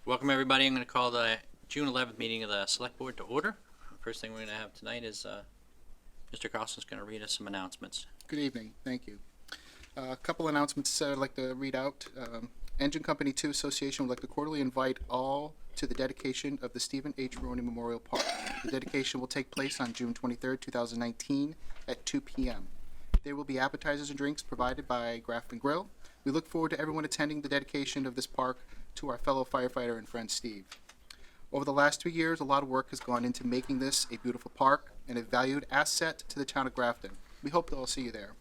Welcome everybody. I'm going to call the June 11th meeting of the Select Board to order. First thing we're going to have tonight is Mr. Carlson's going to read us some announcements. Good evening, thank you. A couple announcements I'd like to read out. Engine Company 2 Association would like to cordially invite all to the dedication of the Stephen H. Roney Memorial Park. The dedication will take place on June 23rd, 2019 at 2 p.m. There will be appetizers and drinks provided by Grafton Grill. We look forward to everyone attending the dedication of this park to our fellow firefighter and friend Steve. Over the last 2 years, a lot of work has gone into making this a beautiful park and a valued asset to the town of Grafton. We hope to all see you there.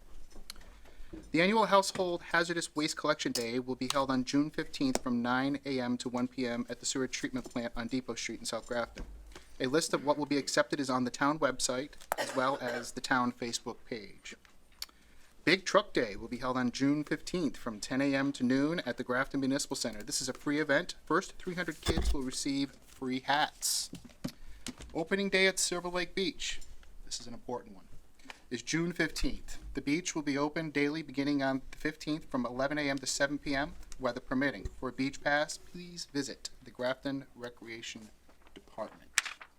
The annual Household Hazardous Waste Collection Day will be held on June 15th from 9 a.m. to 1 p.m. at the sewer treatment plant on Depot Street in South Grafton. A list of what will be accepted is on the town website as well as the town Facebook page. Big Truck Day will be held on June 15th from 10 a.m. to noon at the Grafton Municipal Center. This is a free event. First 300 kids will receive free hats. Opening Day at Silver Lake Beach. This is an important one. Is June 15th. The beach will be open daily beginning on the 15th from 11 a.m. to 7 p.m., weather permitting. For a beach pass, please visit the Grafton Recreation Department.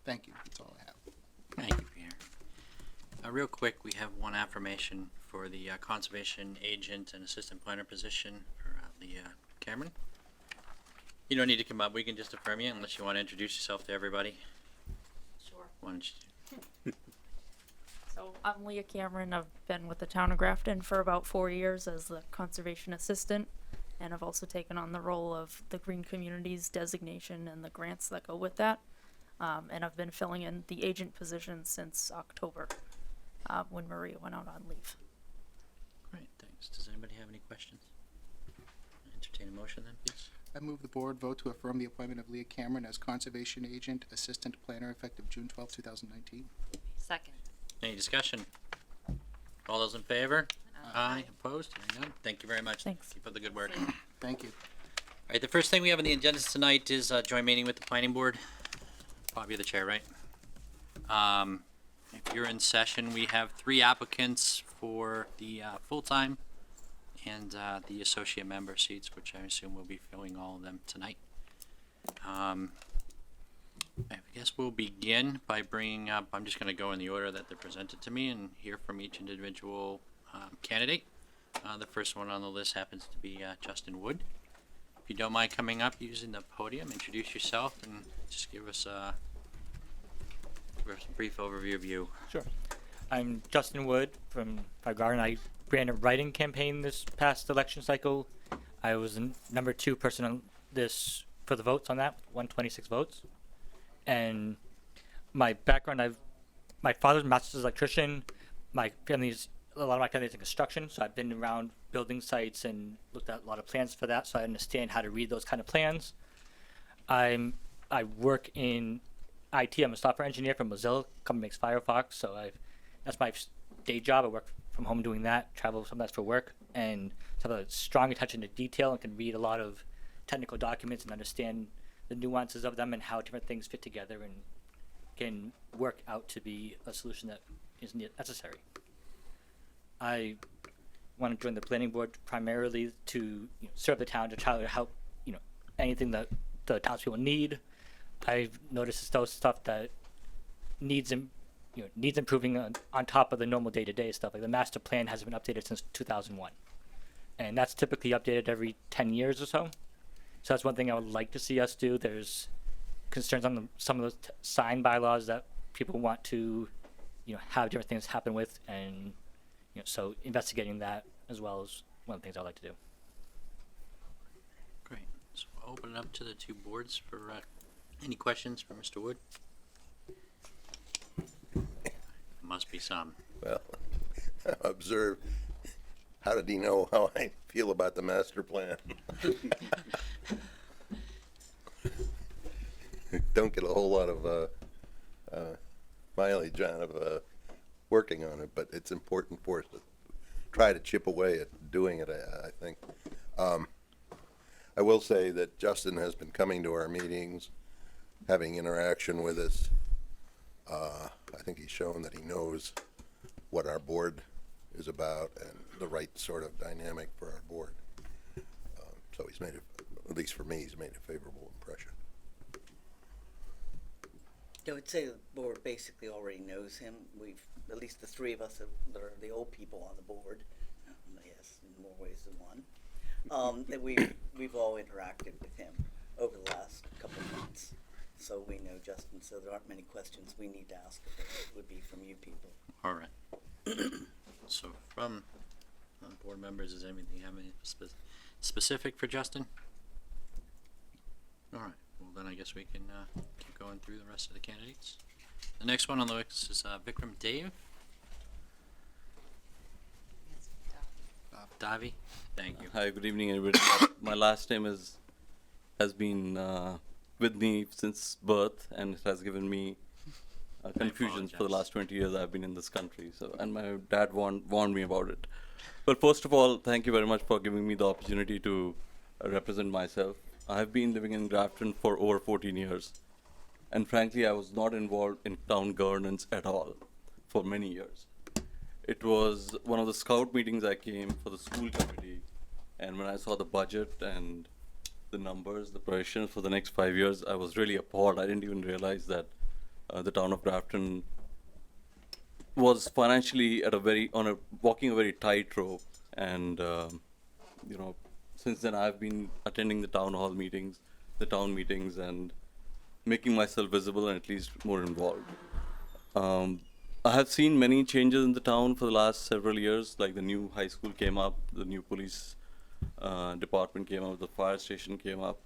Thank you. That's all I have. Thank you, Peter. Real quick, we have one affirmation for the Conservation Agent and Assistant Planner position for Leah Cameron. You don't need to come up. We can just affirm you unless you want to introduce yourself to everybody. Sure. Why don't you? So I'm Leah Cameron. I've been with the town of Grafton for about 4 years as the conservation assistant, and I've also taken on the role of the Green Communities designation and the grants that go with that. And I've been filling in the agent position since October, when Maria went out on leave. Great, thanks. Does anybody have any questions? Entertain a motion then, please. I move the board vote to affirm the appointment of Leah Cameron as Conservation Agent, Assistant Planner, effective June 12, 2019. Second. Any discussion? All those in favor? Aye. Opposed? Hearing none. Thank you very much. Thanks. Keep up the good work. Thank you. All right, the first thing we have on the agenda tonight is a joint meeting with the planning board. Bob, you're the chair, right? If you're in session, we have 3 applicants for the full-time and the associate member seats, which I assume we'll be filling all of them tonight. I guess we'll begin by bringing up, I'm just going to go in the order that they're presented to me and hear from each individual candidate. The first one on the list happens to be Justin Wood. If you don't mind coming up using the podium, introduce yourself and just give us a brief overview of you. Sure. I'm Justin Wood from Garden. I ran a writing campaign this past election cycle. I was the number 2 person on this for the votes on that, 126 votes. And my background, my father's a master's electrician. A lot of my family's in construction, so I've been around building sites and looked at a lot of plans for that, so I understand how to read those kind of plans. I work in IT. I'm a software engineer for Mozilla. Company makes Firefox, so that's my day job. I work from home doing that, travel sometimes for work, and have a strong attention to detail and can read a lot of technical documents and understand the nuances of them and how different things fit together and can work out to be a solution that is necessary. I want to join the planning board primarily to serve the town, to try to help anything that the townspeople need. I've noticed those stuff that needs improving on top of the normal day-to-day stuff. Like the master plan hasn't been updated since 2001, and that's typically updated every 10 years or so. So that's one thing I would like to see us do. There's concerns on some of those sign bylaws that people want to, have different things happen with, and so investigating that as well is one of the things I'd like to do. Great. So we'll open it up to the 2 boards for any questions for Mr. Wood. Must be some. Well, observe How did he know how I feel about the master plan? Don't get a whole lot of mileage out of working on it, but it's important for us to try to chip away at doing it, I think. I will say that Justin has been coming to our meetings, having interaction with us. I think he's shown that he knows what our board is about and the right sort of dynamic for our board. So he's made, at least for me, he's made a favorable impression. I would say the board basically already knows him. We've, at least the three of us that are the old people on the board, yes, in more ways than one, that we've all interacted with him over the last couple of months. So we know Justin, so there aren't many questions we need to ask. It would be from you people. All right. So from board members, does anybody have any specific for Justin? All right. Well, then I guess we can keep going through the rest of the candidates. The next one on the list is Vikram Dave. Davi. Thank you. Hi, good evening, everybody. My last name has been with me since birth, and it has given me confusions for the apologize. last 20 years I've been in this country. So, and my dad warned me about it. But first of all, thank you very much for giving me the opportunity to represent myself. I have been living in Grafton for over 14 years, and frankly, I was not involved in town governance at all for many years. It was one of the scout meetings I came for the school committee, and when I saw the budget and the numbers, the projections for the next 5 years, I was really appalled. I didn't even realize that the town of Grafton was financially at walking a very tightrope. And since then I've been attending the town meetings, and making myself visible and at least more involved. I have seen many changes in the town for the last several years, like the new high school came up, the new police department came up, the fire station came up.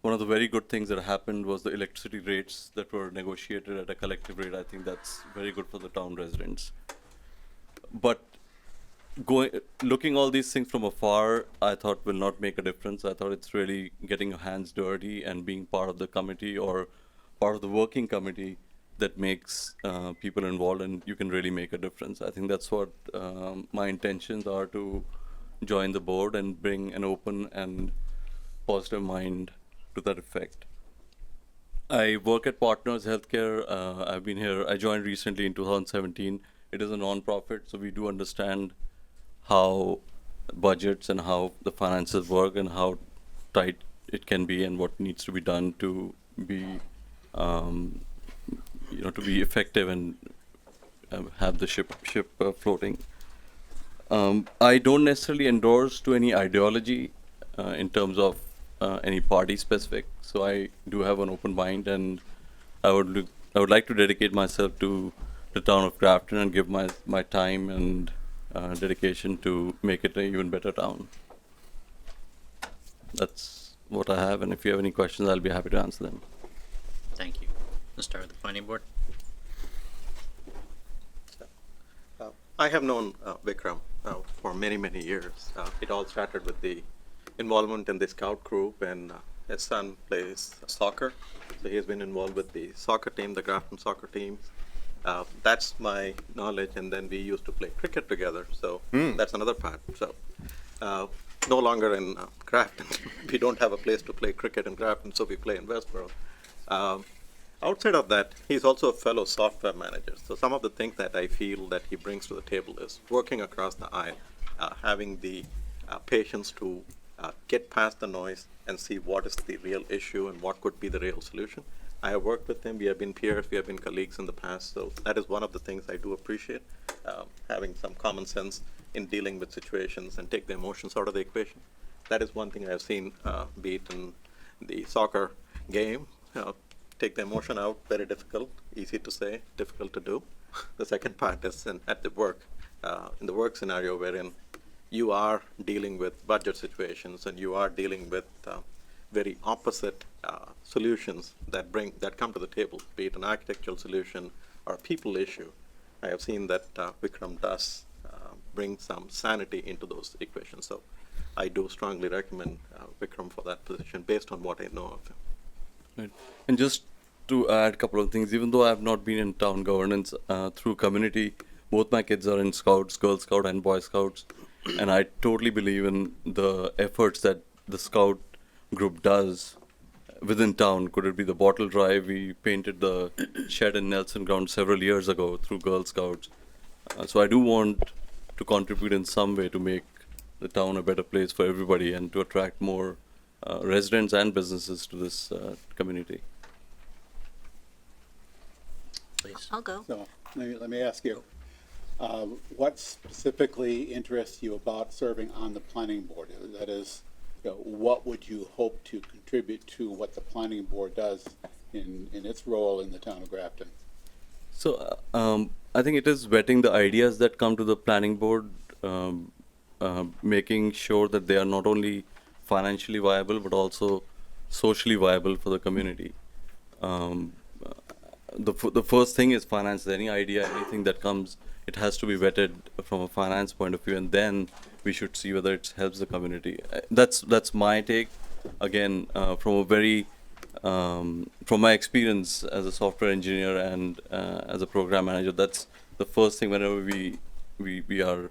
One of the very good things that happened was the electricity rates that were negotiated at a collective rate. I think that's very good for the town residents. But looking all these things from afar, I thought will not make a difference. I thought it's really getting your hands dirty and being part of the committee or part of the working committee that makes people involved, and you can really make a difference. I think that's what my intentions are, to join the board and bring an open and positive mind to that effect. I work at Partners Healthcare. I've been here, I joined recently in 2017. It is a non-profit, so we do understand how budgets and how the finances work and how tight it can be and what needs to be done to be to be effective and have the ship floating. I don't necessarily endorse to any ideology in terms of any party specific. So I do have an open mind, and I would like to dedicate myself to the town of Grafton and give my time and dedication to make it an even better town. That's what I have, and if you have any questions, I'll be happy to answer them. Thank you. Let's start with the planning board. I have known Vikram for many, many years. It all started with the involvement in the scout group, and his son plays soccer. So he has been involved with the soccer team, the Grafton soccer team. That's my knowledge, and then we used to play cricket together. So that's another part. So no longer in Grafton. We don't have a place to play cricket in Grafton, so we play in Westboro. Outside of that, he's also a fellow software manager. So some of the things that I feel that he brings to the table is working across the aisle, having the patience to get past the noise and see what is the real issue and what could be the real solution. I have worked with him. We have been peers. We have been colleagues in the past. So that is one of the things I do appreciate, having some common sense in dealing with situations and take the emotions out of the equation. That is one thing I have seen, be it in the soccer game. Take the emotion out, very difficult, easy to say, difficult to do. The second part is in the work scenario wherein you are dealing with budget situations and you are dealing with very opposite solutions that come to the table, be it an architectural solution or a people issue. I have seen that Vikram does bring some sanity into those equations. So I do strongly recommend Vikram for that position based on what I know of him. Right. And just to add a couple of things, even though I have not been in town governance through community, both my kids are in Scouts, Girl Scout and Boy Scouts, and I totally believe in the efforts that the Scout group does within town. Could it be the bottle drive? We painted the shed in Nelson Ground several years ago through Girl Scouts. So I do want to contribute in some way to make the town a better place for everybody and to attract more residents and businesses to this community. Please. I'll go. So let me ask you, what specifically interests you about serving on the planning board? That is, what would you hope to contribute to what the planning board does in its role in the town of Grafton? So I think it is vetting the ideas that come to the planning board, making sure that they are not only financially viable but also socially viable for the community. The first thing is finance. Any idea, anything that comes, it has to be vetted from a finance point of view, and then we should see whether it helps the community. That's my take. Again, from a very from my experience as a software engineer and as a program manager, that's the first thing whenever we are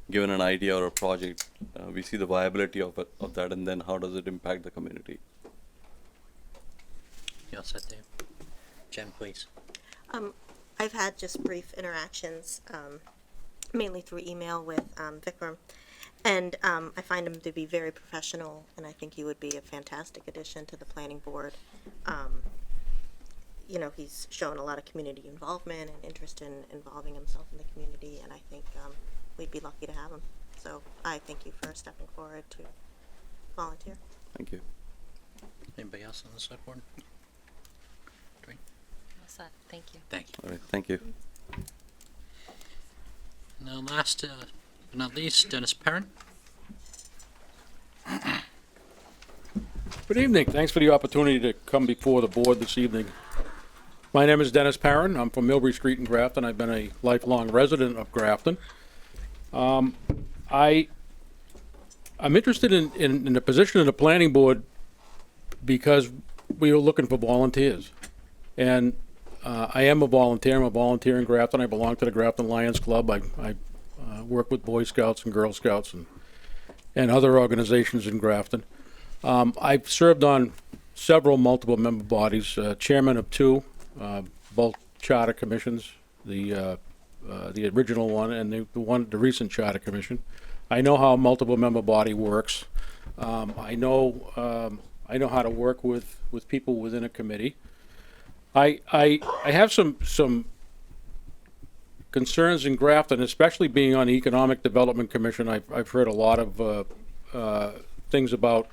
given an idea or a project, we see the viability of that, and then how does it impact the community. You all set there? Jen, please. I've had just brief interactions, mainly through email with Vikram, and I find him to be very professional, and I think he would be a fantastic addition to the planning board. He's shown a lot of community involvement and interest in involving himself in the community, and I think we'd be lucky to have him. So I thank you for stepping forward to volunteer. Thank you. Anybody else on the select board? Thank you. Thank you. All right. Thank you. Now, last but not least, Dennis Perrin. Good evening. Thanks for the opportunity to come before the board this evening. My name is Dennis Perrin. I'm from Millbury Street in Grafton. I've been a lifelong resident of Grafton. I'm interested in the position of the planning board because we were looking for volunteers. And I am a volunteer. I'm a volunteer in Grafton. I belong to the Grafton Lions Club. I work with Boy Scouts and Girl Scouts and other organizations in Grafton. I've served on several multiple member bodies, chairman of two, both charter commissions, the original one and the recent charter commission. I know how a multiple member body works. I know how to work with people within a committee. I have some concerns in Grafton, especially being on the Economic Development Commission. I've heard a lot of things about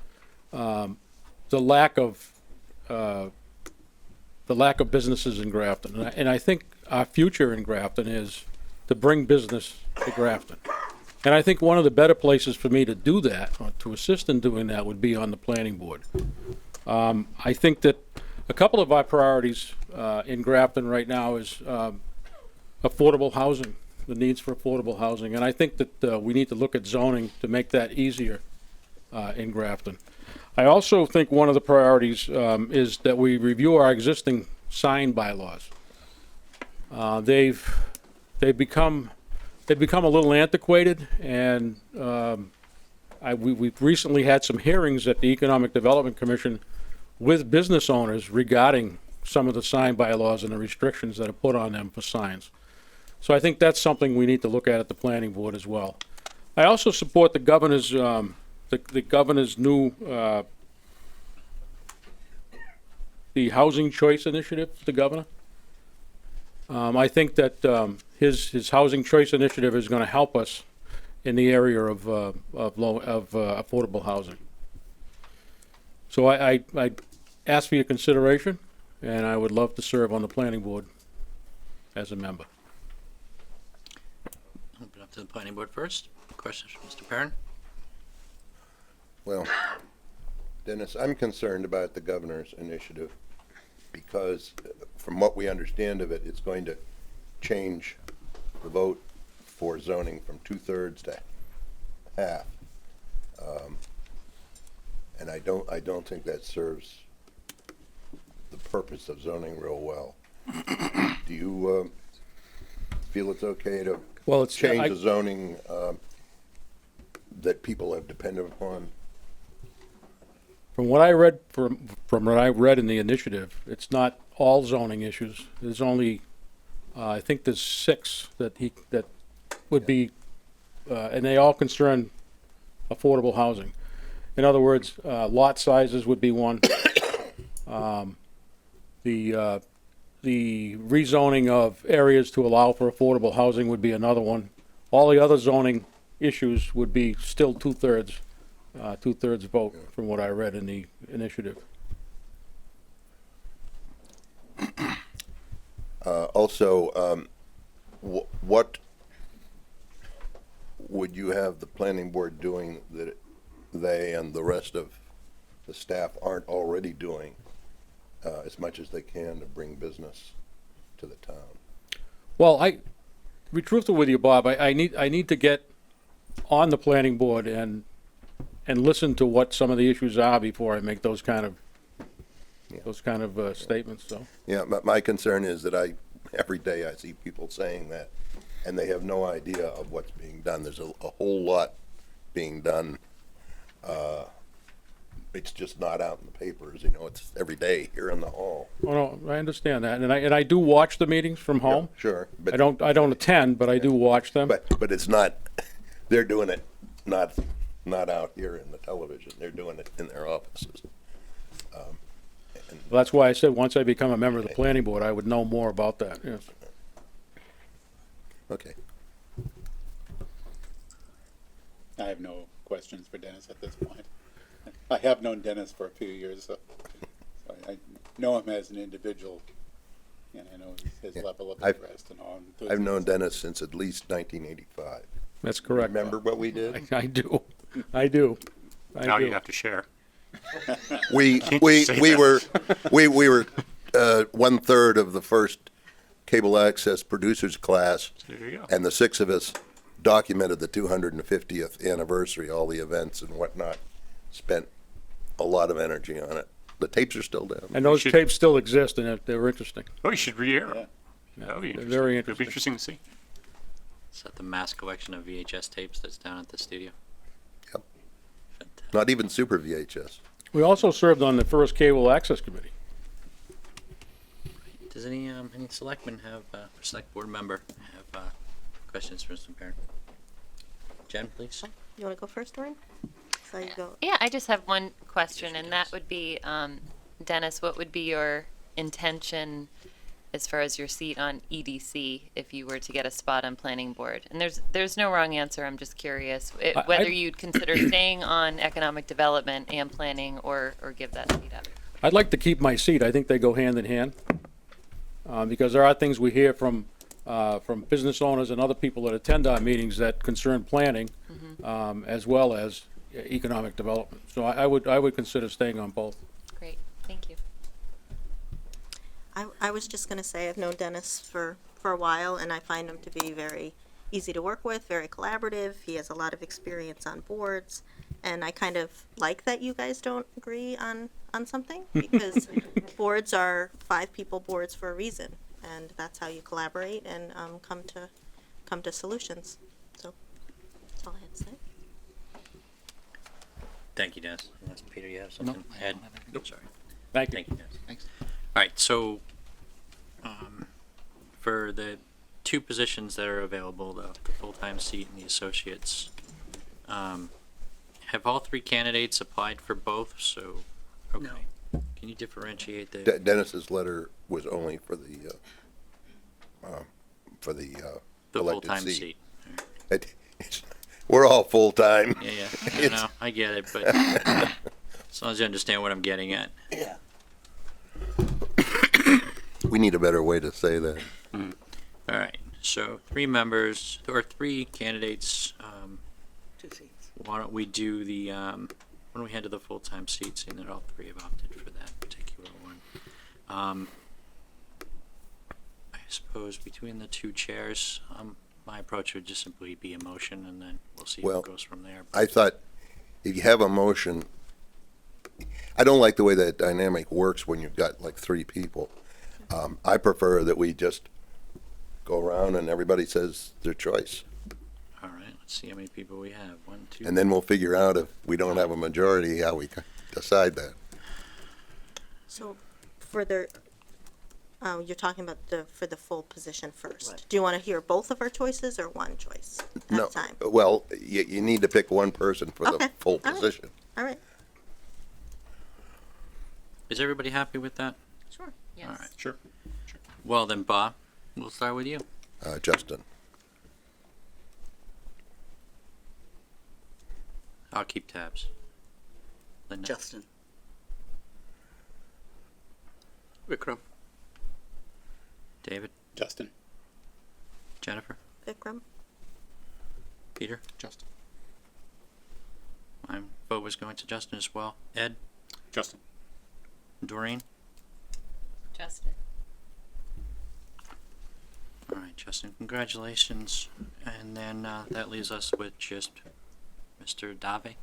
the lack of businesses in Grafton, and I think our future in Grafton is to bring business to Grafton. And I think one of the better places for me to do that, or to assist in doing that, would be on the planning board. I think that a couple of our priorities in Grafton right now is affordable housing, the needs for affordable housing. And I think that we need to look at zoning to make that easier in Grafton. I also think one of the priorities is that we review our existing sign bylaws. They've become a little antiquated, and we've recently had some hearings at the Economic Development Commission with business owners regarding some of the sign bylaws and the restrictions that are put on them for signs. So I think that's something we need to look at the planning board as well. I also support the governor's the governor's new the housing choice initiative. The governor. I think that his housing choice initiative is going to help us in the area of affordable housing. So I ask for your consideration, and I would love to serve on the planning board as a member. Open up to the planning board first. Questions from Mr. Perrin? Well, Dennis, I'm concerned about the governor's initiative because from what we understand of it, it's going to change the vote for zoning from 2/3 to half. And I don't think that serves the purpose of zoning real well. Do you, feel it's okay to Well, it's, change the zoning, that people have depended upon? from what I read, from what I read in the initiative, it's not all zoning issues. There's only, I think there's 6 that would be, and they all concern affordable housing. In other words, lot sizes would be one. The rezoning of areas to allow for affordable housing would be another one. All the other zoning issues would be still 2/3 vote, from what I read in the initiative. Also, what would you have the planning board doing that they and the rest of the staff aren't already doing, as much as they can to bring business to the town? Well, to be truthful with you, Bob, I need to get on the planning board and listen to what some of the issues are before I make those kind of statements, so. Yeah, but my concern is that every day I see people saying that, and they have no idea of what's being done. There's a whole lot being done. It's just not out in the papers, it's every day here in the hall. Oh, no, I understand that, and I do watch the meetings from home. Sure, but. I don't attend, but I do watch them. But it's not, they're doing it not out here in the television. They're doing it in their offices. Well, that's why I said, once I become a member of the planning board, I would know more about that, yes. Okay. I have no questions for Dennis at this point. I have known Dennis for a few years, so I know him as an individual, and I know his level of interest and all. I've known Dennis since at least 1985. That's correct. Remember what we did? I do. I do. Now you have to share. We say were that. we were 1/3 of the first cable access producers class, There you go. and the 6 of us documented the 250th anniversary, all the events and whatnot. Spent a lot of energy on it. The tapes are still down. And those should- tapes still exist, and they were interesting. Oh, you should re-air Yeah. them. That would be They're interesting. very It'd be interesting to see. Is that the mass collection of VHS tapes that's down at the studio? Yep. Not even Super VHS. We also served on the first cable access committee. Does any selectman have, or select board member have, questions for Mr. Parent? Jen, please. You wanna go first, Doreen? So you go. Yeah, I just have one question, and that would be, Dennis, what would be your intention as far as your seat on EDC if you were to get a spot on planning board? And there's no wrong answer. I'm just curious whether you'd consider staying on economic development and planning, or give that seat up. I'd like to keep my seat. I think they go hand in hand. Because there are things we hear from business owners and other people that attend our meetings that concern planning, as well as economic development. So I would consider staying on both. Great, thank you. I was just gonna say, I've known Dennis for a while, and I find him to be very easy to work with, very collaborative. He has a lot of experience on boards, and I kind of like that you guys don't agree on something, because boards are 5-people boards for a reason, and that's how you collaborate and come to solutions. So that's all I had to say. Thank you, Dennis. Unless, Peter, you have something to add? Nope. Sorry. Thank you. Thank you, Dennis. Thanks. All right, so, for the 2 positions that are available, the full-time seat and the associates, have all 3 candidates applied for both? So, okay. Can you differentiate the? Dennis's letter was only for the The elected full-time seat. seat. We're all full-time. Yeah, I know, I get it, but as long as you understand what I'm getting at. Yeah. We need a better way to say that. All right, so 3 members, or 3 candidates, 2 seats. why don't we do the, why don't we head to the full-time seat, seeing that all 3 have opted for that particular one. I suppose between the 2 chairs, my approach would just simply be a motion, and then we'll see Well, how it goes from there. I thought if you have a motion, I don't like the way that dynamic works when you've got like three people. I prefer that we just go around and everybody says their choice. All right, let's see how many people we have. 1, 2. And then we'll figure out if we don't have a majority, how we decide that. So for the, you're talking about for the full position first. Right. Do you want to hear both of our choices or one choice at No, a time? well, you need to pick one person for the Okay, full all right. position. All right. Is everybody happy with that? Sure. Yes. All right. Sure. Well then, Bob, we'll start with you. Justin, I'll keep tabs. Linda? Justin. Vikram. David? Justin. Jennifer? Vikram? Peter? Justin. My vote was going to Justin as well. Ed? Justin. Doreen? Justin. All right, Justin, congratulations. And then that leaves us with just Mr. Dave.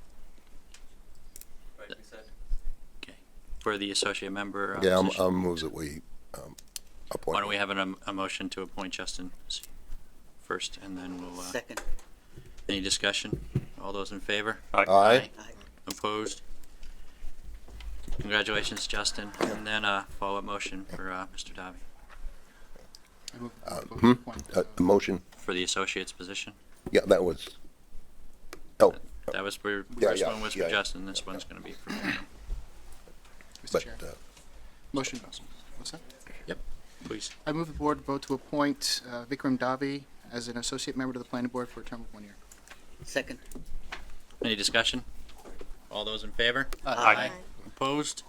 Okay. For the associate member. yeah, position. I'll move that we appoint. Why don't we have a motion to appoint Justin first, and then we'll, Second. any discussion? All those in favor? Aye. Aye. Opposed? Congratulations, Justin. And then a follow-up motion for Mr. Davi I move the board to appoint, The motion, for the associate's position. yeah, that was, oh, That was for, Yeah, first yeah, one was for yeah, yeah. Justin, this one's gonna be for Vikram. Mr. but, Chair. Motion. What's that? Please. I move the board vote to appoint Vikram Davi as an associate member to the planning board for a term of 1 year. Second. Any discussion? All those in favor? Aye. Opposed?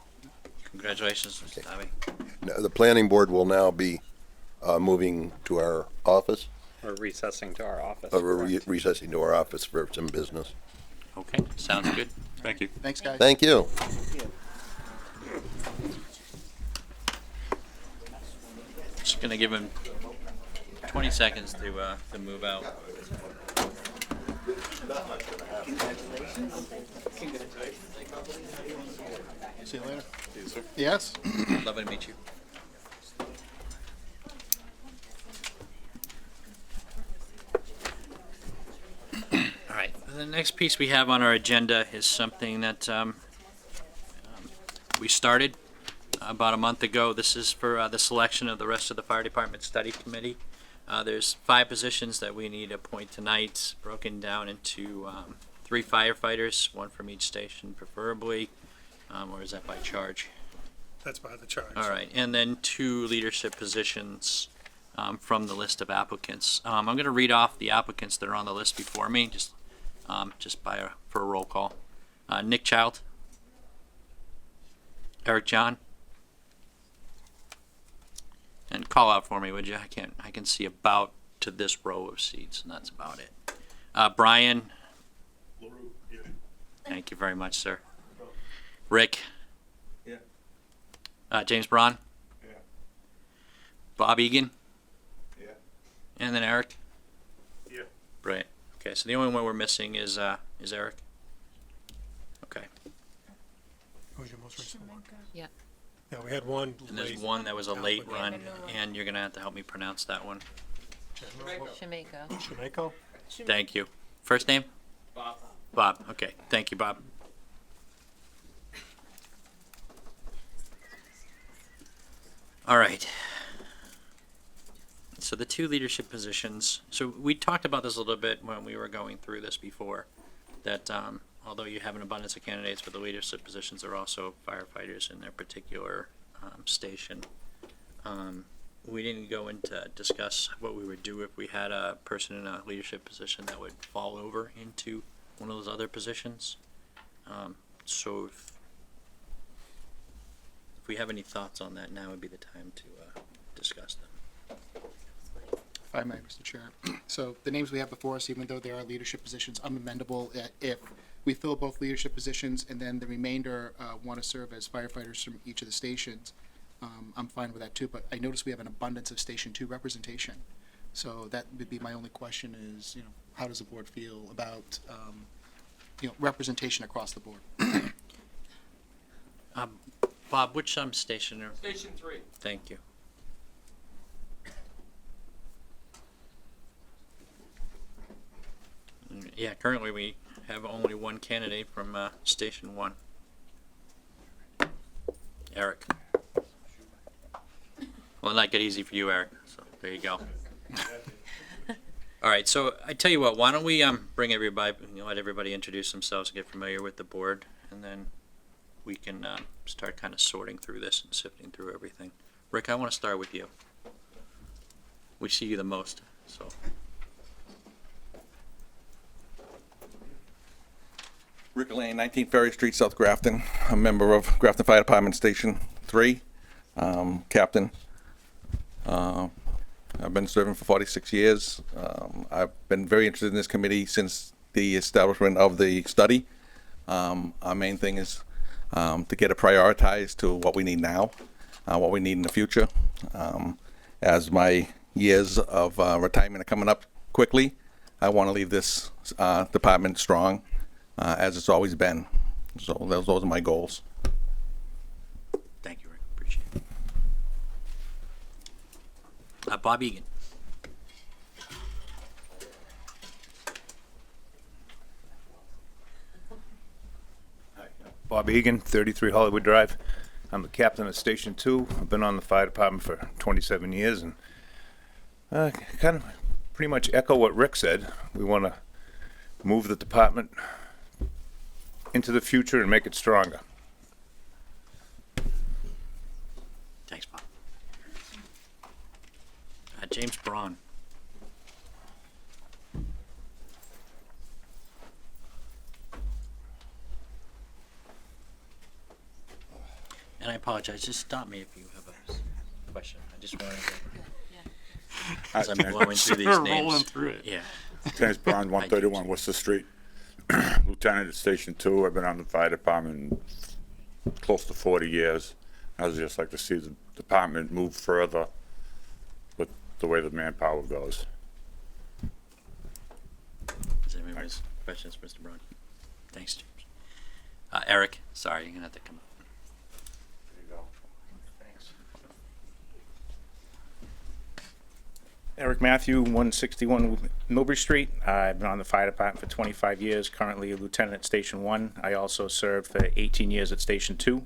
Congratulations, Mr. Davi. now the planning board will now be moving to our office, We're recessing to our office. or we're correct? recessing to our office for some business. Okay, sounds good. Thank you. Thanks, guys. Thank you. Just gonna give him 20 seconds to move out. See you later. Yes? Lovely to meet you. All right, the next piece we have on our agenda is something that we started about a month ago. This is for the selection of the rest of the fire department study committee. There's 5 positions that we need to appoint tonight, broken down into 3 firefighters, 1 from each station preferably, or is that by charge? That's by the charge. All right, and then 2 leadership positions from the list of applicants. I'm going to read off the applicants that are on the list before me, just for a roll call. Nick Child, Eric John, and call out for me, would you? I can see about to this row of seats, and that's about it. Brian. Thank you very much, sir. Rick. James Braun. Yeah. Bob Egan. Yeah. And then Eric. Yeah. Brilliant. Okay, so the only one we're missing is Eric. Okay. Who's your most recent one? Yeah. Yeah, we had one And there's late. one that was a late applicant. run, and you're gonna have to help me pronounce that one. Shemako. Shemako? Thank you. First name? Bob. Bob, okay. Thank you, Bob. All right. So the 2 leadership positions, so we talked about this a little bit when we were going through this before, that although you have an abundance of candidates for the leadership positions, there are also firefighters in their particular station. We didn't go into discuss what we would do if we had a person in a leadership position that would fall over into one of those other positions. So if we have any thoughts on that, now would be the time to discuss them. If I may, Mr. Chair. So the names we have before us, even though they are leadership positions, I'm amendable if we fill both leadership positions and then the remainder want to serve as firefighters from each of the stations. I'm fine with that too, but I notice we have an abundance of Station 2 representation. So that would be my only question is, how does the board feel about, representation across the board? Bob, which station? Station 3. Thank you. Yeah, currently we have only one candidate from Station 1. Eric. Well, not get easy for you, Eric, so there you go. All right, so I tell you what, why don't we bring everybody, let everybody introduce themselves and get familiar with the board, and then we can start kind of sorting through this and sifting through everything. Rick, I want to start with you. We see you the most, so. Rick Lane, 19 Ferry Street, South Grafton. I'm a member of Grafton Fire Department Station 3, captain. I've been serving for 46 years. I've been very interested in this committee since the establishment of the study. Our main thing is to get it prioritized to what we need now, what we need in the future. As my years of retirement are coming up quickly, I want to leave this department strong, as it's always been. So those are my goals. Thank you, Rick. Appreciate it. Bob Egan. Bob Egan, 33 Hollywood Drive. I'm the captain of Station 2. I've been on the fire department for 27 years and kind of pretty much echo what Rick said. We want to move the department into the future and make it stronger. Thanks, Bob. James Braun. And I apologize, just stop me if you have a question. I just wanted to, as I'm blowing through these names. Rolling through it. Yeah. James Brown, 131 Worcester Street. Lieutenant at Station 2. I've been on the fire department close to 40 years. I would just like to see the department move further with the way the manpower goes. Does anyone have questions, Mr. Braun? Thanks, James. Eric, sorry, you're going to have to come up. There you go. Thanks. Eric Matthew, 161 Millbury Street. I've been on the fire department for 25 years, currently a lieutenant at Station 1. I also served for 18 years at Station 2.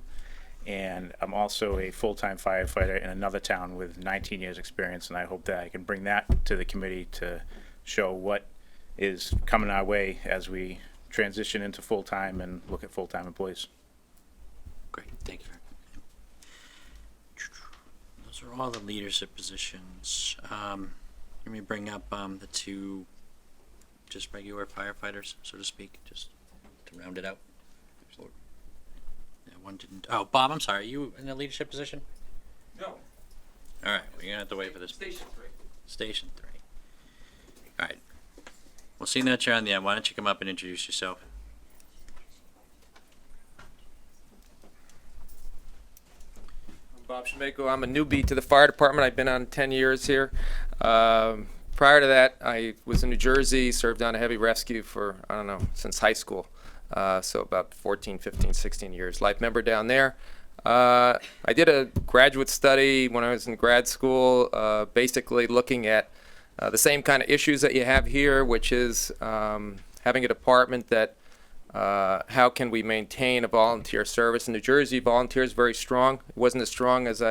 And I'm also a full-time firefighter in another town with 19 years experience, and I hope that I can bring that to the committee to show what is coming our way as we transition into full-time and look at full-time employees. Great, thank you. Those are all the leadership positions. Let me bring up the two just regular firefighters, so to speak, just to round it out. One didn't. Oh, Bob, I'm sorry. Are you in a leadership position? No. All right. Well, you're gonna have to wait for this. Station 3. Station 3. All right. We'll see that you're on the end. Why don't you come up and introduce yourself? I'm Bob Schmako. I'm a newbie to the fire department. I've been on 10 years here. Prior to that, I was in New Jersey, served on a heavy rescue for, I don't know, since high school. So about 14, 15, 16 years. Life member down there. I did a graduate study when I was in grad school, basically looking at the same kind of issues that you have here, which is having a department that how can we maintain a volunteer service. In New Jersey, volunteer is very strong. It wasn't as strong as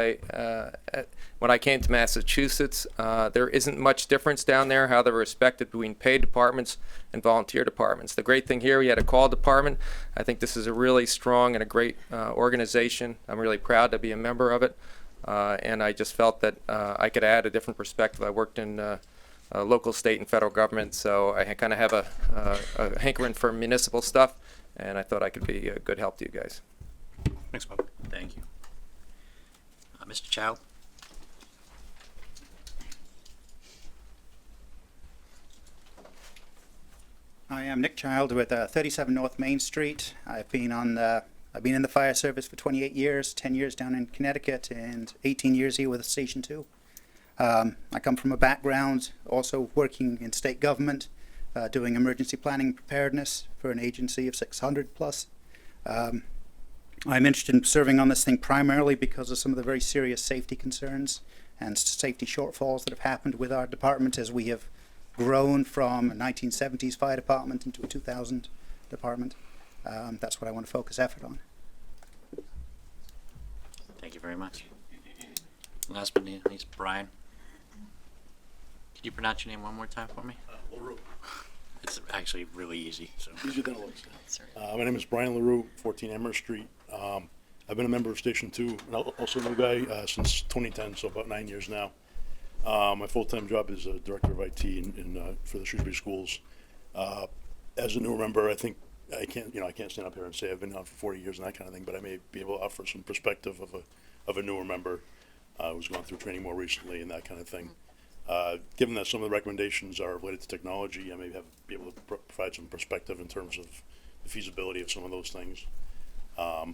when I came to Massachusetts. There isn't much difference down there how they're respected between paid departments and volunteer departments. The great thing here, we had a call department. I think this is a really strong and a great organization. I'm really proud to be a member of it. And I just felt that I could add a different perspective. I worked in local, state, and federal government, so I kind of have a hankering for municipal stuff, and I thought I could be a good help to you guys. Thanks, Bob. Thank you. Mr. Chow? I am Nick Child with 37 North Main Street. I've been in the fire service for 28 years, 10 years down in Connecticut, and 18 years here with Station 2. I come from a background also working in state government, doing emergency planning and preparedness for an agency of 600 plus. I'm interested in serving on this thing primarily because of some of the very serious safety concerns and safety shortfalls that have happened with our department as we have grown from a 1970s fire department into a 2000 department. That's what I want to focus effort on. Thank you very much. Last but not least, Brian. Could you pronounce your name one more time for me? LaRue. It's actually really easy. So. Easier than it looks. Sorry. My name is Brian LaRue, 14 Amherst Street. I've been a member of Station 2, and also a new guy since 2010, so about 9 years now. My full-time job is Director of IT for the Shrewsbury Schools. As a new member, I think I can't stand up here and say I've been on for 40 years and that kind of thing, but I may be able to offer some perspective of a newer member who's gone through training more recently and that kind of thing. Given that some of the recommendations are related to technology, I may be able to provide some perspective in terms of the feasibility of some of those things. I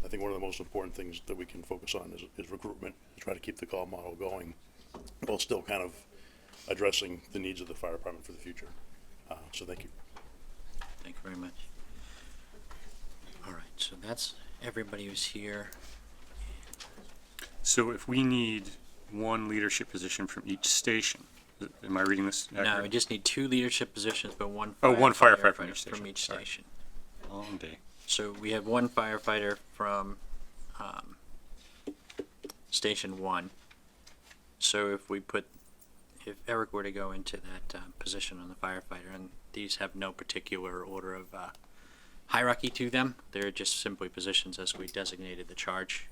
think one of the most important things that we can focus on is recruitment, to try to keep the call model going while still kind of addressing the needs of the fire department for the future. So thank you. Thank you very much. All right, so that's everybody who's here. So if we need one leadership position from each station, am I reading this accurately? No, we just need 2 leadership positions, but one one firefighter from each from each station. Long day. So we have 1 firefighter from Station 1. So if Eric were to go into that position on the firefighter, and these have no particular order of hierarchy to them, they're just simply positions as we designated the charge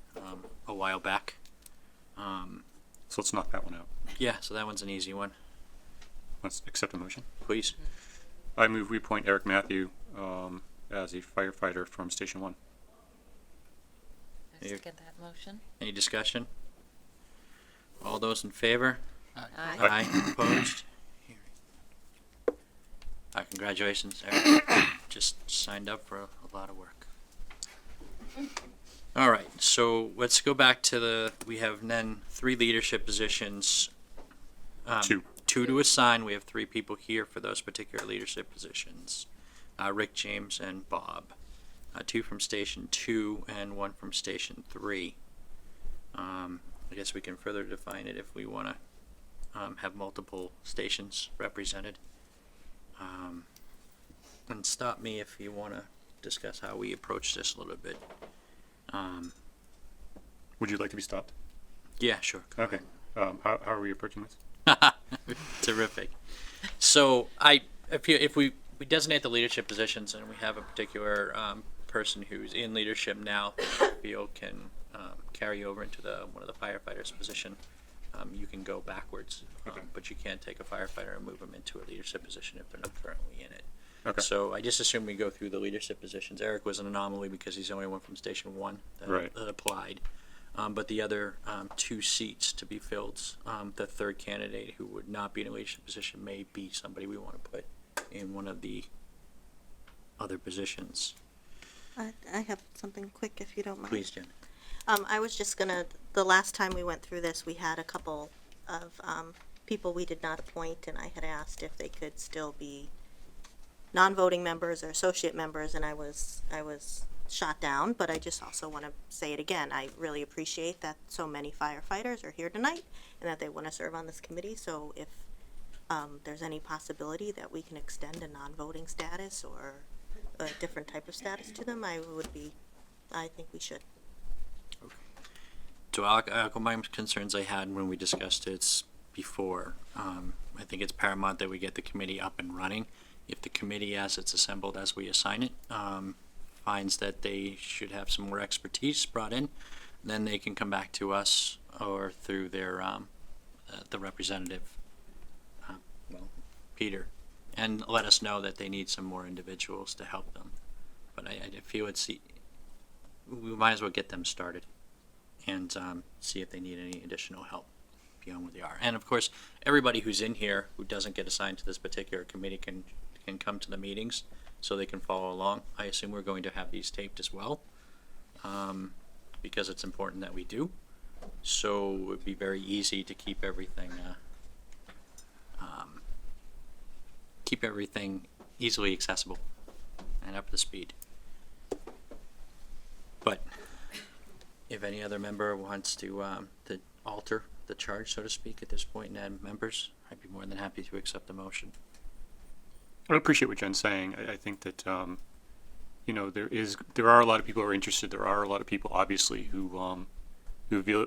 a while back. So let's knock that one out. Yeah, so that one's an easy one. Let's accept a motion. Please. I move we appoint Eric Matthew as a firefighter from Station 1. I second that motion. Any discussion? All those in favor? Aye. Aye. Opposed? Congratulations, Eric. Just signed up for a lot of work. All right, so let's go back to we have then 3 leadership positions. 2. 2 to assign. We have 3 people here for those particular leadership positions. Rick, James, and Bob. 2 from Station 2 and 1 from Station 3. I guess we can further define it if we want to have multiple stations represented. And stop me if you want to discuss how we approach this a little bit. Would you like to be stopped? Yeah, sure. Okay. How are we approaching this? Terrific. So if we designate the leadership positions and we have a particular person who's in leadership now that we feel can carry over into one of the firefighters' position, you can go backwards. Okay. But you can't take a firefighter and move them into a leadership position if they're not currently in it. Okay. So I just assume we go through the leadership positions. Eric was an anomaly because he's the only one from Station 1 Right. that applied. But the other 2 seats to be filled, the third candidate who would not be in a leadership position may be somebody we want to put in one of the other positions. I have something quick if you don't mind. Please, Jen. I was just the last time we went through this, we had a couple of people we did not appoint, and I had asked if they could still be non-voting members or associate members, and I was shot down, but I just also want to say it again. I really appreciate that so many firefighters are here tonight and that they want to serve on this committee, so if there's any possibility that we can extend a non-voting status or a different type of status to them, I think we should. So I'll echo my concerns I had when we discussed it before. I think it's paramount that we get the committee up and running. If the committee, as it's assembled, as we assign it, finds that they should have some more expertise brought in, then they can come back to us or through their the representative, Peter, and let us know that they need some more individuals to help them. But I feel we might as well get them started and see if they need any additional help beyond what they are. And of course, everybody who's in here who doesn't get assigned to this particular committee can come to the meetings so they can follow along. I assume we're going to have these taped as well, because it's important that we do. So it would be very easy to keep everything, easily accessible and up to speed. But if any other member wants to alter the charge, so to speak, at this point and add members, I'd be more than happy to accept the motion. I appreciate what Jen's saying. I think that, you know, there are a lot of people who are interested. There are a lot of people, obviously, who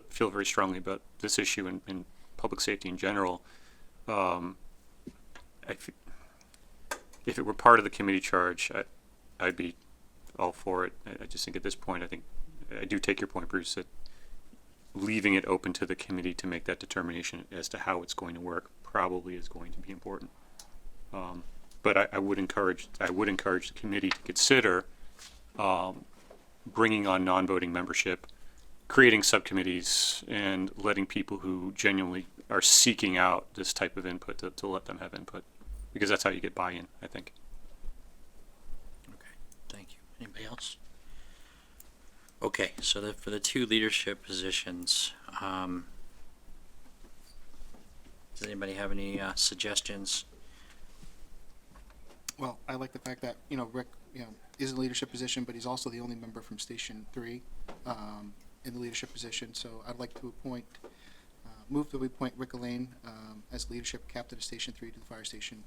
feel very strongly about this issue and public safety in general. If it were part of the committee charge, I'd be all for it. I just think at this point, I do take your point, Bruce, that leaving it open to the committee to make that determination as to how it's going to work probably is going to be important. But I would encourage the committee to consider bringing on non-voting membership, creating subcommittees, and letting people who genuinely are seeking out this type of input to let them have input, because that's how you get buy-in, I think. Okay, thank you. Anybody else? Okay, so for the two leadership positions, does anybody have any suggestions? Well, I like the fact that, Rick, is in a leadership position, but he's also the only member from Station 3 in the leadership position. So I'd like to move that we appoint Rick Elaine as leadership captain of Station 3 to the Fire Station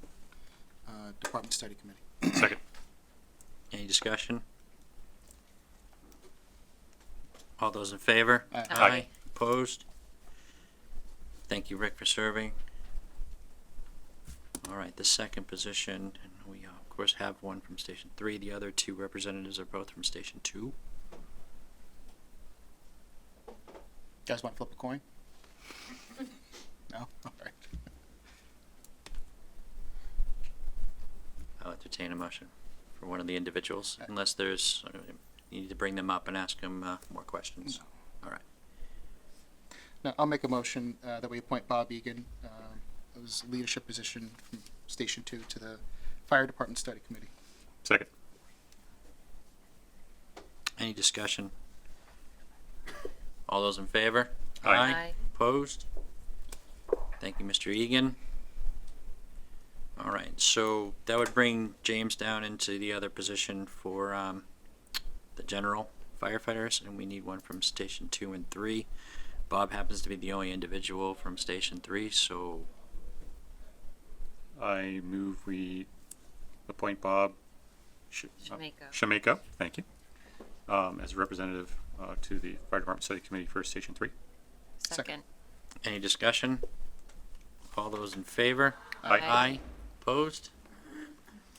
Department Study Committee. Second. Any discussion? All those in favor? Aye. Aye. Opposed? Thank you, Rick, for serving. All right, the second position, and we of course have one from Station 3. The other two representatives are both from Station 2. You guys want to flip a coin? No? All right. I'll entertain a motion for one of the individuals, unless there's, you need to bring them up and ask them more questions. All right. Now, I'll make a motion that we appoint Bob Egan, his leadership position from Station 2 to the Fire Department Study Committee. Second. Any discussion? All those in favor? Aye. Aye. Opposed? Thank you, Mr. Egan. All right, so that would bring James down into the other position for the general firefighters, and we need one from Station 2 and 3. Bob happens to be the only individual from Station 3, so I move we appoint Bob Shameko, thank you, as a representative to the Fire Department Study Committee for Station 3. Second. any discussion? All those in favor? Aye. Aye. Opposed?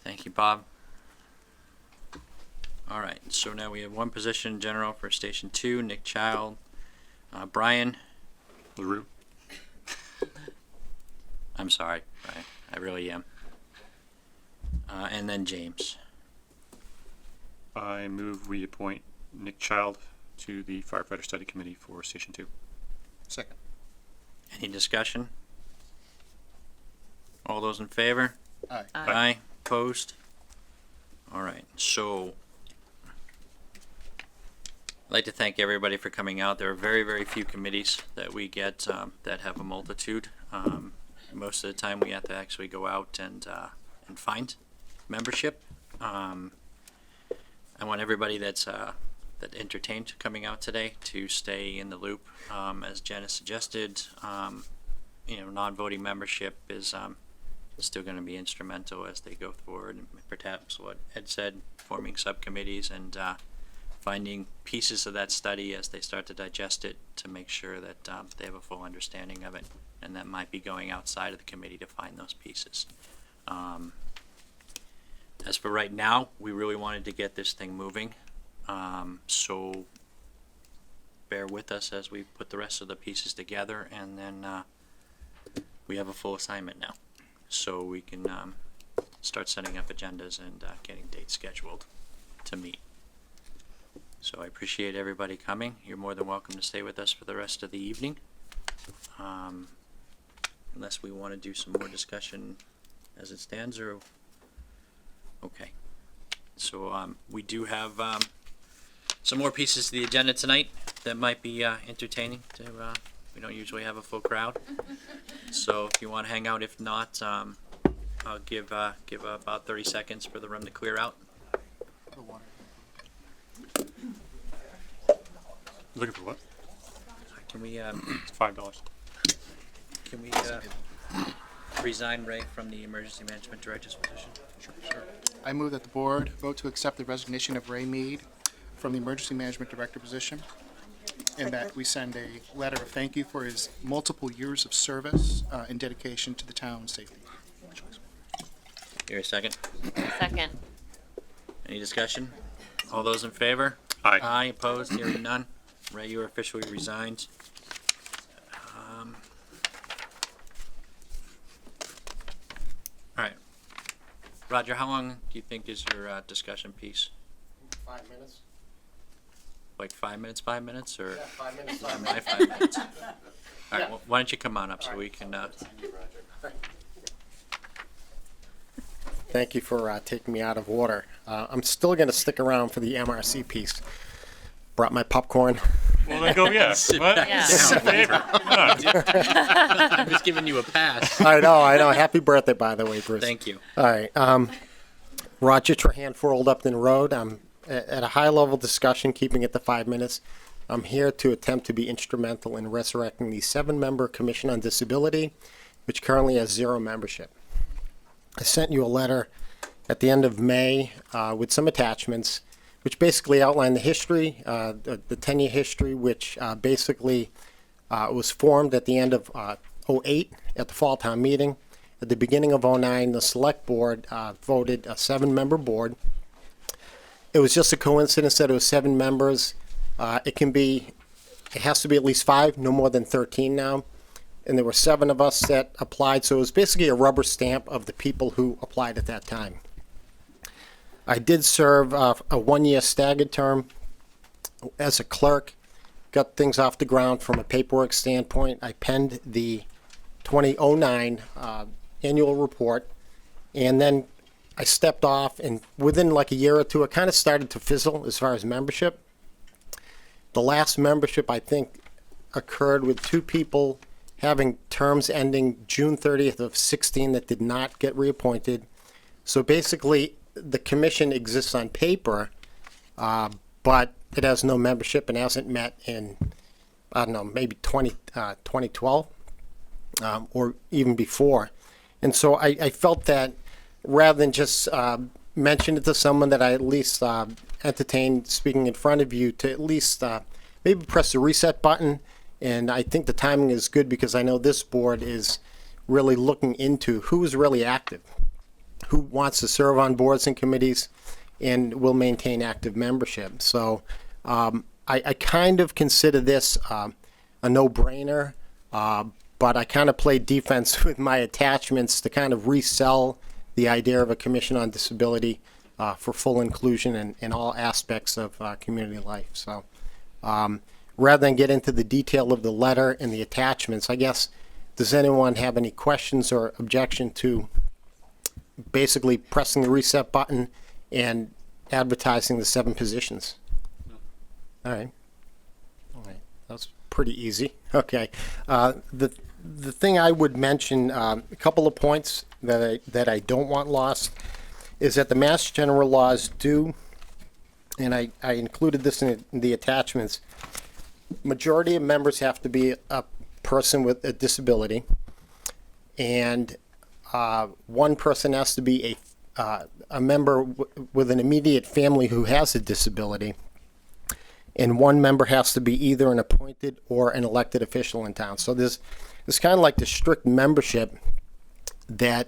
Thank you, Bob. All right, so now we have one position general for Station 2, Nick Child, Brian LaRue. I'm sorry, Brian, I really am. And then James. I move we appoint Nick Child to the Firefighter Study Committee for Station 2. Second. Any discussion? All those in favor? Aye. Aye. Opposed? All right, so I'd like to thank everybody for coming out. There are very, very few committees that we get that have a multitude. Most of the time, we have to actually go out and find membership. I want everybody that entertained coming out today to stay in the loop. As Jen has suggested, non-voting membership is still going to be instrumental as they go forward. And perhaps what Ed said, forming subcommittees and finding pieces of that study as they start to digest it to make sure that they have a full understanding of it. And that might be going outside of the committee to find those pieces. As for right now, we really wanted to get this thing moving. So bear with us as we put the rest of the pieces together, and then we have a full assignment now. So we can start setting up agendas and getting dates scheduled to meet. So I appreciate everybody coming. You're more than welcome to stay with us for the rest of the evening. Unless we want to do some more discussion as it stands, or okay. So we do have some more pieces to the agenda tonight that might be entertaining to, we don't usually have a full crowd. So if you want to hang out, if not, I'll give about 30 seconds for the room to clear out. Looking for what? Can we, It's $5. can we resign Ray from the Emergency Management Director's position? Sure. I move that the board vote to accept the resignation of Ray Mead from the Emergency Management Director position, and that we send a letter of thank you for his multiple years of service and dedication to the town's safety. Here, a second. Second. Any discussion? All those in favor? Aye. Aye, opposed, hearing none. Ray, you are officially resigned. All right. Roger, how long do you think is your discussion piece? 5 minutes. Like 5 minutes, or? 5 minutes. My 5 minutes. All right, well, why don't you come on up so we can, Thank you for taking me out of order. I'm still going to stick around for the MRC piece. Brought my popcorn. Well, then go, yeah. What? Yeah. Favor. I'm just giving you a pass. I know. Happy birthday, by the way, Bruce. Thank you. All right. Roger Trahan for Old Upton Road. I'm at a high-level discussion, keeping it to 5 minutes. I'm here to attempt to be instrumental in resurrecting the 7-member Commission on Disability, which currently has 0 membership. I sent you a letter at the end of May with some attachments, which basically outline the history, the 10-year history, which basically was formed at the end of 08 at the Fall Town Meeting. At the beginning of 09, the Select Board voted a 7-member board. It was just a coincidence that it was 7 members. It has to be at least 5, no more than 13 now. And there were 7 of us that applied, so it was basically a rubber stamp of the people who applied at that time. I did serve a 1-year staggered term as a clerk, got things off the ground from a paperwork standpoint. I penned the 2009 annual report, and then I stepped off, and within like a year or two, it kind of started to fizzle as far as membership. The last membership, I think, occurred with 2 people having terms ending June 30th of 16 that did not get reappointed. So basically, the commission exists on paper, but it has no membership and hasn't met in, I don't know, maybe 2012 or even before. And so I felt that rather than just mention it to someone, that I at least entertain speaking in front of you, to at least maybe press the reset button. And I think the timing is good because I know this board is really looking into who is really active, who wants to serve on boards and committees and will maintain active membership. So I kind of consider this a no-brainer, but I kind of play defense with my attachments to kind of resell the idea of a commission on disability for full inclusion in all aspects of community life. So rather than get into the detail of the letter and the attachments, I guess, does anyone have any questions or objection to basically pressing the reset button and advertising the 7 positions? No. All right, that's pretty easy. Okay, the thing I would mention, a couple of points that I don't want lost, is that the Mass General laws do, and I included this in the attachments, majority of members have to be a person with a disability, and 1 person has to be a member with an immediate family who has a disability, and 1 member has to be either an appointed or an elected official in town. So there's kind of like the strict membership that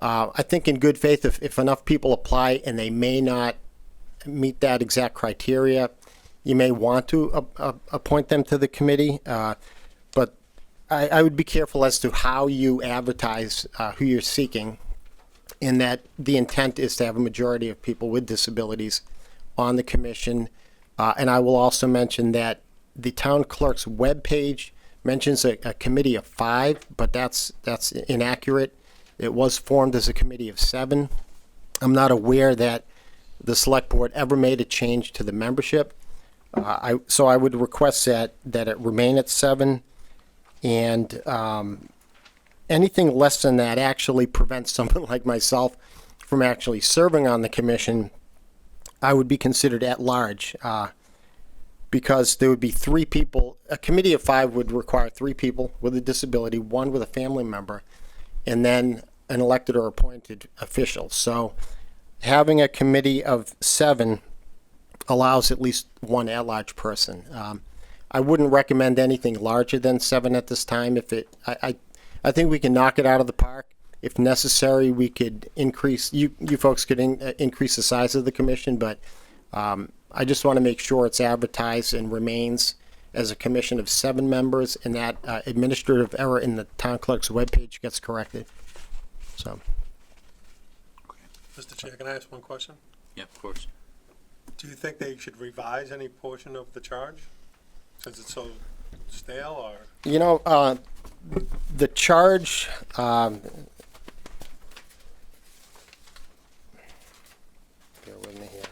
I think in good faith, if enough people apply and they may not meet that exact criteria, you may want to appoint them to the committee, but I would be careful as to how you advertise who you're seeking, in that the intent is to have a majority of people with disabilities on the commission. And I will also mention that the town clerk's webpage mentions a committee of 5, but that's inaccurate. It was formed as a committee of 7. I'm not aware that the select board ever made a change to the membership. So I would request that it remain at 7, and anything less than that actually prevents someone like myself from actually serving on the commission. I would be considered at large, because there would be 3 people. A committee of 5 would require 3 people with a disability, 1 with a family member, and then an elected or appointed official. So having a committee of 7 allows at least 1 at-large person. I wouldn't recommend anything larger than 7 at this time. I think we can knock it out of the park. If necessary, we could increase, you folks could increase the size of the commission, but I just want to make sure it's advertised and remains as a commission of 7 members, and that administrative error in the town clerk's webpage gets corrected. So. Mr. Chair, can I ask one question? Yeah, of course. Do you think they should revise any portion of the charge? Since it's so stale, or? You know, the charge, bear with me here.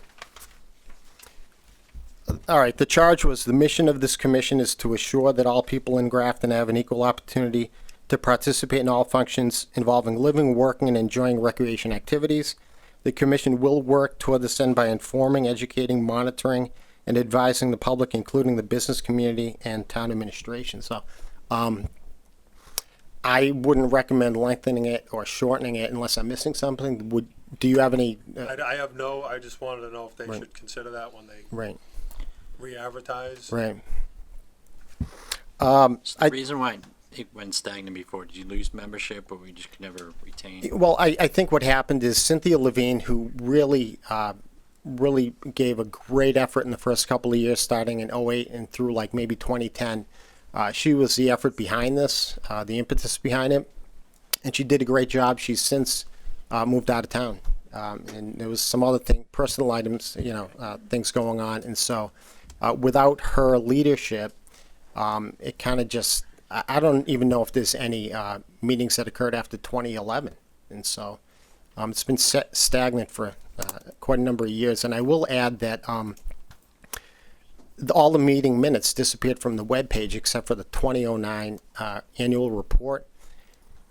All right, the charge was, the mission of this commission is to assure that all people in Grafton have an equal opportunity to participate in all functions involving living, working, and enjoying recreation activities. The commission will work toward this end by informing, educating, monitoring, and advising the public, including the business community and town administration. So, I wouldn't recommend lengthening it or shortening it unless I'm missing something. Do you have any? I just wanted to know if they Right. should consider that when they Right. re-advertise. Right. It's the reason why it went stagnant before. Did you lose membership, or we just could never retain? Well, I think what happened is Cynthia Levine, who really gave a great effort in the first couple of years, starting in 08 and through like maybe 2010. She was the effort behind this, the impetus behind it, and she did a great job. She's since moved out of town, and there was some other personal items, things going on, and so without her leadership, it kind of just, I don't even know if there's any meetings that occurred after 2011, and so it's been stagnant for quite a number of years. And I will add that all the meeting minutes disappeared from the webpage except for the 2009 annual report.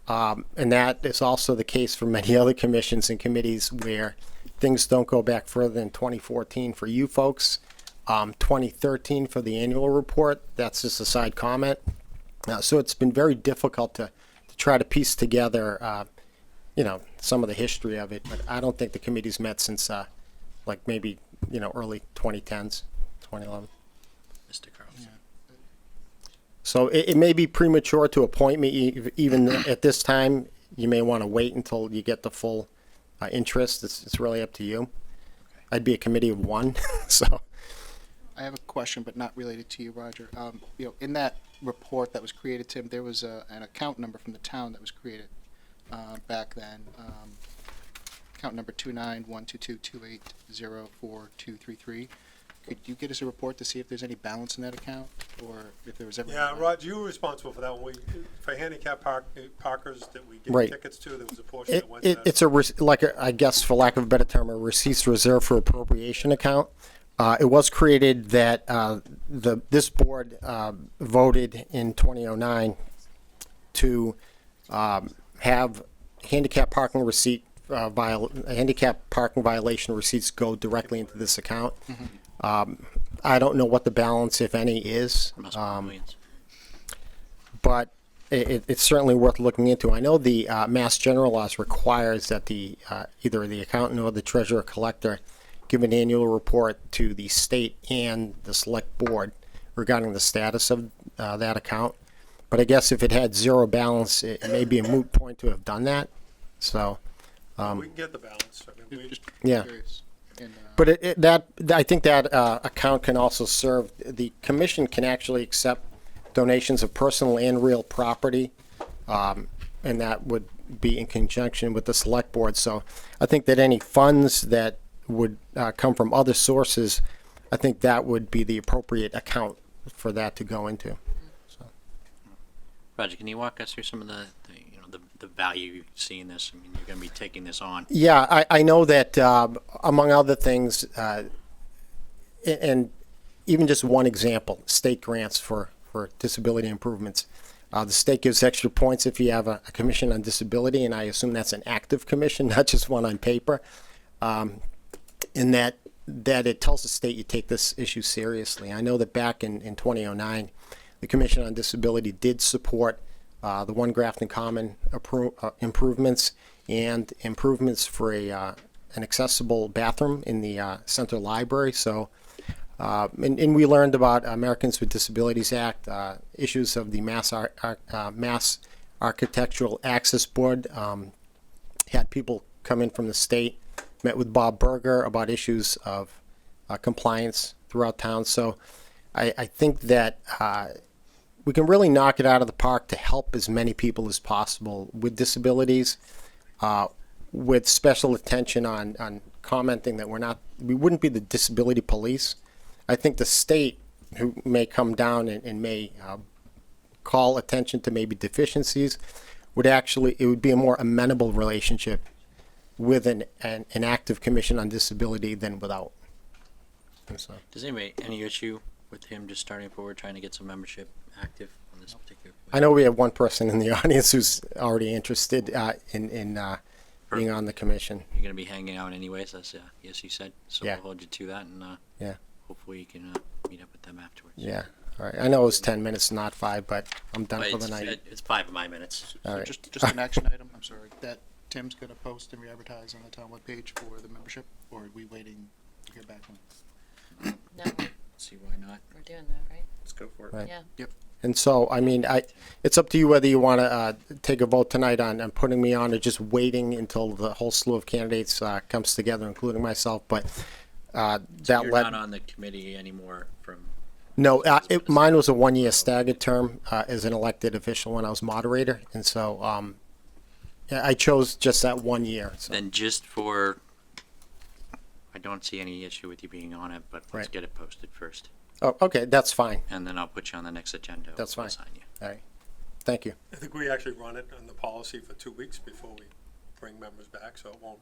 And that is also the case for many other commissions and committees where things don't go back further than 2014 for you folks. 2013 for the annual report. That's just a side comment. So it's been very difficult to try to piece together, some of the history of it. But I don't think the committee's met since like maybe, early 2010s, 2011. Mr. Carlson. So it may be premature to appoint me even at this time. You may want to wait until you get the full interest. It's really up to you. I'd be a committee of 1, so. I have a question, but not related to you, Roger. In that report that was created, Tim, there was an account number from the town that was created back then. Account number 29122280423. Could you get us a report to see if there's any balance in that account, or if there was ever? Yeah, Rod, you were responsible for that one. For handicap parkers that we gave Right. tickets to, there was a portion that went to that. It's I guess, for lack of a better term, a receipts reserved for appropriation account. It was created that this board voted in 2009 to have handicap parking violation receipts go directly into this account. I don't know what the balance, if any, is. Must be millions. But it's certainly worth looking into. I know the Mass General Laws requires that the either the accountant or the treasurer collector give an annual report to the state and the select board regarding the status of that account. But I guess if it had zero balance, it may be a moot point to have done that. So, We can get the balance. I mean, we just yeah. Curious. And, But I think that account can also serve, the commission can actually accept donations of personal and real property, and that would be in conjunction with the select board. So I think that any funds that would come from other sources, I think that would be the appropriate account for that to go into. So. Roger, can you walk us through some of the value you see in this? I mean, you're going to be taking this on. Yeah, I know that among other things, and even just one example, state grants for disability improvements. The state gives extra points if you have a commission on disability, and I assume that's an active commission, not just one on paper. In that it tells the state you take this issue seriously. I know that back in 2009, the Commission on Disability did support the One Grafton Common improvements and improvements for an accessible bathroom in the center library. So, and we learned about Americans with Disabilities Act, issues of the Mass Architectural Access Board, had people come in from the state, met with Bob Berger about issues of compliance throughout town. So I think that we can really knock it out of the park to help as many people as possible with disabilities, with special attention on commenting that we wouldn't be the disability police. I think the state, who may come down and may call attention to maybe deficiencies, it would be a more amenable relationship with an active commission on disability than without. So. Does anybody, any issue with him just starting forward, trying to get some membership active on this particular? I know we have one person in the audience who's already interested in being on the commission. You're gonna be hanging out anyways, as yes, you said. So Yeah. we'll hold you to that, and Yeah. hopefully you can meet up with them afterwards. Yeah. All right. I know it was 10 minutes, not 5, but I'm done But for the night. it's 5 of my minutes. All right. Just an action item, I'm sorry, that Tim's gonna post and re-advertise on the town webpage for the membership, or are we waiting to get back on? No, See why not? we're doing that, right? Let's go for it. Right. Yeah. Yep. And so, I mean, it's up to you whether you want to take a vote tonight on putting me on, or just waiting until the whole slew of candidates comes together, including myself. But that You're led. not on the committee anymore from. No, mine was a 1-year staggered term as an elected official when I was moderator, and so yeah, I chose just that 1 year. So. Then just for, I don't see any issue with you being on it, but let's Right. get it posted first. Oh, okay, that's fine. And then I'll put you on the next agenda. That's We'll fine. assign you. All right, thank you. I think we actually run it on the policy for 2 weeks before we bring members back, so it won't,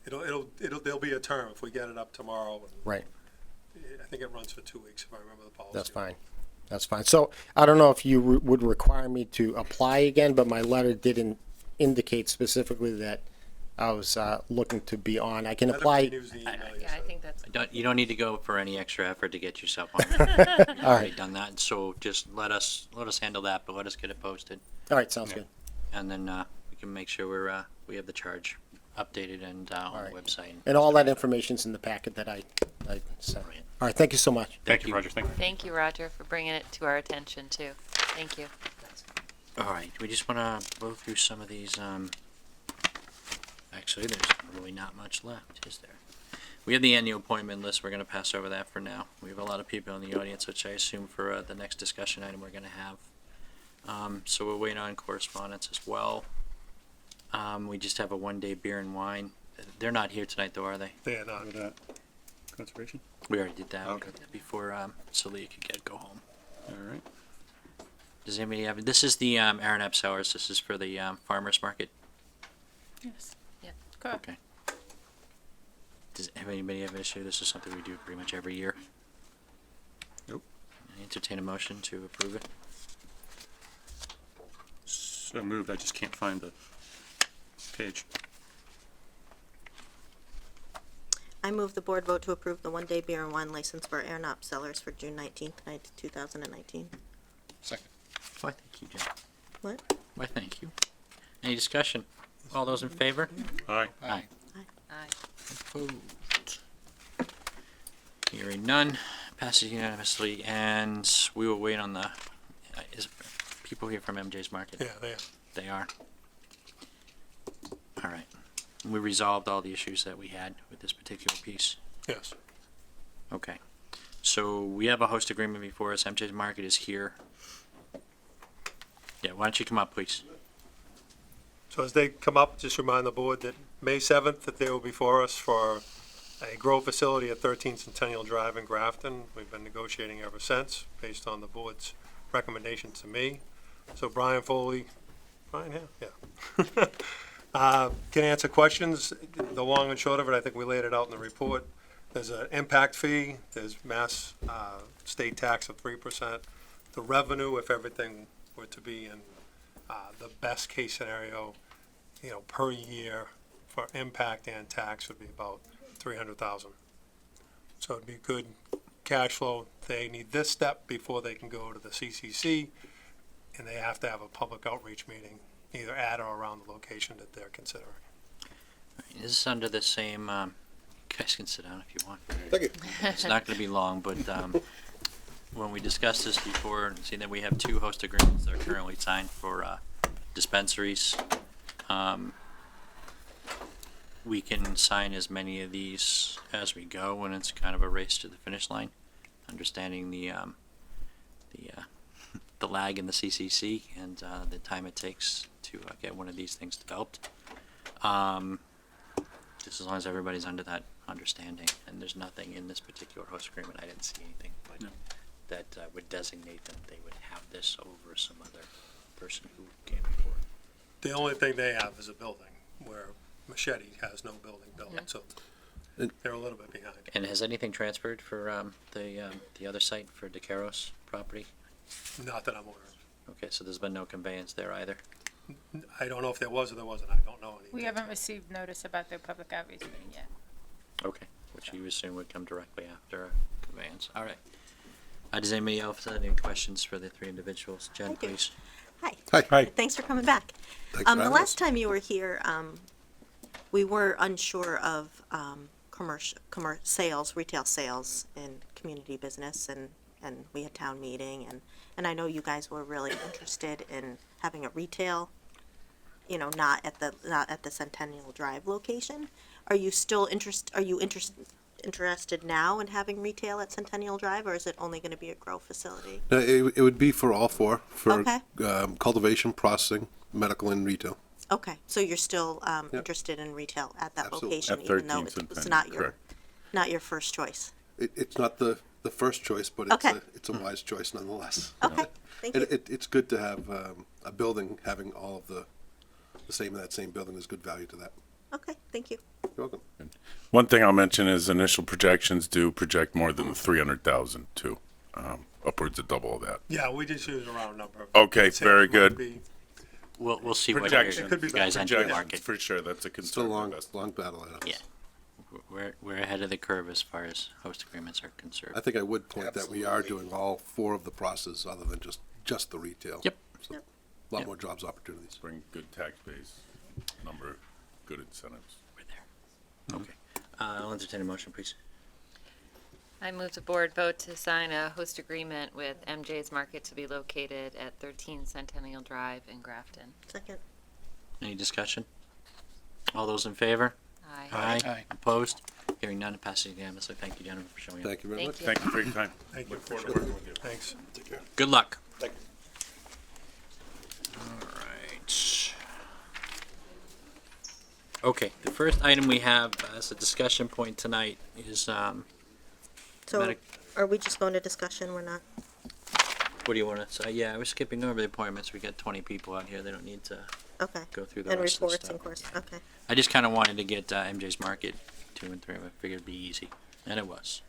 there'll be a term if we get it up tomorrow. Right. I think it runs for 2 weeks if I remember the policy. That's fine. That's fine. So I don't know if you would require me to apply again, but my letter didn't indicate specifically that I was looking to be on. I can apply. Yeah, I think that's. You don't need to go for any extra effort to get yourself on. You've All already right. done that, so just let us handle that, but let us get it posted. All right, sounds good. And then we can make sure we have the charge updated and on the website. And all that information's in the packet that I sent. All right, thank you so much. Thank you, Roger. Thank you. Thank you, Roger, for bringing it to our attention too. Thank you. All right, we just want to go through some of these. Actually, there's really not much left, is there? We have the annual appointment list. We're going to pass over that for now. We have a lot of people in the audience, which I assume for the next discussion item we're going to have. So we'll wait on correspondence as well. We just have a 1-day beer and wine. They're not here tonight, though, are they? They are not. Conservation? We already did that. Okay. Before Celia could go home. All right. Does anybody have? This is the Aaron Epps Hours. This is for the farmers market. Yes. Yeah. Okay. Does anybody have an issue? This is something we do pretty much every year. Nope. I entertain a motion to approve it. So moved. I just can't find the page. I move the board vote to approve the 1-day beer and wine license for Airnop Cellars for June 19th, 2019. Second. Why, thank you, Jen. What? Why, thank you. Any discussion? All those in favor? Aye. Aye. Aye. Opposed? Hearing none, passes unanimously, and we will wait on the, is people here from MJ's Market? Yeah, they are. They are. All right. We resolved all the issues that we had with this particular piece. Yes. Okay. So we have a host agreement before us. MJ's Market is here. Yeah, why don't you come up, please? So as they come up, just remind the board that May 7th, that they will be before us for a grow facility at 13 Centennial Drive in Grafton. We've been negotiating ever since, based on the board's recommendation to me. So Brian Foley, Brian here? Yeah. Can answer questions. The long and short of it, I think we laid it out in the report. There's an impact fee, there's mass, state tax of 3%. The revenue, if everything were to be in, the best case scenario, per year for impact and tax would be about 300,000. So it'd be good cash flow. They need this step before they can go to the CCC, and they have to have a public outreach meeting, either at or around the location that they're considering. This is under the same, you guys can sit down if you want. Thank you. It's not gonna be long, but, when we discussed this before, seeing that we have 2 host agreements that are currently signed for, dispensaries, we can sign as many of these as we go, and it's kind of a race to the finish line, understanding the lag in the CCC and, the time it takes to, get one of these things developed. Just as long as everybody's under that understanding, and there's nothing in this particular host agreement, I didn't see anything, but that would designate that they would have this over some other person who came before. The only thing they have is a building, where Machete has no building built, so they're a little bit behind. And has anything transferred for the other site for DeCaros property? Not that I'm aware of. Okay, so there's been no conveyance there either. I don't know if there was or there wasn't, I don't know any. We haven't received notice about their public outreach meeting yet. Okay, which you assume would come directly after conveyance. All right. Does anybody else have any questions for the 3 individuals? Jen, I do. please. Hi. Hi. Thanks for coming back. Thanks for The having last us. time you were here, we were unsure of retail sales in community business, and we had town meeting, and I know you guys were really interested in having a retail, not at the Centennial Drive location. Are you still interested now in having retail at Centennial Drive, or is it only going to be a grow facility? No, it would be for all 4, for Okay. Cultivation, processing, medical, and retail. Okay, so you're still interested in retail at that Absolutely. location, At even though 13 it's Centennial, not your first choice. It's not the first choice, but it's a wise choice nonetheless. Okay, thank you. It's good to have a building, having all of the same in that same building is good value to that. Okay, thank you. You're welcome. One thing I'll mention is initial projections do project more than 300,000 too, upwards of double of that. Yeah, we just use a round number. Okay, Say very it might good. be- We'll see what Projection. It could be you guys enter the Projections, market. for sure, that's a It's a concern. long, with us. long battle ahead of us. Yeah. We're ahead of the curve as far as host agreements are concerned. I think I would point that we are doing all 4 of the processes other than just the retail. Yep. So, a lot more jobs opportunities. Bring good tax base, number, good incentives. We're there. Okay. I'll entertain a motion, please. I move the board vote to sign a host agreement with MJ's Market to be located at 13 Centennial Drive in Grafton. Second. Any discussion? All those in favor? Aye. Aye. Opposed? Hearing none, it passes unanimously. Thank you, gentlemen, for showing up. Thank you very Thank much. you. Thank you for your time. Thank you. Look forward to working with you. Thanks. Take care. Good luck. Thank you. All right. Okay, the first item we have as a discussion point tonight is, So, Medic- are we just going to discussion? We're not. what do you want to say? Yeah, we're skipping over the appointments. We got 20 people out here. They don't need to Okay. go through the And rest of the reports stuff. and course. Okay. I just kind of wanted to get MJ's Market 2 and 3. I figured it'd be easy, and it was.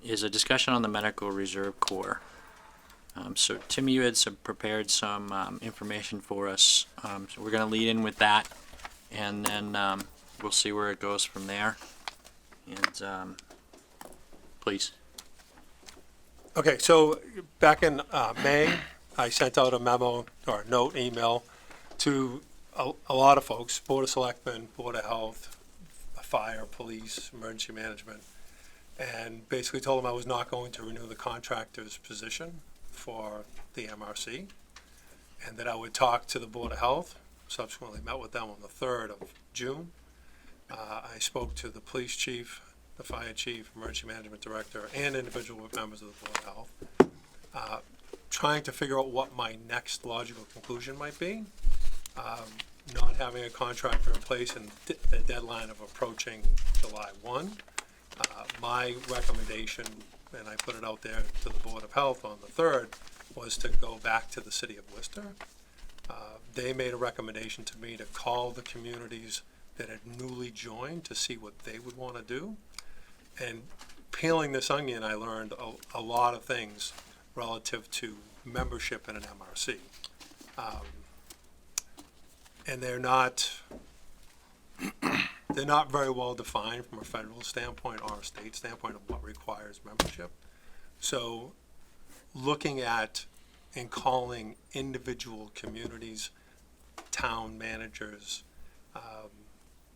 Is a discussion on the Medical Reserve Corps. So Tim, you had prepared some information for us. So we're going to lead in with that, and then we'll see where it goes from there. And please. Okay, so back in May, I sent out a memo or a note email to a lot of folks, Board of Selectmen, Board of Health, Fire, Police, Emergency Management, and basically told them I was not going to renew the contractor's position for the MRC, and that I would talk to the Board of Health. Subsequently met with them on the 3rd of June. I spoke to the police chief, the fire chief, emergency management director, and individual members of the Board of Health, trying to figure out what my next logical conclusion might be. Not having a contractor in place and the deadline of approaching July 1. My recommendation, and I put it out there to the Board of Health on the 3rd, was to go back to the city of Worcester. They made a recommendation to me to call the communities that had newly joined to see what they would want to do. And peeling this onion, I learned a lot of things relative to membership in an MRC. And they're not very well defined from a federal standpoint or a state standpoint of what requires membership. So looking at and calling individual communities, town managers,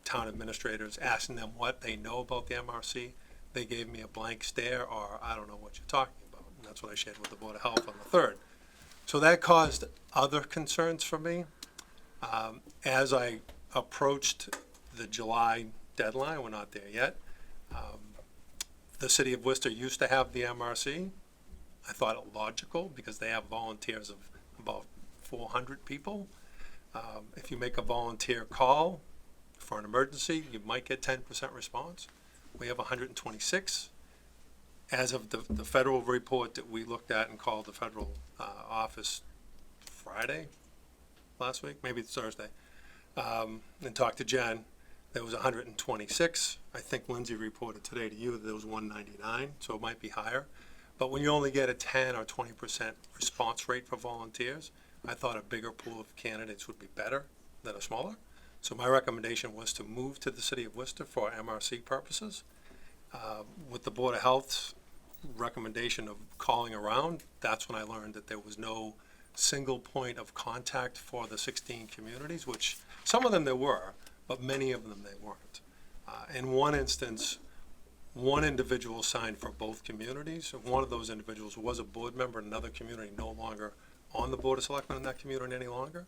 town administrators, asking them what they know about the MRC, they gave me a blank stare or I don't know what you're talking about. And that's what I shared with the Board of Health on the 3rd. So that caused other concerns for me. As I approached the July deadline, we're not there yet. The city of Worcester used to have the MRC. I thought it logical because they have volunteers of about 400 people. If you make a volunteer call for an emergency, you might get 10% response. We have 126. As of the federal report that we looked at and called the federal office Friday last week, maybe it's Thursday, and talked to Jen, there was 126. I think Lindsay reported today to you that there was 199, so it might be higher. But when you only get a 10 or 20% response rate for volunteers, I thought a bigger pool of candidates would be better than a smaller. So my recommendation was to move to the city of Worcester for MRC purposes. With the Board of Health's recommendation of calling around, that's when I learned that there was no single point of contact for the 16 communities, which some of them there were, but many of them they weren't. In one instance, one individual signed for both communities. One of those individuals was a board member in another community, no longer on the Board of Selectmen in that community any longer.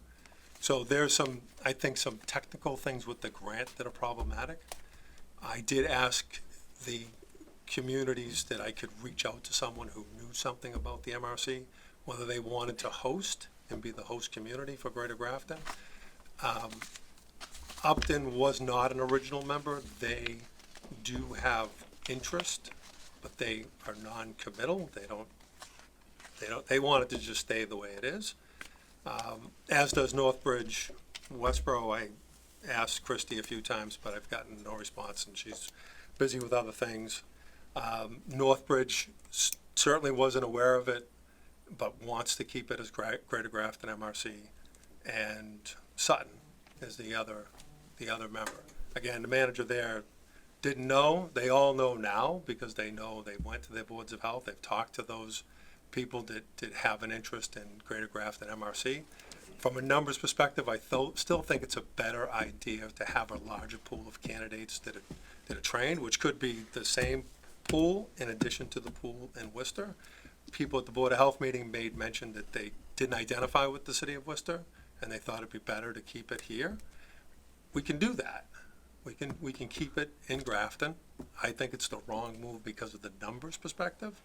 So there's some, I think, some technical things with the grant that are problematic. I did ask the communities that I could reach out to someone who knew something about the MRC, whether they wanted to host and be the host community for Greater Grafton. Upton was not an original member. They do have interest, but they are non-committal. They want it to just stay the way it is. As does Northbridge. Westboro, I asked Christy a few times, but I've gotten no response, and she's busy with other things. Northbridge certainly wasn't aware of it, but wants to keep it as Greater Grafton MRC. And Sutton is the other member. Again, the manager there didn't know. They all know now because they know they went to their boards of health. They've talked to those people that have an interest in Greater Grafton MRC. From a numbers perspective, I still think it's a better idea to have a larger pool of candidates that are trained, which could be the same pool in addition to the pool in Worcester. People at the Board of Health meeting made mention that they didn't identify with the city of Worcester, and they thought it'd be better to keep it here. We can do that. We can keep it in Grafton. I think it's the wrong move because of the numbers perspective,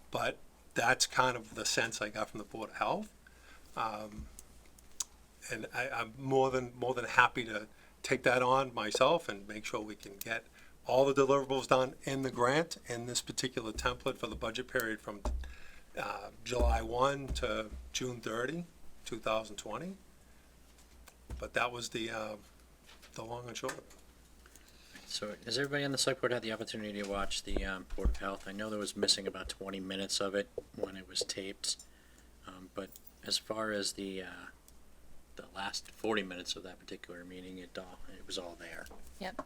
but that's kind of the sense I got from the Board of Health. And I'm more than happy to take that on myself and make sure we can get all the deliverables done in the grant in this particular template for the budget period from July 1 to June 30, 2020. But that was the long and short of it. So has everybody on the select board had the opportunity to watch the Board of Health? I know there was missing about 20 minutes of it when it was taped, but as far as the last 40 minutes of that particular meeting, it was all there. Yep.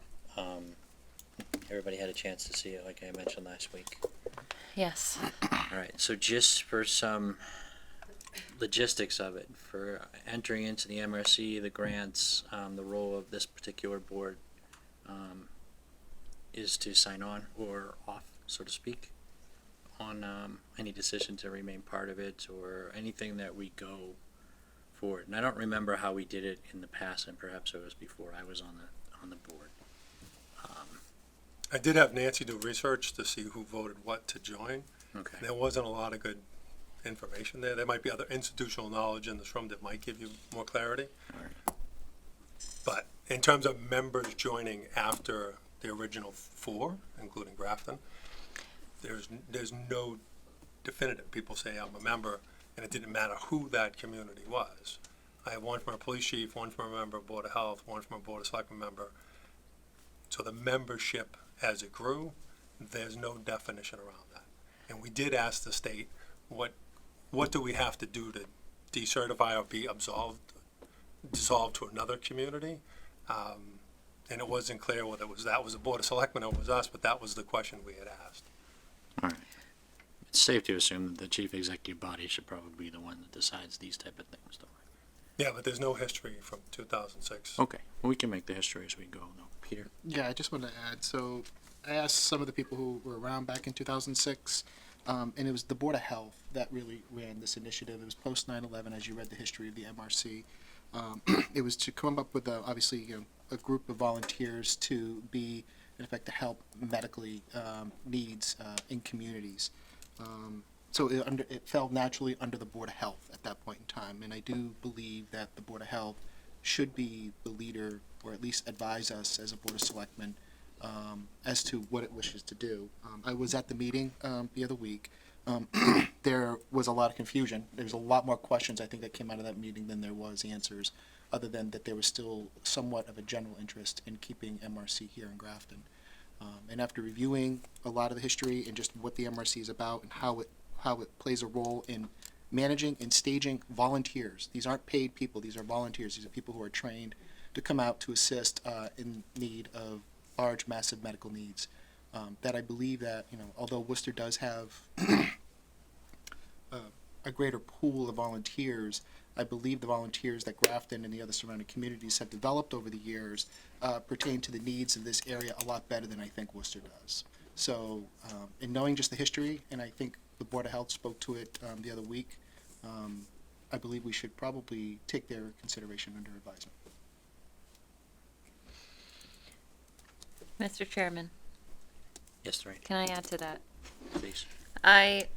Everybody had a chance to see it, like I mentioned last week. Yes. All right, so just for some logistics of it, for entering into the MRC, the grants, the role of this particular board is to sign on or off, so to speak, on any decision to remain part of it or anything that we go forward. And I don't remember how we did it in the past, and perhaps it was before I was on the board. I did have Nancy do research to see who voted what to join. Okay. There wasn't a lot of good information there. There might be other institutional knowledge in this room that might give you more clarity. All right. But in terms of members joining after the original 4, including Grafton, there's no definitive. People say I'm a member, and it didn't matter who that community was. I have one from a police chief, one from a member of Board of Health, one from a Board of Selectmen member, So the membership as it grew, there's no definition around that. And we did ask the state, what do we have to do to decertify or be dissolved to another community? And it wasn't clear whether that was the Board of Selectmen or it was us, but that was the question we had asked. All right. It's safe to assume that the chief executive body should probably be the one that decides these type of things, though. Yeah, but there's no history from 2006. Okay, well, we can make the history as we go, though. Peter? Yeah, I just wanted to add, so I asked some of the people who were around back in 2006, and it was the Board of Health that really ran this initiative. It was post 9/11, as you read the history of the MRC. It was to come up with, obviously, a group of volunteers to be, in effect, to help medically needs in communities. So it fell naturally under the Board of Health at that point in time, and I do believe that the Board of Health should be the leader, or at least advise us as a Board of Selectmen as to what it wishes to do. I was at the meeting the other week. There was a lot of confusion. There was a lot more questions, I think, that came out of that meeting than there was answers, other than that there was still somewhat of a general interest in keeping MRC here in Grafton. And after reviewing a lot of the history and just what the MRC is about and how it plays a role in managing and staging volunteers. These aren't paid people, these are volunteers. These are people who are trained to come out to assist in need of large, massive medical needs. That I believe that, although Worcester does have a greater pool of volunteers, I believe the volunteers that Grafton and the other surrounding communities have developed over the years pertain to the needs of this area a lot better than I think Worcester does. So, in knowing just the history, and I think the Board of Health spoke to it the other week, I believe we should probably take their consideration under advisement. Mr. Chairman, Yes, right, can I add to that? please. I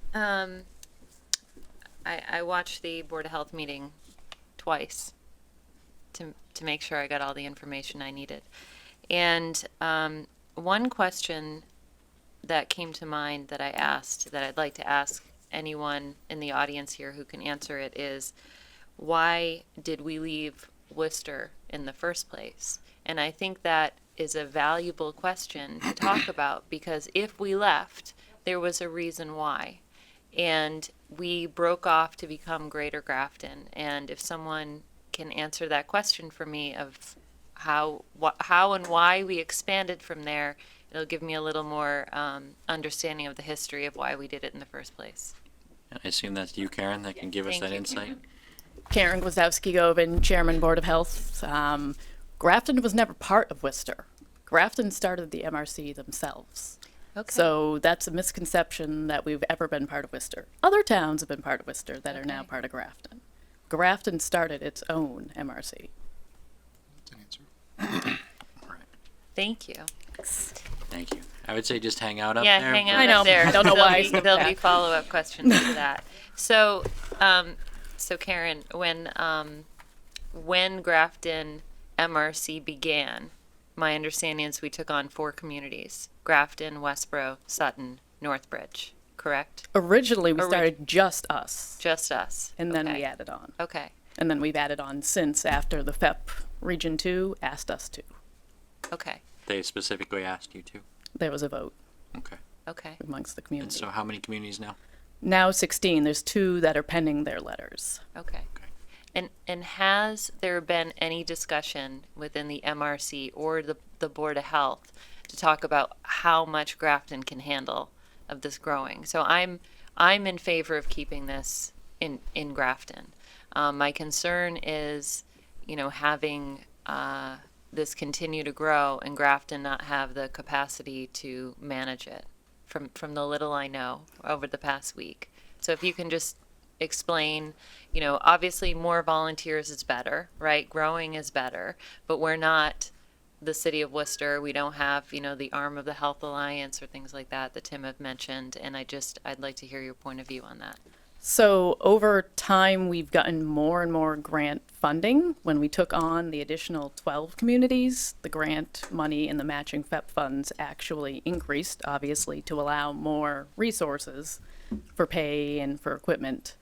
watched the Board of Health meeting twice to make sure I got all the information I needed. And one question that came to mind that I asked, that I'd like to ask anyone in the audience here who can answer it, is why did we leave Worcester in the first place? And I think that is a valuable question to talk about, because if we left, there was a reason why. And we broke off to become Greater Grafton. And if someone can answer that question for me of how and why we expanded from there, it'll give me a little more understanding of the history of why we did it in the first place. I assume that's you, Karen, that can give us Thank that you. insight. Karen Glazowski-Govan, Chairman, Board of Health. Grafton was never part of Worcester. Grafton started the MRC themselves. Okay. So that's a misconception that we've ever been part of Worcester. Other towns have been part of Worcester that are now part of Grafton. Grafton started its own MRC. Thank you. Thank you. I would say just hang out up Yeah, there. hang but- out I know. up there. I don't know There'll why I be- said There'll that. be follow-up questions to that. So, so Karen, when Grafton MRC began, my understanding is we took on 4 communities: Grafton, Westboro, Sutton, Northbridge. Correct? Originally, we started just us. Just us. And then Okay. we added on. Okay. And then we've added on since after the FEP Region 2 asked us to. Okay. They specifically asked you to? There was a vote Okay. Okay. amongst the And community. so how many communities now? Now 16. There's 2 that are pending their letters. Okay. And has there been any discussion within the MRC or the Board of Health to talk about how much Grafton can handle of this growing? So I'm in favor of keeping this in Grafton. My concern is, having this continue to grow and Grafton not have the capacity to manage it from the little I know over the past week. So if you can just explain, obviously more volunteers is better, right? Growing is better, but we're not the city of Worcester. We don't have, the arm of the Health Alliance or things like that Tim have mentioned. And I'd like to hear your point of view on that. So over time, we've gotten more and more grant funding. When we took on the additional 12 communities, the grant money and the matching FEP funds actually increased, obviously, to allow more resources for pay and for equipment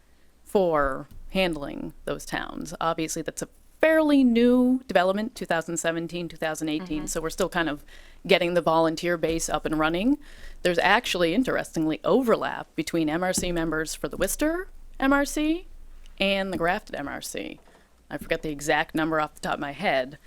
for handling those towns. Obviously, that's a fairly new development, 2017, 2018, so we're still kind of getting the volunteer base up and running. There's actually, interestingly, overlap between MRC members for the Worcester MRC and the Grafton MRC. I forget the exact number off the top of my head,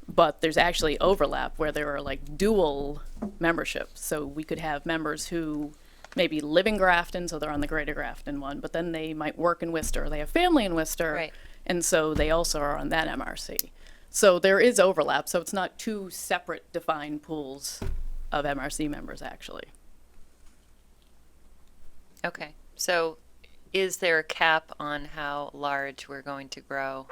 but there's actually overlap where there are like dual memberships. So we could have members who maybe live in Grafton, so they're on the Greater Grafton one, but then they might work in Worcester. They have family in Worcester, Right. and so they also are on that MRC. So there is overlap, so it's not two separate defined pools of MRC members, actually. Okay, so is there a cap on how large we're going to grow?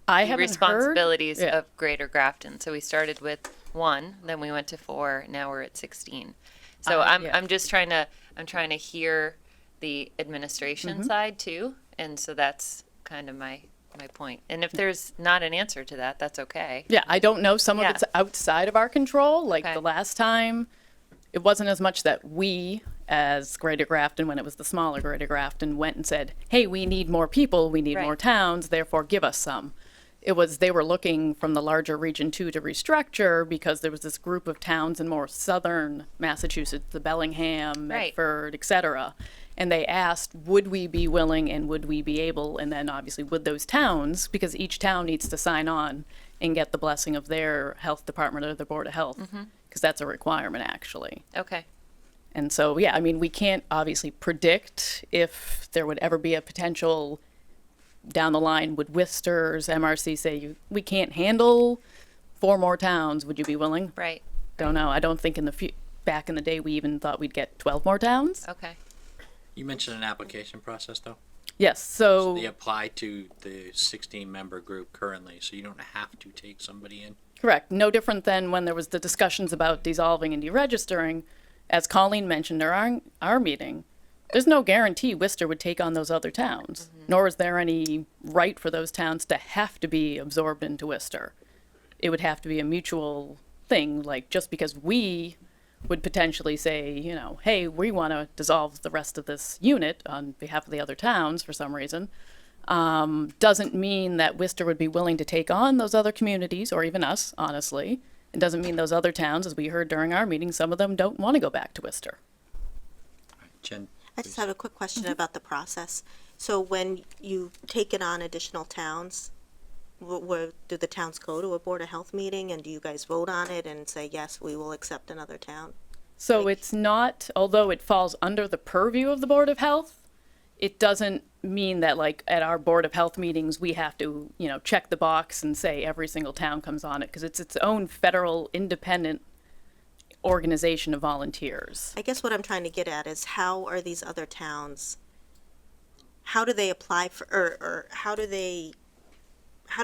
I The haven't responsibilities heard, yeah. of Greater Grafton. So we started with 1, then we went to 4, now we're at 16. So I'm just trying to hear the administration side too, and so that's kind of my point. And if there's not an answer to that, that's okay. Yeah, I don't know. Some of it's outside of our control. Like Okay. the last time, it wasn't as much that we, as Greater Grafton, when it was the smaller Greater Grafton, went and said, hey, we need more people, we need more Right. towns, therefore give us some. It was, they were looking from the larger Region 2 to restructure because there was this group of towns in more southern Massachusetts, the Bellingham, Right. Medford, et cetera. And they asked, would we be willing and would we be able, and then obviously would those towns, because each town needs to sign on and get the blessing of their health department or the Board of Health, because that's a requirement actually. Okay. And so, yeah, I mean, we can't obviously predict if there would ever be a potential down the line. Would Worcester's MRC say, we can't handle 4 more towns, would you be willing? Right. Don't know. I don't think back in the day we even thought we'd get 12 more towns. Okay. You mentioned an application process, though? Yes, so They apply to the 16-member group currently, so you don't have to take somebody in? correct. No different than when there was the discussions about dissolving and deregistering. As Colleen mentioned during our meeting, there's no guarantee Worcester would take on those other towns, nor is there any right for those towns to have to be absorbed into Worcester. It would have to be a mutual thing, like just because we would potentially say, you know, hey, we want to dissolve the rest of this unit on behalf of the other towns for some reason, doesn't mean that Worcester would be willing to take on those other communities, or even us, honestly. It doesn't mean those other towns, as we heard during our meeting, some of them don't want to go back to Worcester. Jen? I just have a quick question about the process. So when you take it on additional towns, where do the towns go to a Board of Health meeting and do you guys vote on it and say, yes, we will accept another town? So it's not, although it falls under the purview of the Board of Health, it doesn't mean that like at our Board of Health meetings, we have to, you know, check the box and say every single town comes on it, because it's its own federal independent organization of volunteers. I guess what I'm trying to get at is how are these other towns, how do they apply for, or how do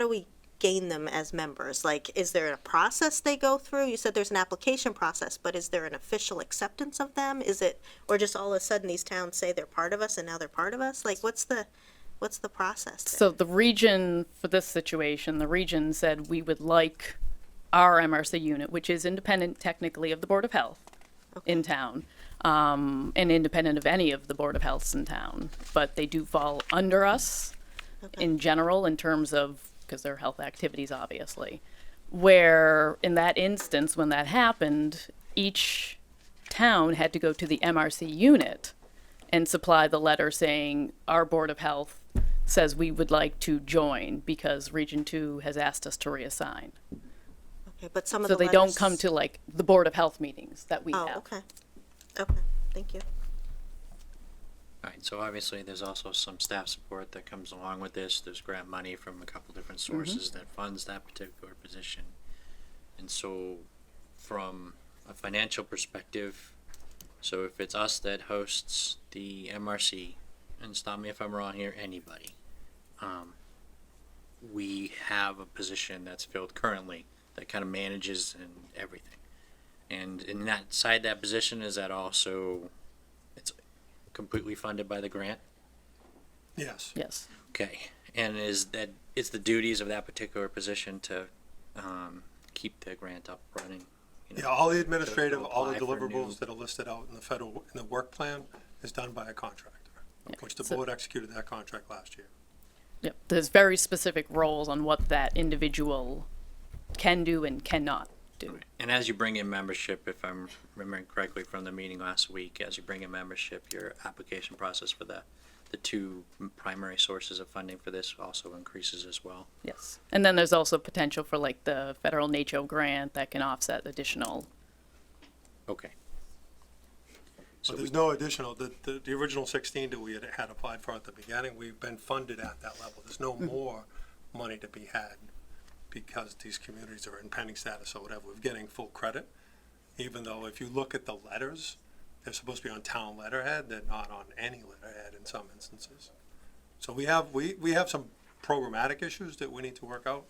we gain them as members? Like, is there a process they go through? You said there's an application process, but is there an official acceptance of them? Is it, or just all of a sudden these towns say they're part of us and now they're part of us? Like, what's the process there? So the region, for this situation, the region said we would like our MRC unit, which is independent technically of the Board of Health in town, and independent of any of the Board of Healths in town. But they do fall under us in general in terms of, because they're health activities, obviously. Where in that instance, when that happened, each town had to go to the MRC unit and supply the letter saying, our Board of Health says we would like to join because Region 2 has asked us to reassign. Okay, but some of So the they don't letters- come to like the Board of Health meetings that we have. Oh, okay. Okay, thank you. All right, so obviously there's also some staff support that comes along with this. There's grant money from a couple different sources that funds that particular position. And so from a financial perspective, so if it's us that hosts the MRC, and stop me if I'm wrong here, anybody, we have a position that's filled currently that kind of manages and everything. And in that side, that position, is that also, it's completely funded by the grant? Yes. Yes. Okay, and is that, it's the duties of that particular position to keep the grant up running? You know, Yeah, all the to administrative, all the apply for new- deliverables that are listed out in in the work plan is done by a contractor, which the So- board executed that contract last year. Yep, there's very specific roles on what that individual can do and cannot do. And as you bring in membership, if I'm remembering correctly from the meeting last week, as you bring in membership, your application process for the two primary sources of funding for this also increases as well. Yes, and then there's also potential for like the federal NACHO grant that can offset additional. Okay. But there's no additional, the original 16 that we had applied for at the beginning, we've been funded at that level. There's no more money to be had because these communities are in pending status or whatever. We're getting full credit, even though if you look at the letters, they're supposed to be on town letterhead, they're not on any letterhead in some instances. So we have some programmatic issues that we need to work out.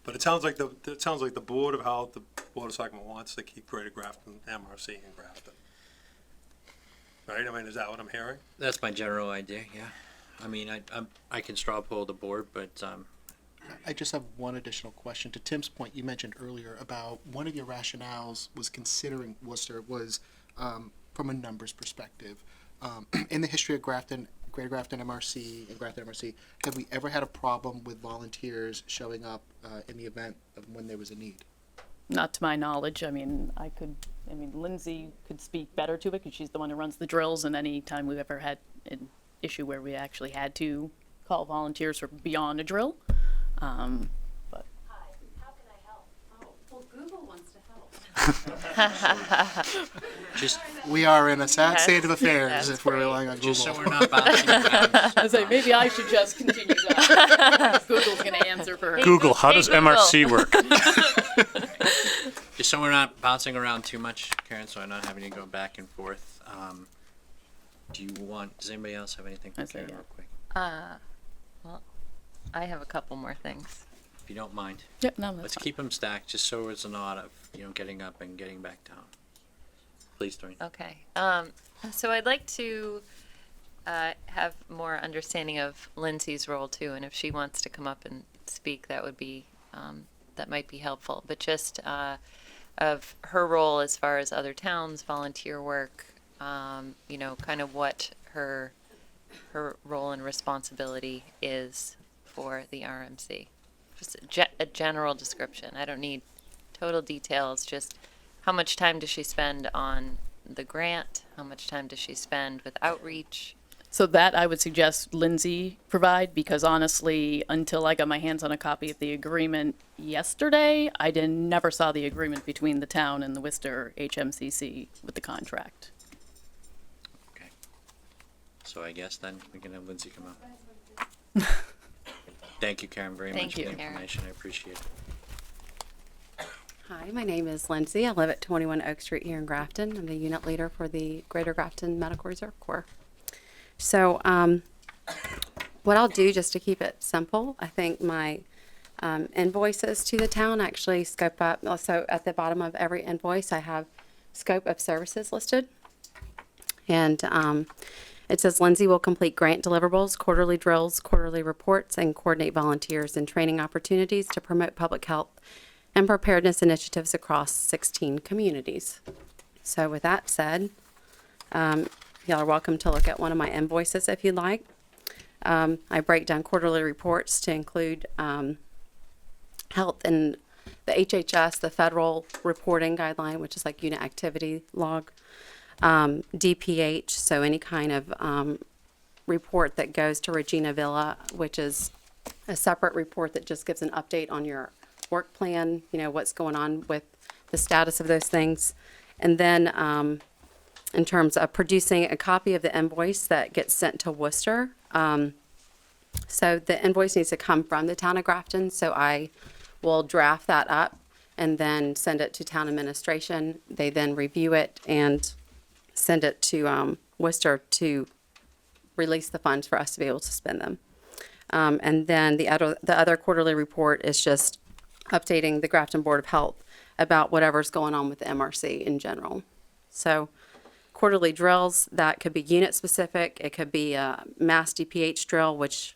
But it sounds like the Board of Health, the Board of Selectmen wants to keep Greater Grafton, MRC in Grafton. Right? I mean, is that what I'm hearing? That's my general idea, yeah. I mean, I can straw poll the board, but, I just have one additional question. To Tim's point, you mentioned earlier about one of your rationales was considering Worcester was from a numbers perspective. In the history of Grafton, Greater Grafton MRC and Grafton MRC, have we ever had a problem with volunteers showing up in the event of when there was a need? Not to my knowledge. I mean, Lindsay could speak better to it because she's the one who runs the drills, and any time we've ever had an issue where we actually had to call volunteers for beyond a drill. But just, we are in a sad That's- state of affairs that's if we're relying on Google. just so we're not bouncing around. I say maybe I should just continue that. Google's gonna answer for her. Google, how does Google. MRC work? Just so we're not bouncing around too much, Karen, so I'm not having to go back and forth. Does anybody else have anything for I say Karen yeah. real quick? Well, I have a couple more things. If you don't mind. Yep, no, that's Let's fine. keep them stacked, just so it's not of, getting up and getting back down. Please, Doreen. Okay. So I'd like to have more understanding of Lindsay's role too, and if she wants to come up and speak, that would be that might be helpful. But just of her role as far as other towns, volunteer work, kind of what her role and responsibility is for the RMC. Just a general description. I don't need total details, just how much time does she spend on the grant? How much time does she spend with outreach? So that I would suggest Lindsay provide, because honestly, until I got my hands on a copy of the agreement yesterday, I never saw the agreement between the town and the Worcester HMCC with the contract. Okay. So I guess then we can have Lindsay come up. Thank you, Karen, very Thank much you, for the Karen. information. I appreciate it. Hi, my name is Lindsay. I live at 21 Oak Street here in Grafton. I'm the unit leader for the Greater Grafton Medical Reserve Corps. So what I'll do, just to keep it simple, I think my invoices to the town actually scope up. So at the bottom of every invoice, I have scope of services listed. And it says Lindsay will complete grant deliverables, quarterly drills, quarterly reports, and coordinate volunteers and training opportunities to promote public health and preparedness initiatives across 16 communities. So with that said, y'all are welcome to look at one of my invoices if you'd like. I break down quarterly reports to include health and the HHS, the federal reporting guideline, which is like unit activity log, DPH, so any kind of report that goes to Regina Villa, which is a separate report that just gives an update on your work plan, what's going on with the status of those things. And then in terms of producing a copy of the invoice that gets sent to Worcester. So the invoice needs to come from the town of Grafton, so I will draft that up and then send it to town administration. They then review it and send it to Worcester to release the funds for us to be able to spend them. And then the other quarterly report is just updating the Grafton Board of Health about whatever's going on with the MRC in general. So quarterly drills, that could be unit specific. It could be a mass DPH drill, which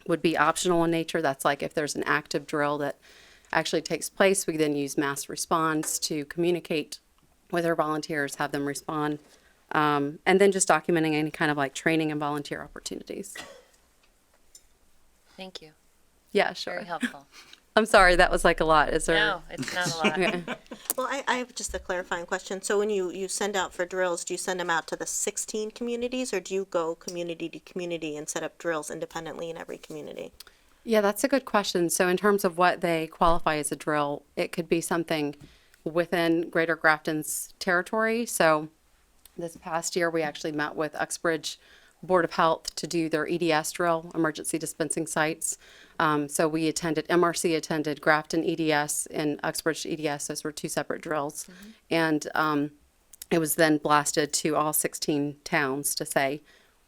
would be optional in nature. That's like if there's an active drill that actually takes place, we then use mass response to communicate with our volunteers, have them respond. And then just documenting any kind of like training and volunteer opportunities. Thank you. Yeah, sure. Very helpful. I'm sorry, that was like a lot. Is there? No, it's not a lot. Okay. Well, I have just a clarifying question. So when you send out for drills, do you send them out to the 16 communities, or do you go community to community and set up drills independently in every community? Yeah, that's a good question. So in terms of what they qualify as a drill, it could be something within Greater Grafton's territory. So this past year, we actually met with Uxbridge Board of Health to do their EDS drill, emergency dispensing sites. So we attended, MRC attended Grafton EDS and Uxbridge EDS. Those were two separate drills. And it was then blasted to all 16 towns to say,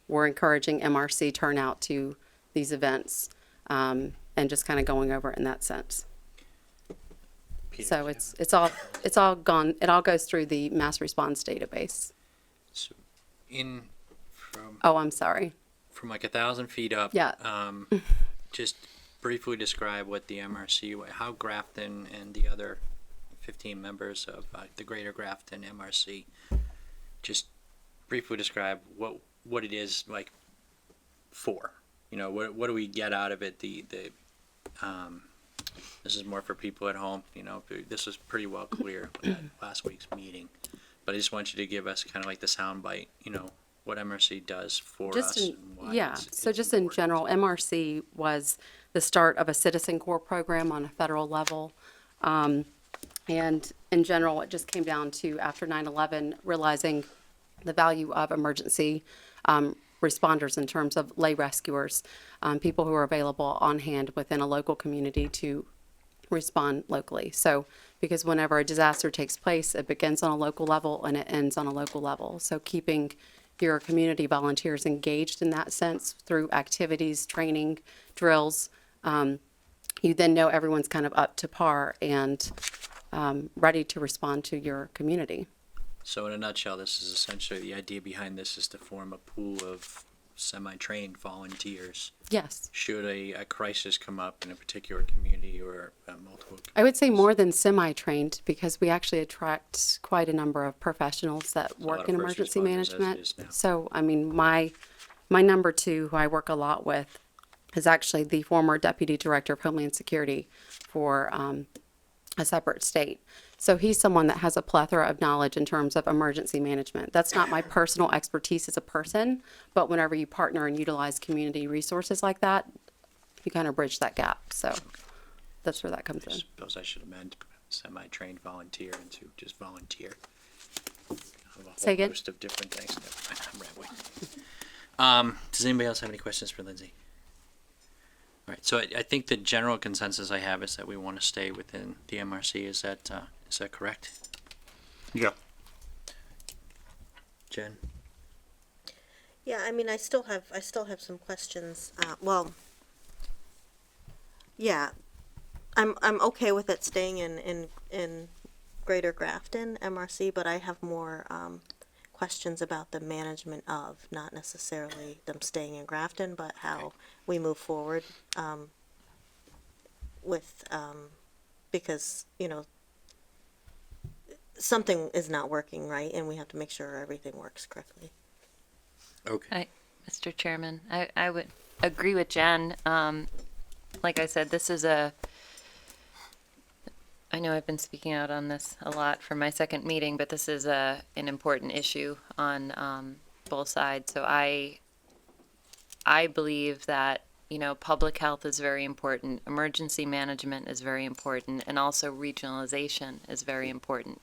we're encouraging MRC turnout to these events, and just kind of going over it in that sense. So it's all gone, it all goes through the mass response database. So from Oh, I'm sorry. from like 1,000 feet up. Yeah. Just briefly describe what the MRC, how Grafton and the other 15 members of the Greater Grafton MRC, just briefly describe what it is like for. You know, what do we get out of it? This is more for people at home. You know, this was pretty well clear at last week's meeting, but I just want you to give us kind of like the sound bite. You know, what MRC does for us. And why Yeah, it's so just in general, MRC was the start of a Citizen Corps program on a federal level. And in general, it just came down to, after 9/11, realizing the value of emergency responders in terms of lay rescuers, people who are available on hand within a local community to respond locally. So, because whenever a disaster takes place, it begins on a local level and it ends on a local level. So keeping your community volunteers engaged in that sense through activities, training, drills, you then know everyone's kind of up to par and ready to respond to your community. So in a nutshell, this is essentially the idea behind this is to form a pool of semi-trained volunteers. Yes. Should a crisis come up in a particular community or multiple. I would say more than semi-trained, because we actually attract quite a number of professionals that A lot work of in first emergency responders as it management. is now. So, I mean, my number two, who I work a lot with, is actually the former Deputy Director of Homeland Security for a separate state. So he's someone that has a plethora of knowledge in terms of emergency management. That's not my personal expertise as a person, but whenever you partner and utilize community resources like that, you kind of bridge that gap. So that's where that comes I in. suppose I should amend semi-trained volunteer into just volunteer. Of a whole Say again? host of different things. Never mind, I'm rambling. Does anybody else have any questions for Lindsay? All right, so I think the general consensus I have is that we want to stay within the MRC. Is that correct? Yeah. Jen? Yeah, I mean, I still have some questions. Yeah, I'm okay with it staying in Greater Grafton MRC, but I have more questions about the management of, not necessarily them staying in Grafton, but how we move forward with, because, you know, something is not working right, and we have to make sure everything works correctly. Okay. Mr. Chairman, I would agree with Jen. Like I said, this is I know I've been speaking out on this a lot for my second meeting, but this is an important issue on both sides. So I believe that, you know, public health is very important, emergency management is very important, and also regionalization is very important.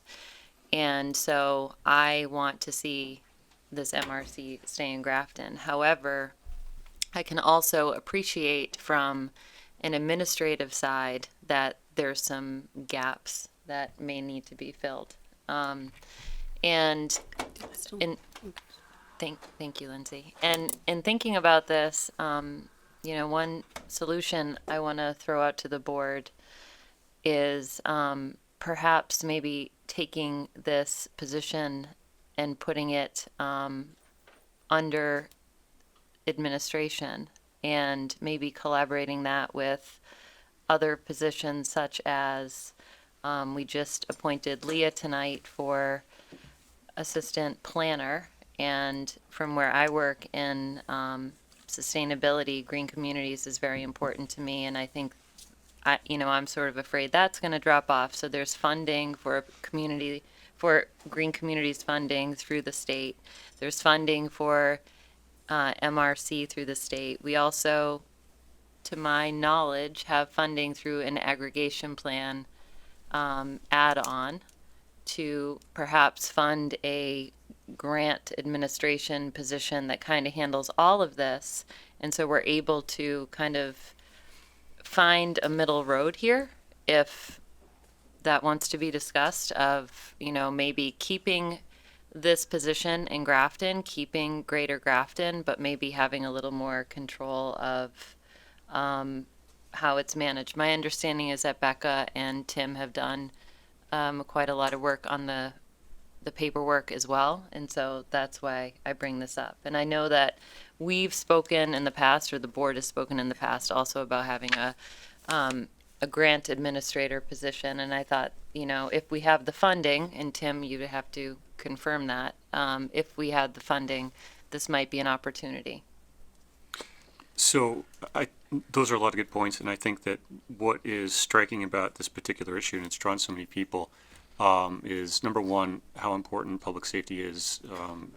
And so I want to see this MRC stay in Grafton. However, I can also appreciate from an administrative side that there's some gaps that may need to be filled. And thank you, Lindsay. And in thinking about this, you know, one solution I want to throw out to the board is perhaps maybe taking this position and putting it under administration, and maybe collaborating that with other positions, such as we just appointed Leah tonight for assistant planner, and from where I work in sustainability, green communities is very important to me, and I think I'm sort of afraid that's going to drop off. So there's funding for green communities funding through the state. There's funding for MRC through the state. We also, to my knowledge, have funding through an aggregation plan add-on to perhaps fund a grant administration position that kind of handles all of this. And so we're able to kind of find a middle road here if that wants to be discussed of, maybe keeping this position in Grafton, keeping Greater Grafton, but maybe having a little more control of how it's managed. My understanding is that Becca and Tim have done quite a lot of work on the paperwork as well, and so that's why I bring this up. And I know that we've spoken in the past, or the board has spoken in the past, also about having a grant administrator position, and I thought, if we have the funding, and Tim, you'd have to confirm that, if we had the funding, this might be an opportunity. So those are a lot of good points, and I think that what is striking about this particular issue, and it's drawn so many people, is number one, how important public safety is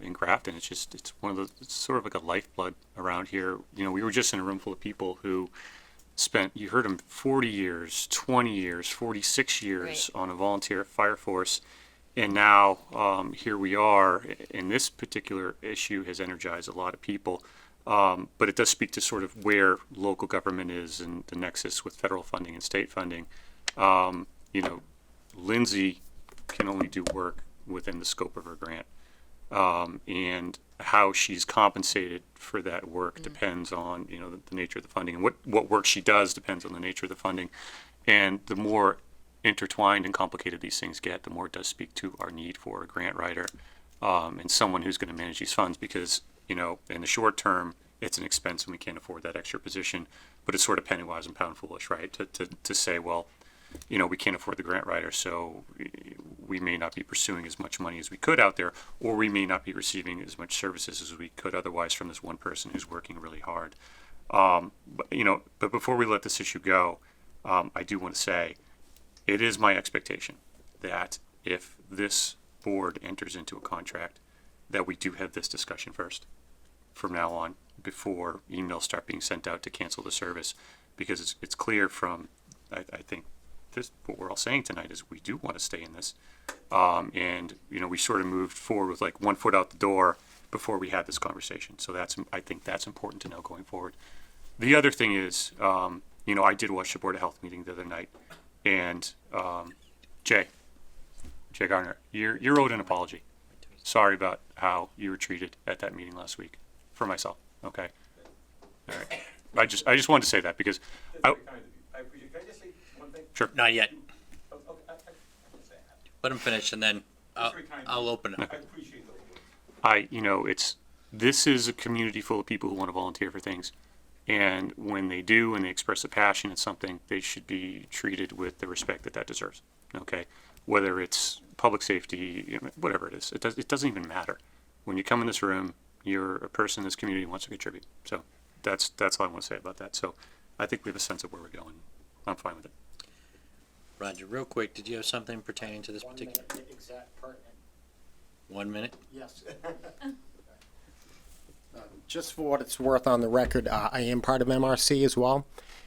in Grafton. It's one of the, it's sort of like a lifeblood around here. We were just in a room full of people who spent, you heard them, 40 years, 20 years, 46 years on a volunteer fire force. And now here we are, and this particular issue has energized a lot of people. But it does speak to sort of where local government is and the nexus with federal funding and state funding. Lindsay can only do work within the scope of her grant. And how she's compensated for that work depends on, the nature of the funding. And what work she does depends on the nature of the funding. And the more intertwined and complicated these things get, the more it does speak to our need for a grant writer and someone who's going to manage these funds, because in the short term, it's an expense and we can't afford that extra position, but it's sort of penny wise and pound foolish, right? To say, well, we can't afford the grant writer, so we may not be pursuing as much money as we could out there, or we may not be receiving as much services as we could otherwise from this one person who's working really hard. But before we let this issue go, I do want to say, it is my expectation that if this board enters into a contract, that we do have this discussion first from now on, before emails start being sent out to cancel the service, because it's clear from, I think, what we're all saying tonight is we do want to stay in this. And we sort of moved forward with like 1 foot out the door before we had this conversation. So I think that's important to know going forward. The other thing is, I did watch the Board of Health meeting the other night, and Jay Garner, you're owed an apology. Sorry about how you were treated at that meeting last week, for myself. Okay. All right. I just wanted to say that because Sure. Not yet. Let him finish, and then I'll open it. This is a community full of people who want to volunteer for things, and when they do and they express a passion in something, they should be treated with the respect that deserves. Okay, whether it's public safety, whatever it is, it doesn't even matter. When you come in this room, you're a person in this community who wants to contribute. So that's all I want to say about that. So I think we have a sense of where we're going. I'm fine with it. Roger, real quick, did you have something pertaining to this particular? Exact pertinent. 1 minute? Yes. Just for what it's worth on the record, I am part of MRC as well.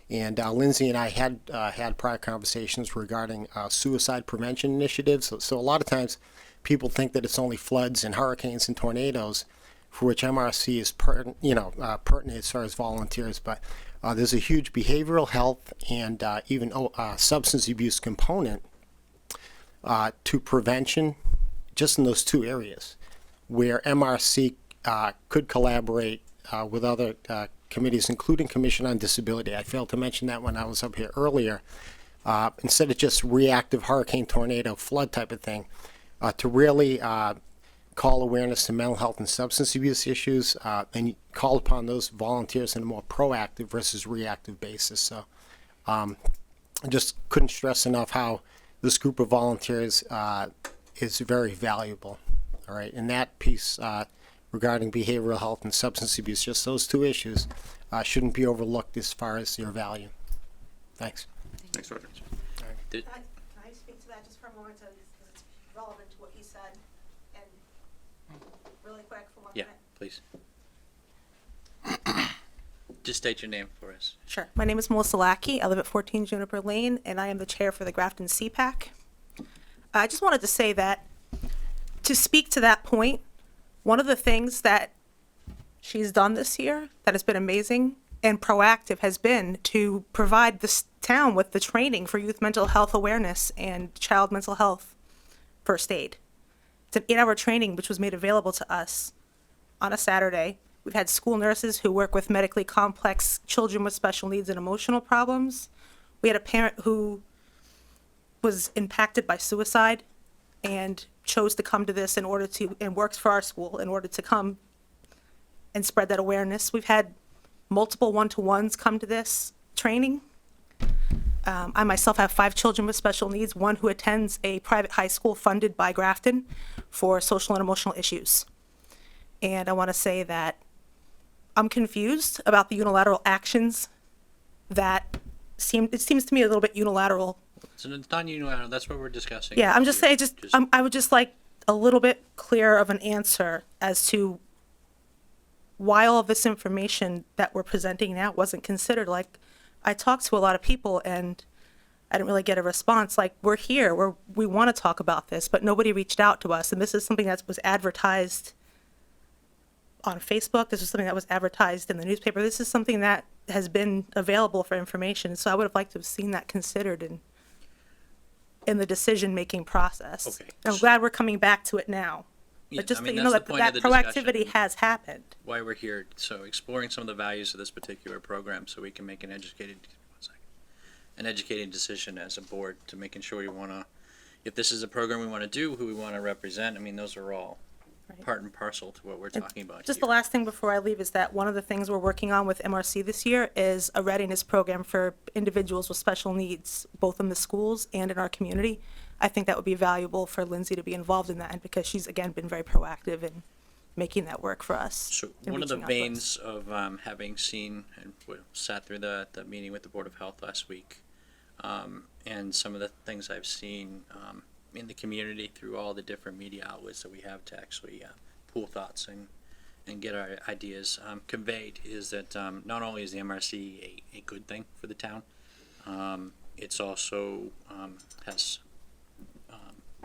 And Lindsay and I had had prior conversations regarding suicide prevention initiatives. So a lot of times people think that it's only floods and hurricanes and tornadoes, for which MRC is pertinent as far as volunteers. But there's a huge behavioral health and even substance abuse component to prevention, just in those two areas, where MRC could collaborate with other committees, including Commission on Disability. I failed to mention that when I was up here earlier. Instead of just reactive hurricane, tornado, flood type of thing, to really call awareness to mental health and substance abuse issues, and call upon those volunteers in a more proactive versus reactive basis. So I just couldn't stress enough how this group of volunteers is very valuable. All right, and that piece regarding behavioral health and substance abuse. Just those two issues shouldn't be overlooked as far as their value. Thanks. Thanks, Roger. Did- Can I speak to that just for a moment, because it's relevant to what he said, and really quick for 1 Yeah, minute? please. Just state your name for us. Sure. My name is Melissa Lackey. I live at 14 Juniper Lane, and I am the chair for the Grafton CPAC. I just wanted to say that, to speak to that point, one of the things that she's done this year that has been amazing and proactive has been to provide this town with the training for youth mental health awareness and child mental health first aid. It's an 8-hour training which was made available to us on a Saturday. We've had school nurses who work with medically complex children with special needs and emotional problems. We had a parent who was impacted by suicide and chose to come to this in order to, and works for our school in order to come and spread that awareness. We've had multiple one-to-ones come to this training. I myself have 5 children with special needs, one who attends a private high school funded by Grafton for social and emotional issues. And I want to say that I'm confused about the unilateral actions that it seems to me a little bit unilateral. So it's not unilateral, that's what we're discussing. Yeah, I'm just saying, I would just like a little bit clearer of an answer as to why all of this information that we're presenting now wasn't considered. Like, I talked to a lot of people and I didn't really get a response. Like, we're here, we want to talk about this, but nobody reached out to us. And this is something that was advertised on Facebook. This is something that was advertised in the newspaper. This is something that has been available for information. So I would have liked to have seen that considered in the decision-making process. Okay. I'm glad we're coming back to it now. Yeah, But just I that mean, you know that's that the that point of the proactivity discussion. has happened. Why we're here, so exploring some of the values of this particular program so we can make an educated decision as a board to making sure we want to, if this is a program we want to do, who we want to represent. I mean, those are all part and parcel to what we're talking about Just here. the last thing before I leave is that one of the things we're working on with MRC this year is a readiness program for individuals with special needs, both in the schools and in our community. I think that would be valuable for Lindsay to be involved in that, and because she's, again, been very proactive in making that work for us. So and one of the reaching out to us. veins of having seen and sat through the meeting with the Board of Health last week, and some of the things I've seen in the community through all the different media outlets that we have to actually pool thoughts and get our ideas conveyed is that not only is the MRC a good thing for the town, it's also has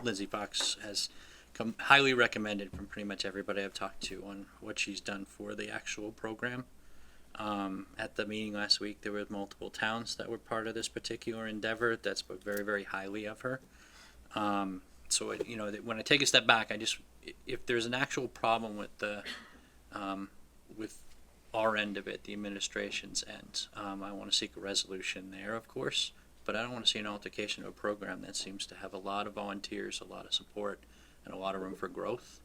Lindsay Fox has come highly recommended from pretty much everybody I've talked to on what she's done for the actual program. At the meeting last week, there were multiple towns that were part of this particular endeavor that spoke very, very highly of her. So you know, when I take a step back, if there's an actual problem with the with our end of it, the administration's end, I want to seek a resolution there, of course. But I don't want to see an altercation of a program that seems to have a lot of volunteers, a lot of support, and a lot of room for growth.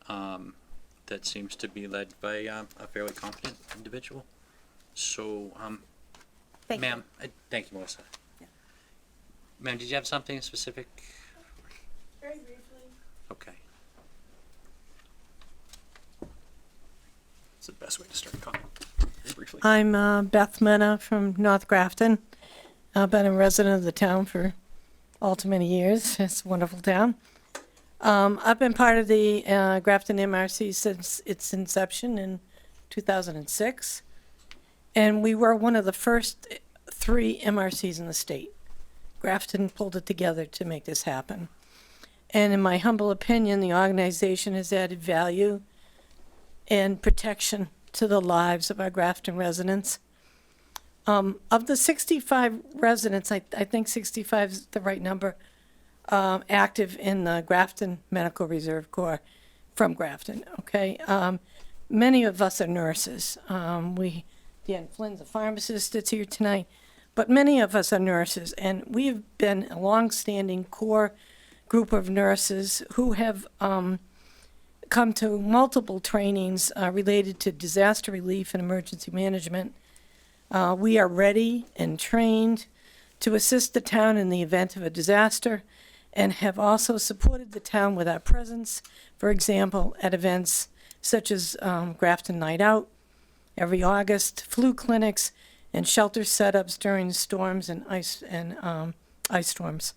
That seems to be led by a fairly competent individual. So, Thank you. ma'am, thank you, Melissa. Ma'am, did you have something specific? Very briefly. Okay. It's the best way to start a comment. Briefly. I'm Beth Mena from North Grafton. I've been a resident of the town for all too many years. It's a wonderful town. I've been part of the Grafton MRC since its inception in 2006. And we were one of the first 3 MRCs in the state. Grafton pulled it together to make this happen. And in my humble opinion, the organization has added value and protection to the lives of our Grafton residents. Of the 65 residents, I think 65 is the right number, active in the Grafton Medical Reserve Corps from Grafton, okay? Many of us are nurses. Dan Flynn's a pharmacist that's here tonight, but many of us are nurses, and we've been a long-standing core group of nurses who have come to multiple trainings related to disaster relief and emergency management. We are ready and trained to assist the town in the event of a disaster and have also supported the town with our presence, for example, at events such as Grafton Night Out every August, flu clinics, and shelter setups during storms and ice storms.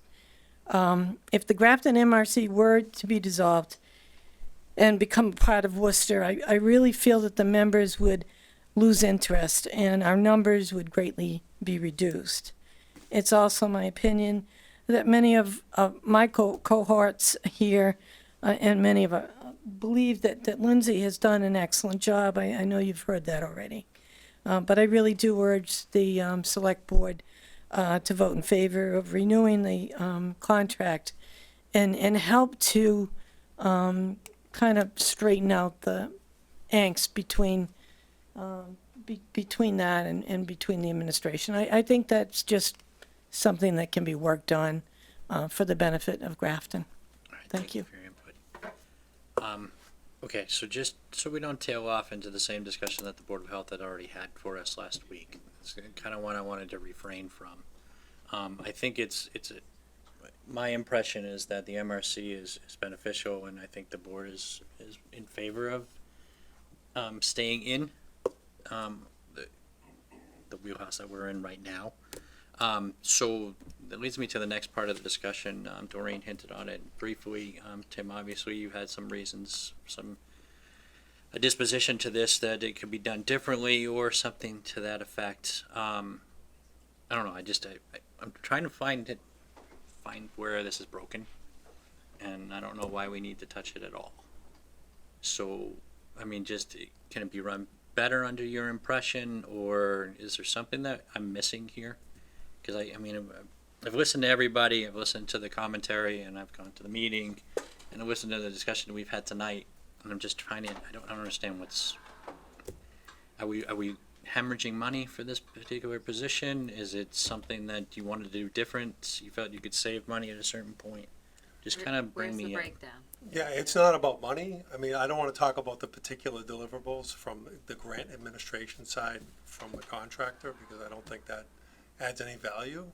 If the Grafton MRC were to be dissolved and become part of Worcester, I really feel that the members would lose interest and our numbers would greatly be reduced. It's also my opinion that many of my cohorts here and many of believe that Lindsay has done an excellent job. I know you've heard that already. But I really do urge the select board to vote in favor of renewing the contract and help to kind of straighten out the angst between between that and between the administration. I think that's just something that can be worked on for the benefit of Grafton. Thank you. For your input. Okay, so just so we don't tail off into the same discussion that the Board of Health had already had for us last week, it's kind of what I wanted to refrain from. I think my impression is that the MRC is beneficial, and I think the board is in favor of staying in the wheelhouse that we're in right now. So that leads me to the next part of the discussion. Doreen hinted on it briefly. Tim, obviously you had some reasons, a disposition to this that it could be done differently or something to that effect. I don't know. I'm trying to find where this is broken, and I don't know why we need to touch it at all. So, I mean, can it be run better under your impression, or is there something that I'm missing here? Because I've listened to everybody, I've listened to the commentary, and I've gone to the meeting, and I've listened to the discussion we've had tonight, and I'm just trying to, I don't understand are we hemorrhaging money for this particular position? Is it something that you wanted to do different? You felt you could save money at a certain point? Just kind of bring me in. Yeah, it's not about money. I mean, I don't want to talk about the particular deliverables from the grant administration side from the contractor, because I don't think that adds any value.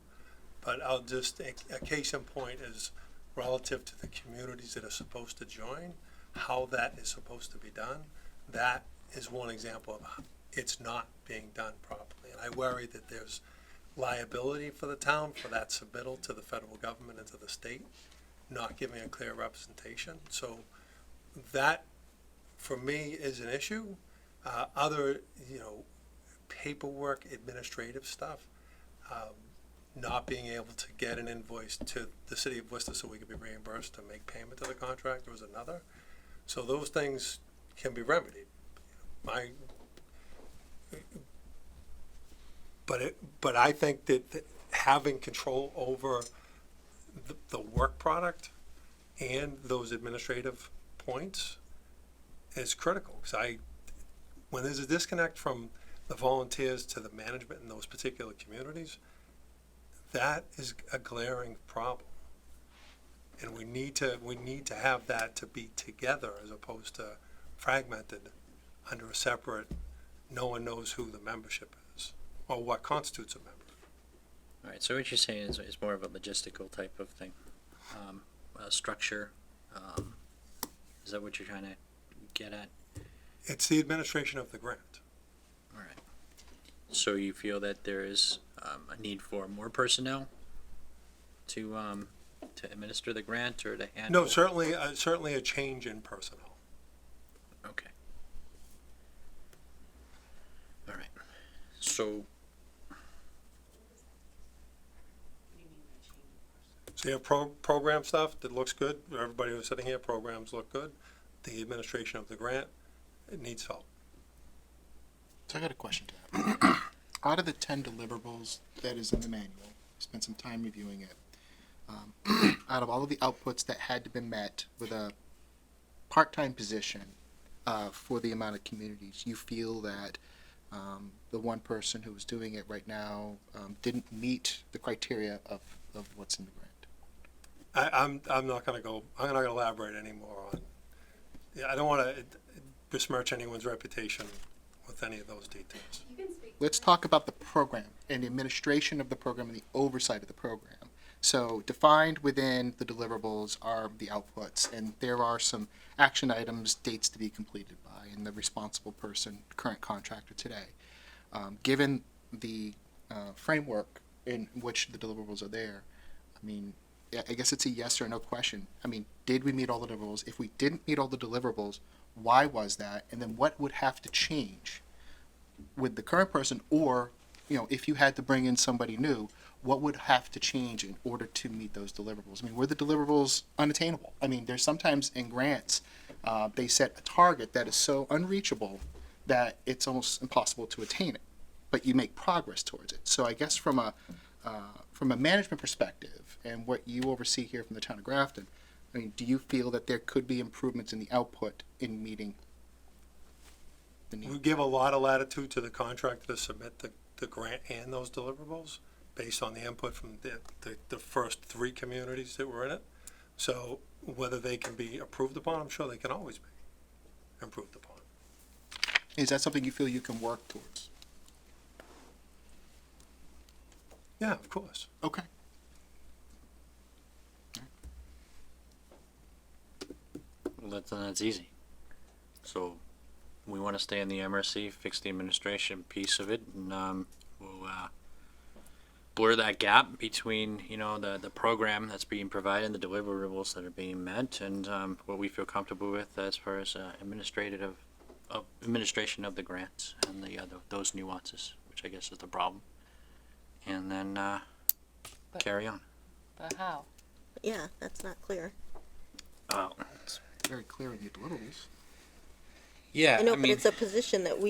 But I'll just, a case in point is relative to the communities that are supposed to join, how that is supposed to be done. That is one example of how it's not being done properly. And I worry that there's liability for the town for that submittal to the federal government and to the state, not giving a clear representation. So that, for me, is an issue. Other, paperwork, administrative stuff, not being able to get an invoice to the city of Worcester so we can be reimbursed to make payment to the contractor was another. So those things can be remedied. But I think that having control over the work product and those administrative points is critical. Because when there's a disconnect from the volunteers to the management in those particular communities, that is a glaring problem. And we need to have that to be together as opposed to fragmented under a separate, no one knows who the membership is or what constitutes a member. All right, so what you're saying is more of a logistical type of thing, structure. Is that what you're trying to get at? It's the administration of the grant. All right. So you feel that there is a need for more personnel to administer the grant or to handle? No, certainly a change in personnel. Okay. All right. So. So you have program stuff that looks good. Everybody who's sitting here, programs look good. The administration of the grant, it needs help. So I got a question to that. Out of the 10 deliverables that is in the manual, spent some time reviewing it. Out of all of the outputs that had to be met with a part-time position for the amount of communities, you feel that the one person who is doing it right now didn't meet the criteria of what's in the grant? I'm not going to elaborate anymore on. Yeah, I don't want to besmirch anyone's reputation with any of those details. Let's talk about the program and the administration of the program and the oversight of the program. So defined within the deliverables are the outputs, and there are some action items, dates to be completed by, and the responsible person, current contractor today. Given the framework in which the deliverables are there, I mean, I guess it's a yes or no question. I mean, did we meet all the deliverables? If we didn't meet all the deliverables, why was that? And then what would have to change with the current person, or, you know, if you had to bring in somebody new, what would have to change in order to meet those deliverables? I mean, were the deliverables unattainable? I mean, there's sometimes in grants, they set a target that is so unreachable that it's almost impossible to attain it, but you make progress towards it. So I guess from a management perspective and what you oversee here from the town of Grafton, I mean, do you feel that there could be improvements in the output in meeting the need? We give a lot of latitude to the contractor to submit the grant and those deliverables based on the input from the first 3 communities that were in it. So whether they can be approved upon, I'm sure they can always be improved upon. Is that something you feel you can work towards? Yeah, of course. Okay. Well, that's easy. So we want to stay in the MRC, fix the administration piece of it, and we'll blur that gap between, you know, the program that's being provided and the deliverables that are being met, and what we feel comfortable with as far as administration of the grants and those nuances, which I guess is the problem. And then carry on. But how? Yeah, that's not clear. It's very clear in the deliverables. Yeah, I know, but it's a position that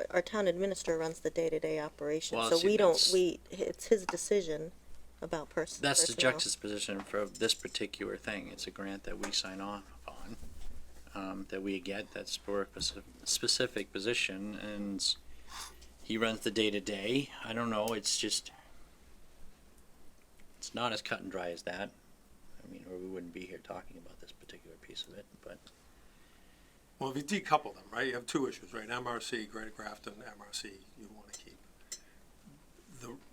our town administrator runs the day-to-day operation, Well, so see, it's his decision about personnel. That's the juxtaposition for this particular thing. It's a grant that we sign off on, that we get that's for a specific position, and he runs the day-to-day. I don't know, it's just, it's not as cut and dry as that. I mean, or we wouldn't be here talking about this particular piece of it, but. Well, if you decouple them, right, you have 2 issues, right? MRC, Greater Grafton, MRC, you want to keep.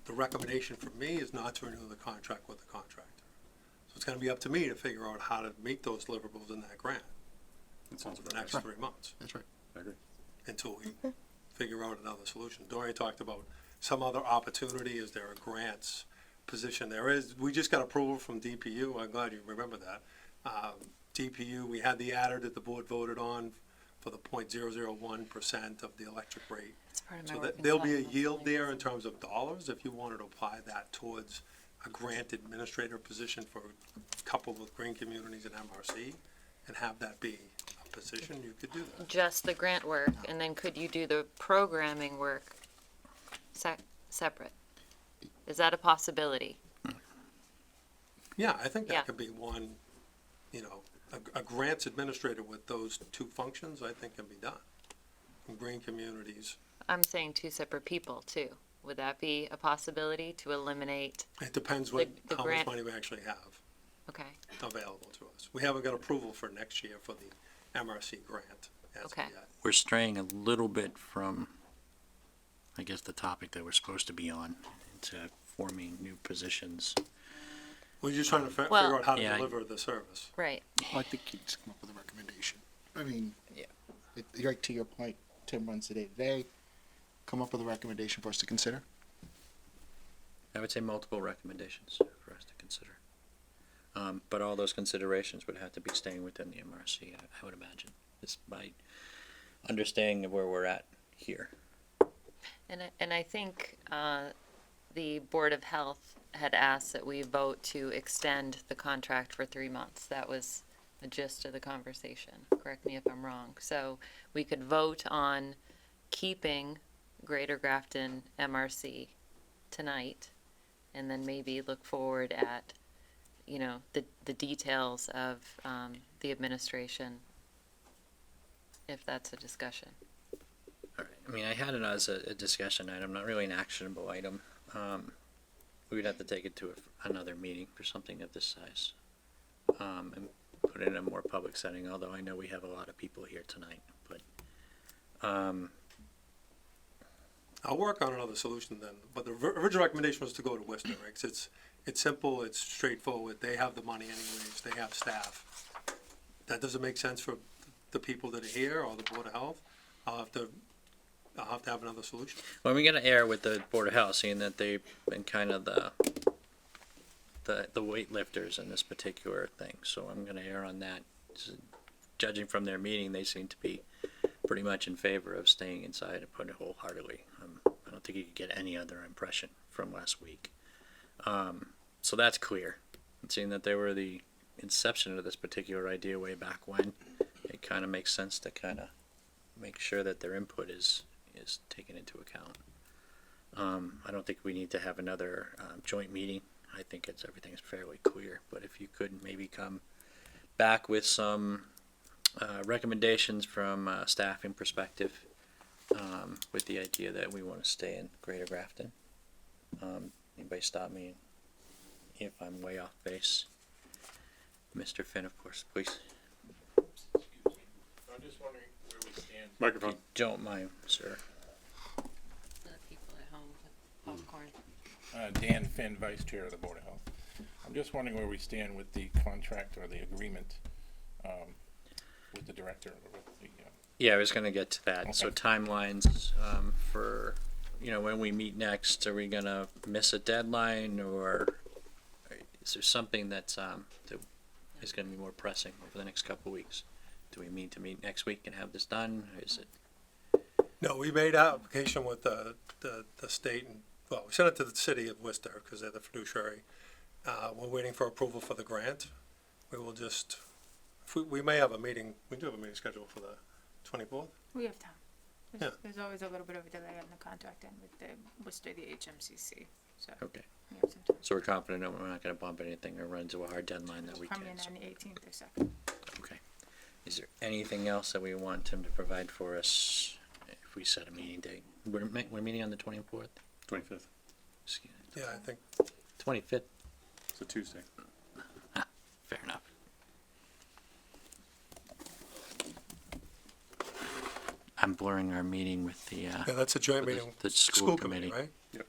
The recommendation for me is not to renew the contract with the contractor. So it's going to be up to me to figure out how to meet those deliverables in that grant over the next 3 months. That's right. I agree. Until we figure out another solution. Dory talked about some other opportunity. Is there a grants position? There is. We just got approval from DPU. I'm glad you remember that. DPU, we had the adder that the board voted on for the 0.001% of the electric rate. It's part of my So working there'll be a plan. yield there in terms of dollars if you wanted to apply that towards a grant administrator position for a couple of green communities in MRC and have that be a position, you could do that. Just the grant work, and then could you do the programming work separate? Is that a possibility? Yeah, I think Yeah. that could be one, you know, a grants administrator with those 2 functions, I think can be done. In green communities, I'm saying 2 separate people too. Would that be a possibility to eliminate? it depends The how much grant- money we actually have Okay, available to us. We haven't got approval for next year for the MRC grant as of Okay. yet. We're straying a little bit from, I guess, the topic that we're supposed to be on, into forming new positions. We're just trying to figure Well- out how to Yeah, deliver the service. right. Well, I think you just come up with a recommendation. I mean, Yeah. Right to your point, Tim runs the day-to-day. Come up with a recommendation for us to consider. I would say multiple recommendations for us to consider. But all those considerations would have to be staying within the MRC, I would imagine. It's my understanding of where we're at here. And I think the Board of Health had asked that we vote to extend the contract for 3 months. That was the gist of the conversation. Correct me if I'm wrong. So we could vote on keeping Greater Grafton MRC tonight, and then maybe look forward at, you know, the details of the administration, if that's a discussion. All right. I mean, I had it as a discussion item, not really an actionable item. We would have to take it to another meeting for something of this size. And put it in a more public setting, although I know we have a lot of people here tonight, but, I'll work on another solution then, but the original recommendation was to go to Worcester, right? 'Cause it's simple, it's straightforward, they have the money anyways, they have staff. That doesn't make sense for the people that are here or the Board of Health. I'll have to have another solution. Well, we gotta err with the Board of Health, seeing that they've been kind of the weightlifters in this particular thing, so I'm gonna err on that. Judging from their meeting, they seem to be pretty much in favor of staying inside and putting it wholeheartedly. I don't think you could get any other impression from last week. So that's clear. And seeing that they were the inception of this particular idea way back when, it kind of makes sense to kind of make sure that their input is taken into account. I don't think we need to have another joint meeting. I think everything's fairly clear, but if you could maybe come back with some recommendations from a staffing perspective, with the idea that we want to stay in Greater Grafton. Anybody stop me if I'm way off base? Mr. Finn, of course, please. I'm just wondering where we stand. Microphone. Don't mind, sir. People at home with popcorn. Dan Finn, Vice Chair of the Board of Health. I'm just wondering where we stand with the contract or the agreement with the director or with the. Yeah, I was gonna get to that. So Okay. timelines, for, when we meet next, are we gonna miss a deadline, or is there something that's, that is gonna be more pressing over the next couple of weeks? Do we mean to meet next week and have this done, or is it? No, we made application with the state and, well, we sent it to the city of Worcester because they're the fiduciary. We're waiting for approval for the grant. We will just, we may have a meeting, we do have a meeting scheduled for the 24th. We have time. Yeah. There's always a little bit of a delay on the contract end with the Worcester, the HMCC, so. Okay. We have some time. So we're confident that we're not gonna bump anything or run into a hard deadline that we Come can. in on the 18th or 2nd. Okay. Is there anything else that we want him to provide for us if we set a meeting date? We're meeting on the 24th? 25th. Yeah, I think. 25th? It's a Tuesday. Fair enough. I'm blurring our meeting with the, Yeah, that's a joint with meeting. the school committee. Right? Yep.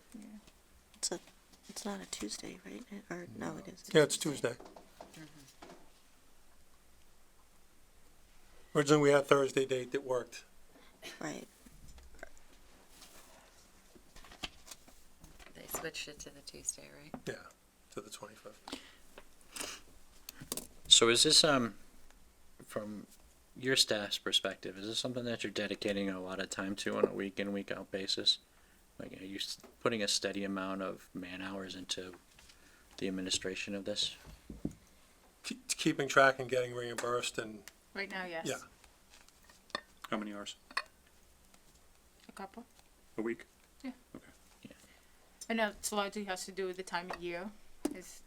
It's not a Tuesday, right? Or, no, it is. Yeah, it's Tuesday. Originally, we had Thursday date that worked. Right. They switched it to the Tuesday, right? Yeah, to the 25th. So is this, from your staff's perspective, is this something that you're dedicating a lot of time to on a week in, week out basis? Like, are you putting a steady amount of man hours into the administration of this? Keeping track and getting reimbursed and, Right now, yes. yeah. How many hours? A couple. A week? Yeah. Okay. And it largely has to do with the time of year. Is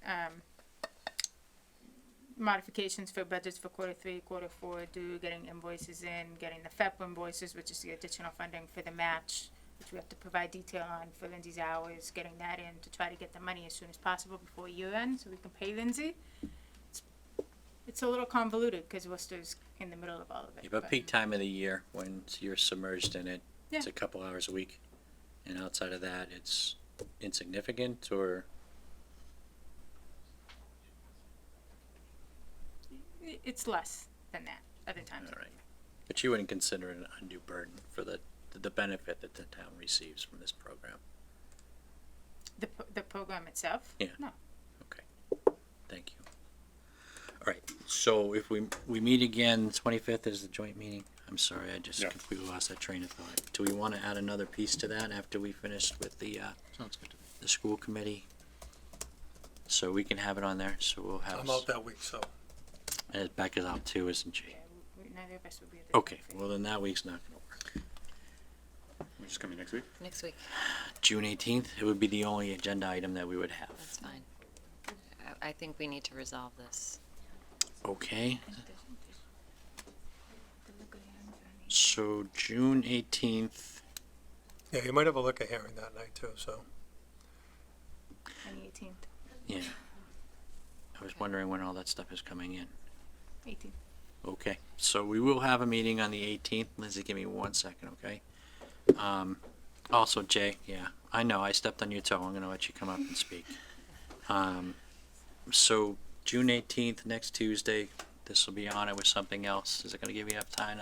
modifications for budgets for Q3, Q4, due getting invoices in, getting the FEP invoices, which is the additional funding for the match, which we have to provide detail on for Lindsay's hours, getting that in to try to get the money as soon as possible before year end so we can pay Lindsay. It's a little convoluted because Worcester's in the middle of all of it. You have a peak time of the year when you're submerged in it. It's Yeah. a couple hours a week. And outside of that, it's insignificant, or? It's less than that other times. All right. But you wouldn't consider it an undue burden for the benefit that the town receives from this program? The program itself? Yeah. No. Thank you. All right, so if we meet again, 25th is the joint meeting. I'm sorry, I just Yeah. completely lost that train of thought. Do we want to add another piece to that after we finish with the, Sounds good to me. the school committee? So we can have it on there, so we'll have. I'm out that week, so. And Becca's out too, isn't she? Neither of us will be at the. Okay, well then that week's not gonna work. We're just coming next week? Next week. June 18th, it would be the only agenda item that we would have. That's fine. I think we need to resolve this. Okay. So June 18th, Yeah, you might have a liquor hearing that night too, so. On the 18th. yeah. I was wondering when all that stuff is coming in. 18th. Okay, so we will have a meeting on the 18th. Lindsay, give me 1 second, okay? Also, Jay, yeah, I know, I stepped on your toe. I'm gonna let you come up and speak. So June 18th, next Tuesday, this will be on it with something else. Is it gonna give you enough time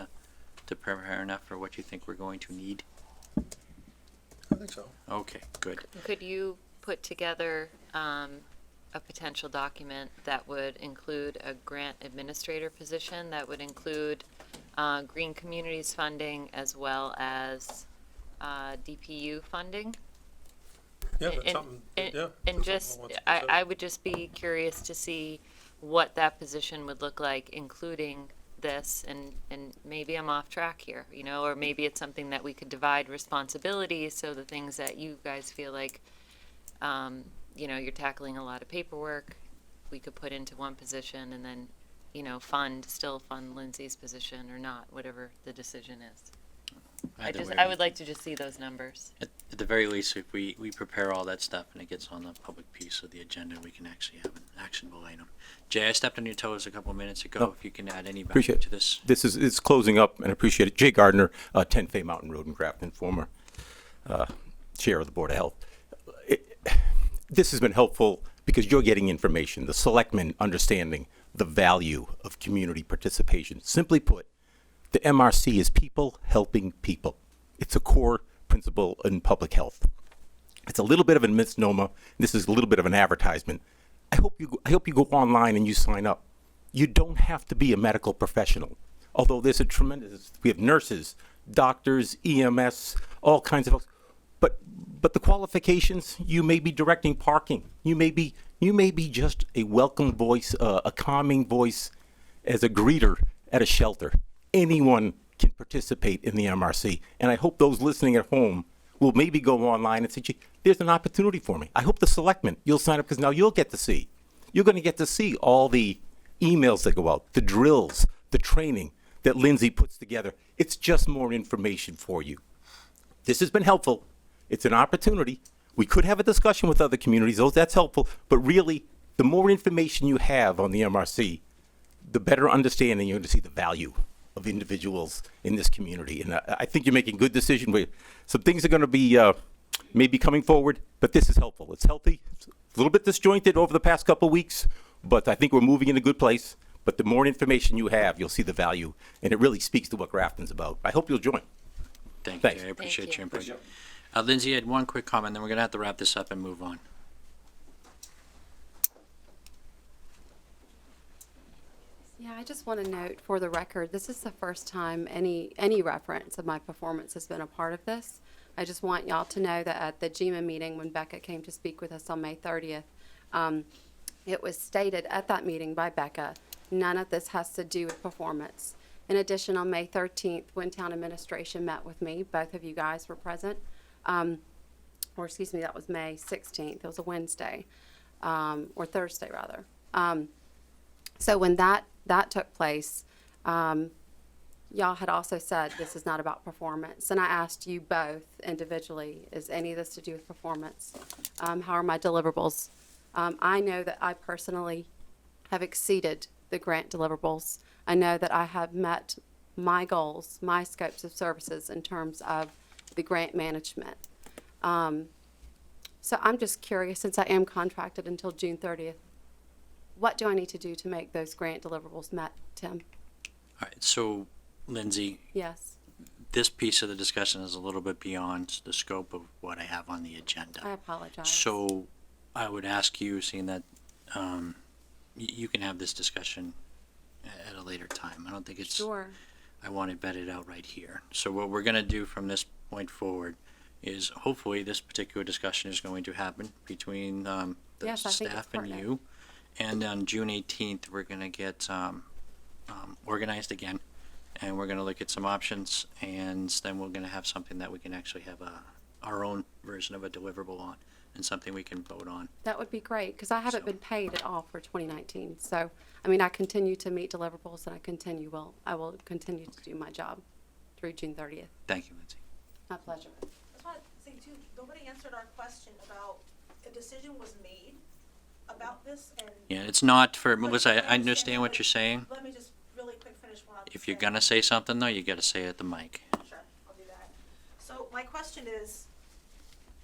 to prepare enough for what you think we're going to need? I think so. Okay, good. Could you put together a potential document that would include a grant administrator position, that would include Green Communities funding as well as DPU funding? Yeah, that's And- something, and- yeah. And that's just, something we'll want to I would just be curious to see what that position would look like, including this, and maybe I'm off track here, you know, or maybe it's something that we could divide responsibilities, so the things that you guys feel like, you know, you're tackling a lot of paperwork, we could put into one position and then, you know, still fund Lindsay's position or not, whatever the decision is. Either way, I would like to just see those numbers. At the very least, if we prepare all that stuff and it gets on the public piece of the agenda, we can actually have an actionable item. Jay, I stepped on your toes a couple minutes ago. No. If you can add any value Appreciate to this. it's closing up and appreciate it. Jay Gardner, 10 Fay Mountain Road in Grafton, former chair of the Board of Health. This has been helpful because you're getting information, the selectmen understanding the value of community participation. Simply put, the MRC is people helping people. It's a core principle in public health. It's a little bit of a misnomer. This is a little bit of an advertisement. I hope you go online and you sign up. You don't have to be a medical professional. Although there's we have nurses, doctors, EMS, all kinds of folks. But the qualifications, you may be directing parking. You may be just a welcome voice, a calming voice as a greeter at a shelter. Anyone can participate in the MRC. And I hope those listening at home will maybe go online and say, gee, there's an opportunity for me. I hope the selectmen, you'll sign up because now you're going to get to see all the emails that go out, the drills, the training that Lindsay puts together. It's just more information for you. This has been helpful. It's an opportunity. We could have a discussion with other communities. That's helpful. But really, the more information you have on the MRC, the better understanding you're going to see the value of individuals in this community. And I think you're making good decisions. Some things are going to be maybe coming forward, but this is helpful. It's healthy. It's a little bit disjointed over the past couple of weeks, but I think we're moving in a good place. But the more information you have, you'll see the value, and it really speaks to what Grafton's about. I hope you'll join. Thank Thanks. you. I appreciate your input. Lindsay, I had one quick comment, then we're going to have to wrap this up and move on. Yeah, I just want to note for the record, this is the first time any reference of my performance has been a part of this. I just want y'all to know that at the GMA meeting, when Becca came to speak with us on May 30th, it was stated at that meeting by Becca, none of this has to do with performance. In addition, on May 13th, when town administration met with me, both of you guys were present. Or excuse me, that was May 16th. It was a Wednesday, or Thursday rather. So when that took place, y'all had also said this is not about performance. And I asked you both individually, is any of this to do with performance? How are my deliverables? I know that I personally have exceeded the grant deliverables. I know that I have met my goals, my scopes of services in terms of the grant management. So I'm just curious, since I am contracted until June 30th, what do I need to do to make those grant deliverables met, Tim? All right, so Lindsay, Yes, this piece of the discussion is a little bit beyond the scope of what I have on the agenda. I apologize. So I would ask you, seeing that you can have this discussion at a later time. I don't think it's, Sure. I want it vetted out right here. So what we're going to do from this point forward is hopefully this particular discussion is going to happen between the Yes, I think it's staff and pertinent. you. And on June 18th, we're going to get organized again, and we're going to look at some options, and then we're going to have something that we can actually have our own version of a deliverable on, and something we can vote on. That would be great, because I haven't been paid at all for 2019. So, I mean, I continue to meet deliverables, and I will continue to do my job through June 30th. Thank you, Lindsay. My pleasure. I just want to say too, nobody answered our question about a decision was made about this and. Yeah, it's not for, Melissa, I understand what you're saying. Let me just really quick finish what I'm If you're saying. going to say something, though, you got to say it at the mic. Sure, I'll do that. So my question is,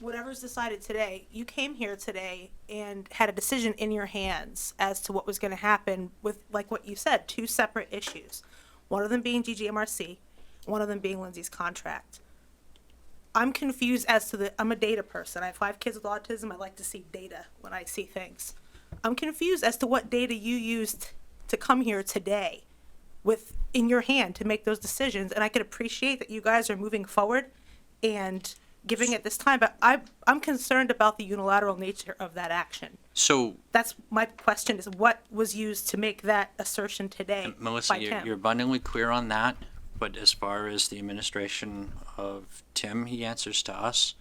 whatever's decided today, you came here today and had a decision in your hands as to what was going to happen with, like what you said, two separate issues. One of them being GGMRC, one of them being Lindsay's contract. I'm confused as to I'm a data person. I have 5 kids with autism. I like to see data when I see things. I'm confused as to what data you used to come here today with in your hand to make those decisions. And I could appreciate that you guys are moving forward and giving it this time, but I'm concerned about the unilateral nature of that action. So, That's my question, is what was used to make that assertion today Melissa, by Tim? you're abundantly clear on that, but as far as the administration of Tim, he answers to us.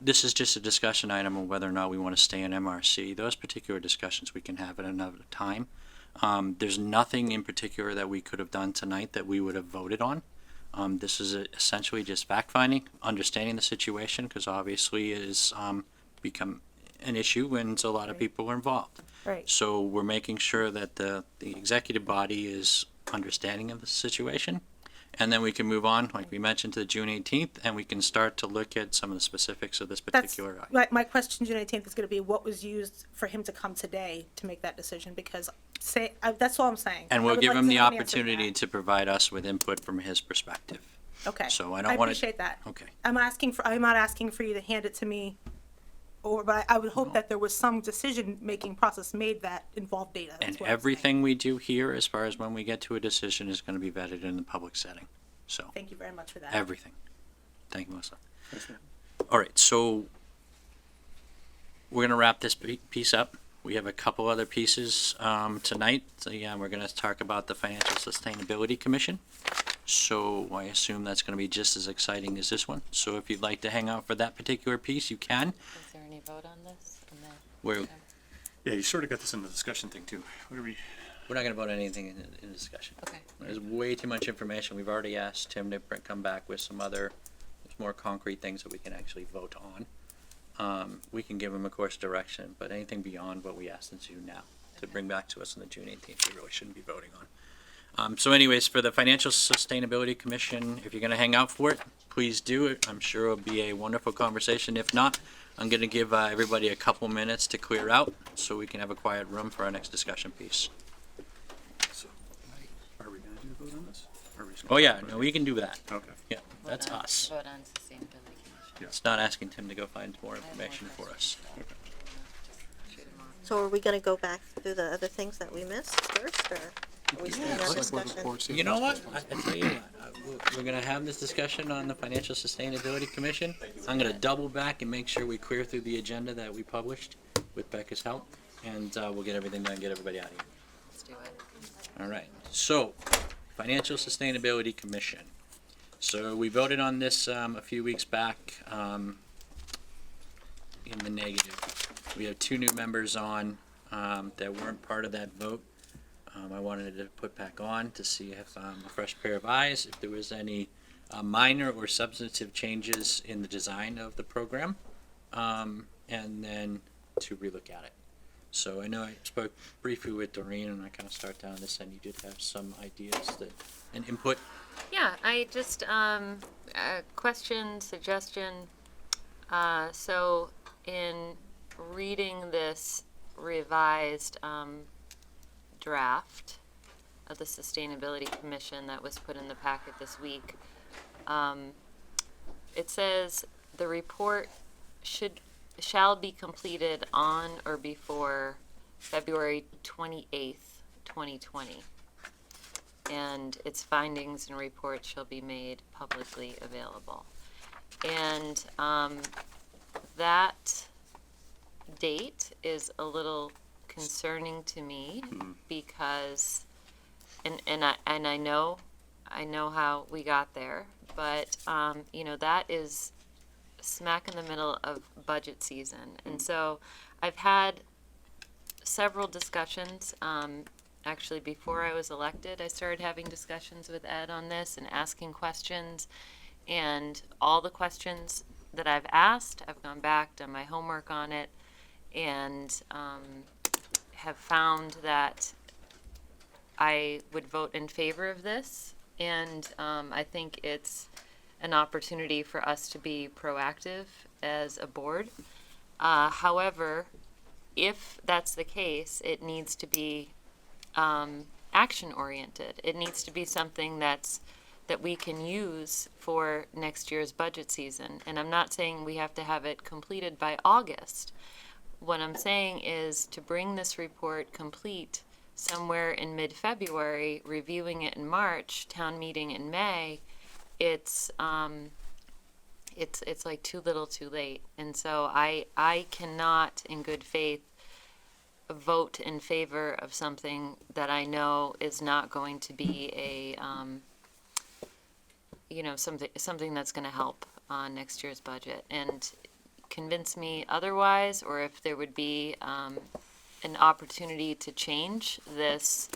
This is just a discussion item of whether or not we want to stay in MRC. Those particular discussions we can have at another time. There's nothing in particular that we could have done tonight that we would have voted on. This is essentially just fact-finding, understanding the situation, because obviously it has become an issue when a lot of people are involved. Right. So we're making sure that the executive body is understanding of the situation, and then we can move on, like we mentioned, to June 18th, and we can start to look at some of the specifics of this particular item. My question, June 18th, is going to be what was used for him to come today to make that decision, because that's all I'm saying. And I we'll would give like him to the have an answer to opportunity to provide us with input from his perspective. that. Okay. So I I don't want to. appreciate that. Okay. I'm not asking for you to hand it to me, but I would hope that there was some decision-making process made that involved data. That's And what I'm saying. everything we do here, as far as when we get to a decision, is going to be vetted in the public setting. So, Thank you very much for that. everything. Thank you, Melissa. All right, so we're going to wrap this piece up. We have a couple other pieces tonight. So, yeah, we're going to talk about the Financial Sustainability Commission. So I assume that's going to be just as exciting as this one. So if you'd like to hang out for that particular piece, you can. Is there any vote on this? We're, Yeah, you sort of got this in the discussion thing too. What are we? we're not going to vote on anything in discussion. Okay. There's way too much information. We've already asked Tim to come back with some other, more concrete things that we can actually vote on. We can give him a course direction, but anything beyond what we asked him to do now, to bring back to us on the June 18th, we really shouldn't be voting on. So anyways, for the Financial Sustainability Commission, if you're gonna hang out for it, please do it. I'm sure it'll be a wonderful conversation. If not, I'm gonna give everybody a couple minutes to clear out so we can have a quiet room for our next discussion piece. So, are we going to do the vote on this? Or are we just Oh gonna yeah, talk about no, it? we can do that. Okay. Yeah, that's us. Vote on Sustainability Commission. It's not asking Tim to go find more information for us. So are we gonna go back through the other things that we missed first, or are we still in our discussion? You know what? I tell you what, we're gonna have this discussion on the Financial Sustainability Commission. I'm gonna double back and make sure we clear through the agenda that we published with Becca's help, and we'll get everything done, get everybody out of here. Let's do it. All right, so, Financial Sustainability Commission. So we voted on this a few weeks back in the negative. We have 2 new members on that weren't part of that vote. I wanted to put back on to see if a fresh pair of eyes, if there was any minor or substantive changes in the design of the program, and then to relook at it. So I know I spoke briefly with Doreen, and I kind of start down this end. You did have some ideas and input. Yeah, I just, question, suggestion. So in reading this revised draft of the Sustainability Commission that was put in the packet this week, it says the report shall be completed on or before February 28th, 2020. And its findings and reports shall be made publicly available. And that date is a little concerning to me because, and I know how we got there, but you know, that is smack in the middle of budget season, and so I've had several discussions. Actually, before I was elected, I started having discussions with Ed on this and asking questions, and all the questions that I've asked, I've gone back, done my homework on it, and have found that I would vote in favor of this, and I think it's an opportunity for us to be proactive as a board. However, if that's the case, it needs to be action oriented. It needs to be something that we can use for next year's budget season. And I'm not saying we have to have it completed by August. What I'm saying is to bring this report complete somewhere in mid-February, reviewing it in March, town meeting in May, it's like too little too late. And so I cannot in good faith vote in favor of something that I know is not going to be a something that's going to help on next year's budget. And convince me otherwise, or if there would be an opportunity to change this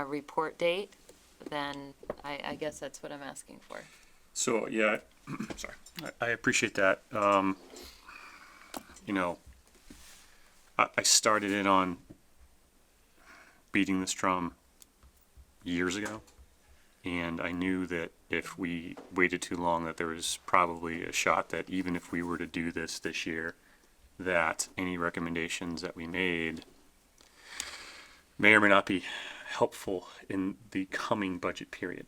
report date, then I guess that's what I'm asking for. So, yeah, sorry, I appreciate that. I started in on beating this drum years ago, and I knew that if we waited too long, that there was probably a shot that even if we were to do this year, that any recommendations that we made may or may not be helpful in the coming budget period.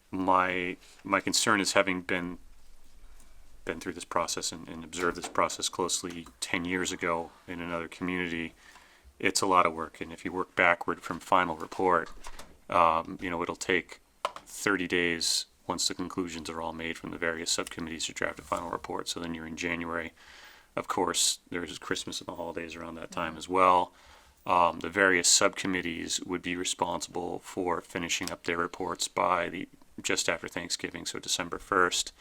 My concern is, having been through this process and observed this process closely 10 years ago in another community, it's a lot of work. And if you work backward from final report, it'll take 30 days once the conclusions are all made from the various subcommittees to draft a final report. So then you're in January. Of course, there's Christmas and the holidays around that time as well. The various subcommittees would be responsible for finishing up their reports by just after Thanksgiving, so December 1st.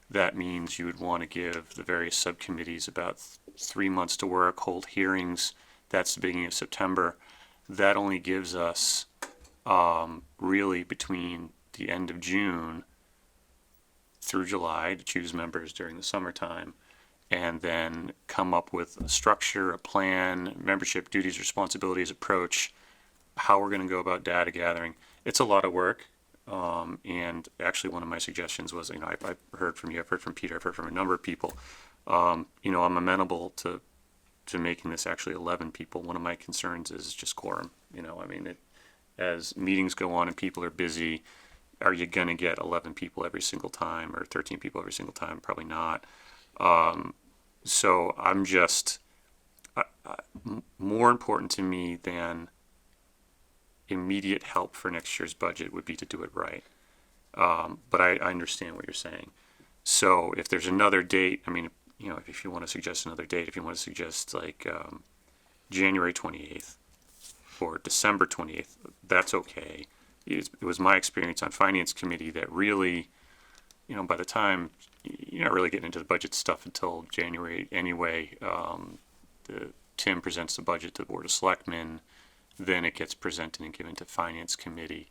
That means you would want to give the various subcommittees about 3 months to work, hold hearings. That's the beginning of September. That only gives us really between the end of June through July to choose members during the summertime, and then come up with a structure, a plan, membership duties, responsibilities, approach, how we're going to go about data gathering. It's a lot of work. And actually one of my suggestions was, I've heard from you, I've heard from Peter, I've heard from a number of people. I'm amenable to making this actually 11 people. One of my concerns is just quorum. As meetings go on and people are busy, are you going to get 11 people every single time, or 13 people every single time? Probably not. So I'm just, more important to me than immediate help for next year's budget would be to do it right. But I understand what you're saying. So if there's another date, if you want to suggest another date, if you want to suggest like January 28th or December 28th, that's okay. It was my experience on Finance Committee that really, by the time you're not really getting into the budget stuff until January anyway. Tim presents the budget to the Board of Selectmen, then it gets presented and given to Finance Committee.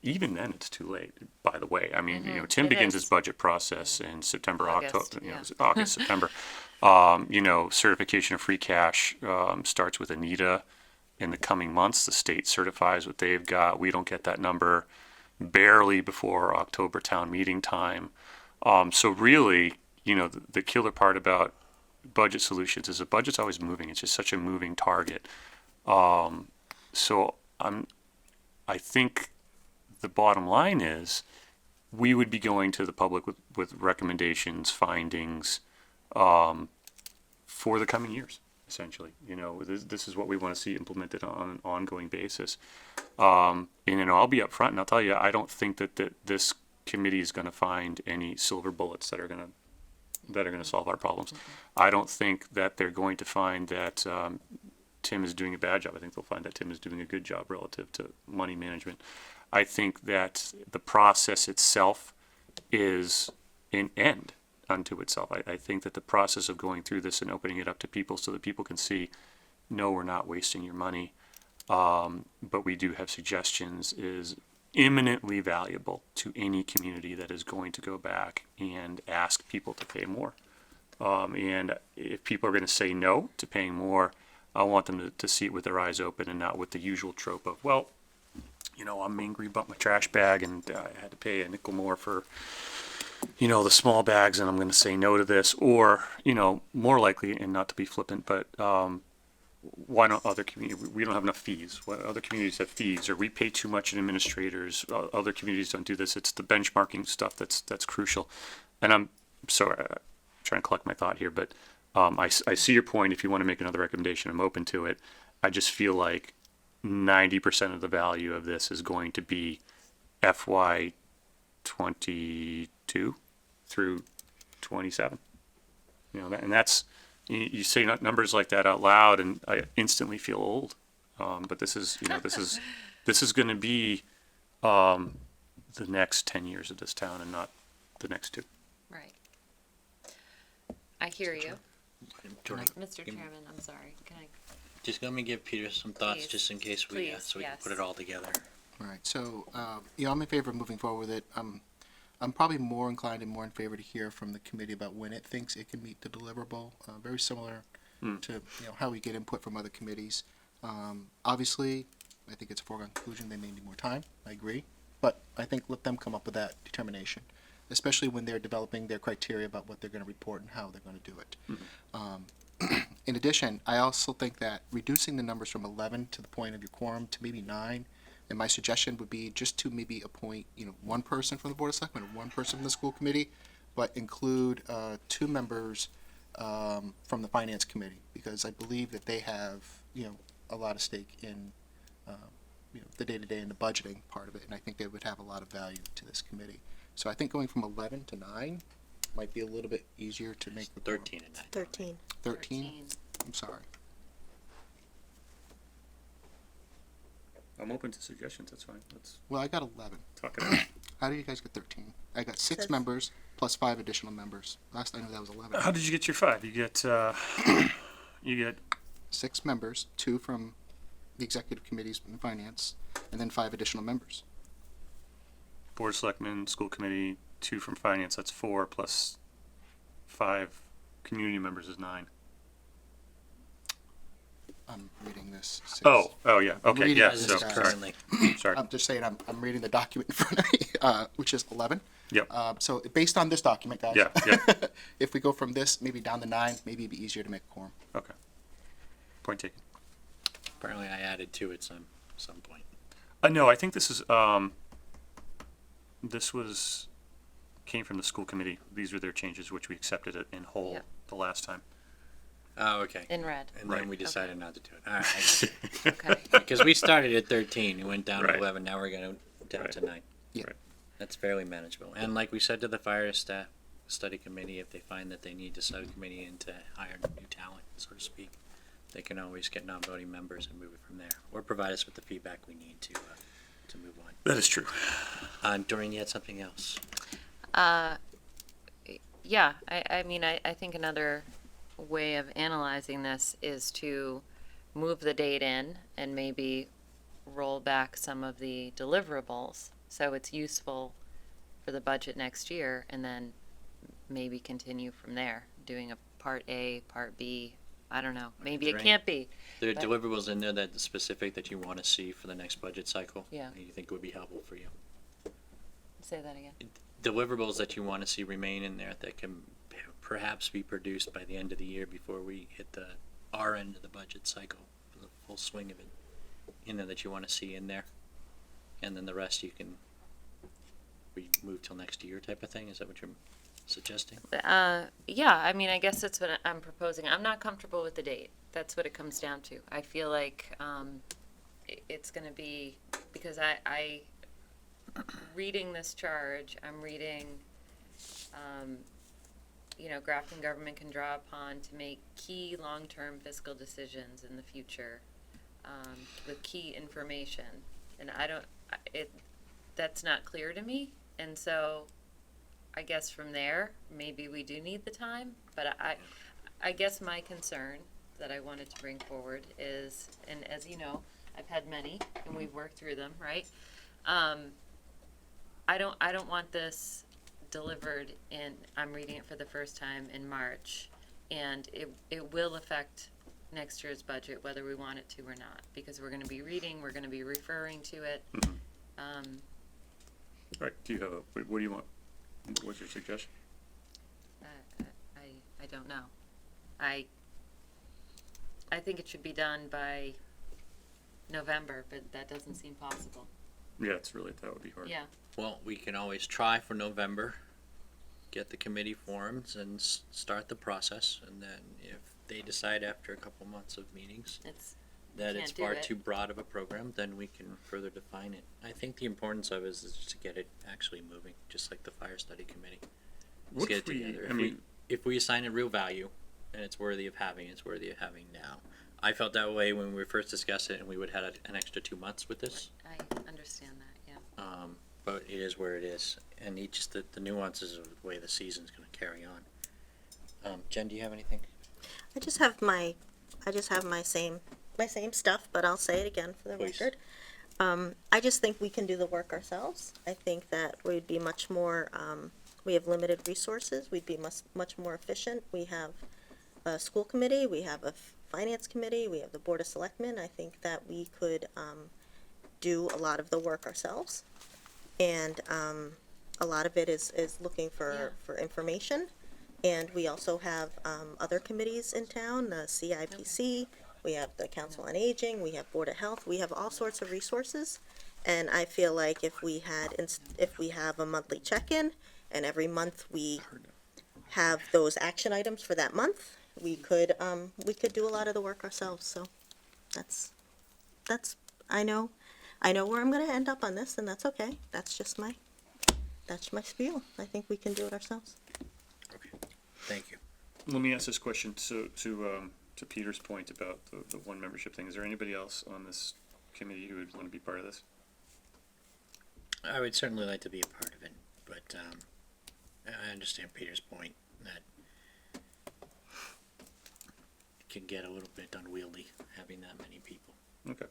Even then, it's too late, by the way. Tim begins his budget process in September, August, August, September. Certification of free cash starts with Anita in the coming months. The state certifies what they've got. We don't get that number barely before October town meeting time. So really, the killer part about budget solutions is the budget's always moving. It's just such a moving target. So I think the bottom line is we would be going to the public with recommendations, findings, for the coming years, essentially. This is what we want to see implemented on an ongoing basis. And I'll be upfront and I'll tell you, I don't think that this committee is going to find any silver bullets that are going to solve our problems. I don't think that they're going to find that Tim is doing a bad job. I think they'll find that Tim is doing a good job relative to money management. I think that the process itself is an end unto itself. I think that the process of going through this and opening it up to people so that people can see, no, we're not wasting your money, but we do have suggestions, is eminently valuable to any community that is going to go back and ask people to pay more. And if people are going to say no to paying more, I want them to see it with their eyes open and not with the usual trope of, well, I'm angry about my trash bag and I had to pay a nickel more for you know, the small bags and I'm going to say no to this, or, you know, more likely, and not to be flippant, but, why don't other communities, we don't have enough fees. Why other communities have fees, or we pay too much in administrators. Other communities don't do this. It's the benchmarking stuff that's crucial. And I'm sorry, trying to collect my thought here, but I see your point. If you want to make another recommendation, I'm open to it. I just feel like 90% of the value of this is going to be FY 22 through 27. You know, and that's, you say numbers like that out loud, and I instantly feel old. But this is, you know, this is going to be the next 10 years of this town, and not the next 2. Right. I hear you. Can Mr. Chairman, I'm sorry. Can I? Just let me give Peter some thoughts, Please. just in case we, Please, so we can yes. put it all together. All right, so, I'm in favor of moving forward with it. I'm probably more inclined and more in favor to hear from the committee about when it thinks it can meet the deliverable, very similar to, you know, how we get input from other committees. Obviously, I think it's a foregone conclusion, they may need more time, I agree, but I think let them come up with that determination, especially when they're developing their criteria about what they're gonna report and how they're gonna do it. In addition, I also think that reducing the numbers from 11 to the point of your quorum to maybe 9, and my suggestion would be just to maybe appoint, you know, 1 person from the Board of Selectmen, 1 person from the school committee, but include 2 members from the Finance Committee, because I believe that they have, you know, a lot of stake in, you know, the day-to-day and the budgeting part of it, and I think they would have a lot of value to this committee. So I think going from 11 to 9 might be a little bit easier to make. 13 and 9. 13. 13? I'm sorry. I'm open to suggestions. That's fine. Let's Well, I got 11. talk it out. How do you guys get 13? I got 6 Says- members plus 5 additional members. Last I knew that was 11. How did you get your 5? You get, you get 6 members, 2 from the executive committees and finance, and then 5 additional members. Board of Selectmen, School Committee, 2 from Finance. That's 4 plus 5 community members is 9. I'm reading this. 6. Oh, yeah. Okay, reading yeah. this So, as sorry. currently. Sorry. I'm just saying I'm reading the document in front of me, which is 11. Yep. So based on this document, guys. Yeah. If we go from this maybe down to 9, maybe it'd be easier to make a quorum. Okay. Point taken. Apparently I added 2 at some point. No, I think this is, came from the school committee. These were their changes, which we accepted it in whole Yep. the last time. Oh, okay. In red. And Right. then we decided not to do it. All right. I get it. Okay. Because we started at 13, it went down Right. to 11, now we're going down to 9. Yeah. Right. That's fairly manageable. And like we said to the fire staff study committee, if they find that they need the subcommittee in to hire new talent, so to speak, they can always get non-voting members and move it from there, or provide us with the feedback we need to move on. That is true. Doreen, you had something else? Yeah, I mean, I think another way of analyzing this is to move the date in and maybe roll back some of the deliverables so it's useful for the budget next year, and then maybe continue from there, doing a part A, part B. I don't know. Maybe it Right. can't be. There are But- deliverables in there that specific that you want to see for the next budget cycle? Yeah. that you think would be helpful for you? Say that again. Deliverables that you want to see remain in there that can perhaps be produced by the end of the year before we hit our end of the budget cycle, for the full swing of it, in there that you want to see in there, and then the rest you can move till next year type of thing. Is that what you're suggesting? Yeah, I mean, I guess that's what I'm proposing. I'm not comfortable with the date. That's what it comes down to. I feel like it's going to be, because I reading this charge, I'm reading, you know, Grafton government can draw upon to make key long-term fiscal decisions in the future with key information. And that's not clear to me. And so I guess from there, maybe we do need the time, but I guess my concern that I wanted to bring forward is, and as you know, I've had many and we've worked through them, right? I don't want this delivered in, I'm reading it for the first time in March, and it will affect next year's budget whether we want it to or not, because we're gonna be reading, we're gonna be referring to it. Right. Do you have what do you want? What's your suggestion? I don't know. I think it should be done by November, but that doesn't seem possible. Yeah, that would be hard. Yeah. Well, we can always try for November, get the committee formed and start the process, and then if they decide after a couple months of meetings that it's can't do far it. too broad of a program, then we can further define it. I think the importance of it is to get it actually moving, just like the fire study committee. Let's get it together. If we assign it real value and it's worthy of having, it's worthy of having now. I felt that way when we first discussed it, and we would have had an extra 2 months with this. I understand that, yeah. But it is where it is, and the nuances of the way the season's going to carry on. Jen, do you have anything? I just have my same stuff, but I'll say it again for the Please. record. I just think we can do the work ourselves. I think that we'd be much more, we have limited resources, we'd be much more efficient. We have a school committee, we have a finance committee, we have the board of selectmen. I think that we could, do a lot of the work ourselves. And, a lot of it is looking for information. And we also have, other committees in town, the CIPC, we have the Council on Aging, we have Board of Health, we have all sorts of resources. And I feel like if we have a monthly check-in, and every month we have those action items for that month, we could do a lot of the work ourselves. So that's I know where I'm gonna end up on this, and that's okay. That's my spiel. I think we can do it ourselves. Thank you. Let me ask this question to Peter's point about the one membership thing. Is there anybody else on this committee who would want to be part of this? I would certainly like to be a part of it, but I understand Peter's point that it can get a little bit unwieldy having that many people. Okay.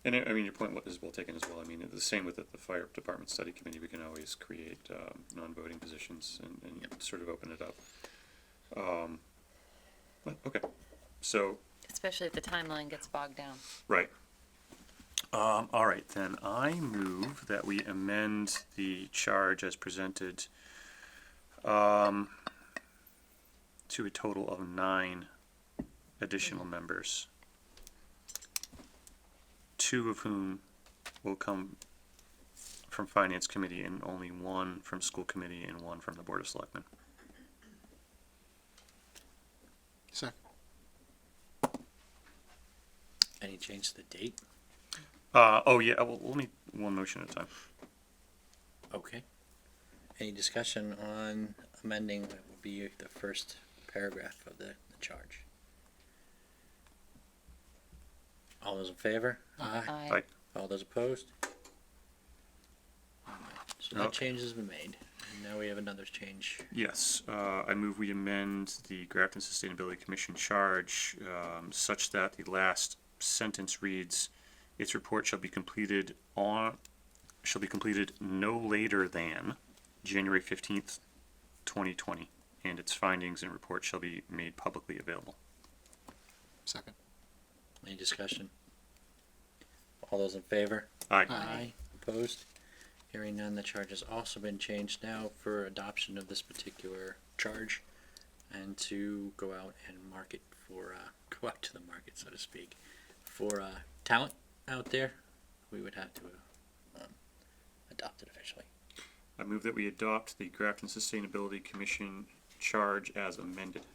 And I mean, your point is well taken as well. I mean, the same with the fire department study committee. We can always create non-voting positions and sort of open it up. But, okay. So. Especially if the timeline gets bogged down. Right. All right, then I move that we amend the charge as presented to a total of 9 additional members, 2 of whom will come from Finance Committee and only 1 from School Committee and 1 from the Board of Selectmen. Second. Any change to the date? Oh yeah, well, let me one motion at a time. Okay. Any discussion on amending what would be the first paragraph of the charge? All those in favor? Aye. Aye. All those opposed? So that Okay. change has been made, and now we have another change. Yes, I move we amend the Grafton Sustainability Commission charge such that the last sentence reads, its report shall be completed no later than January 15th, 2020, and its findings and report shall be made publicly available. Second. Any discussion? All those in favor? Aye. Aye. Opposed? Hearing none, the charge has also been changed now for adoption of this particular charge and to go out and market for, go out to the market, so to speak, for talent out there. We would have to adopt it officially. I move that we adopt the Grafton Sustainability Commission charge as amended.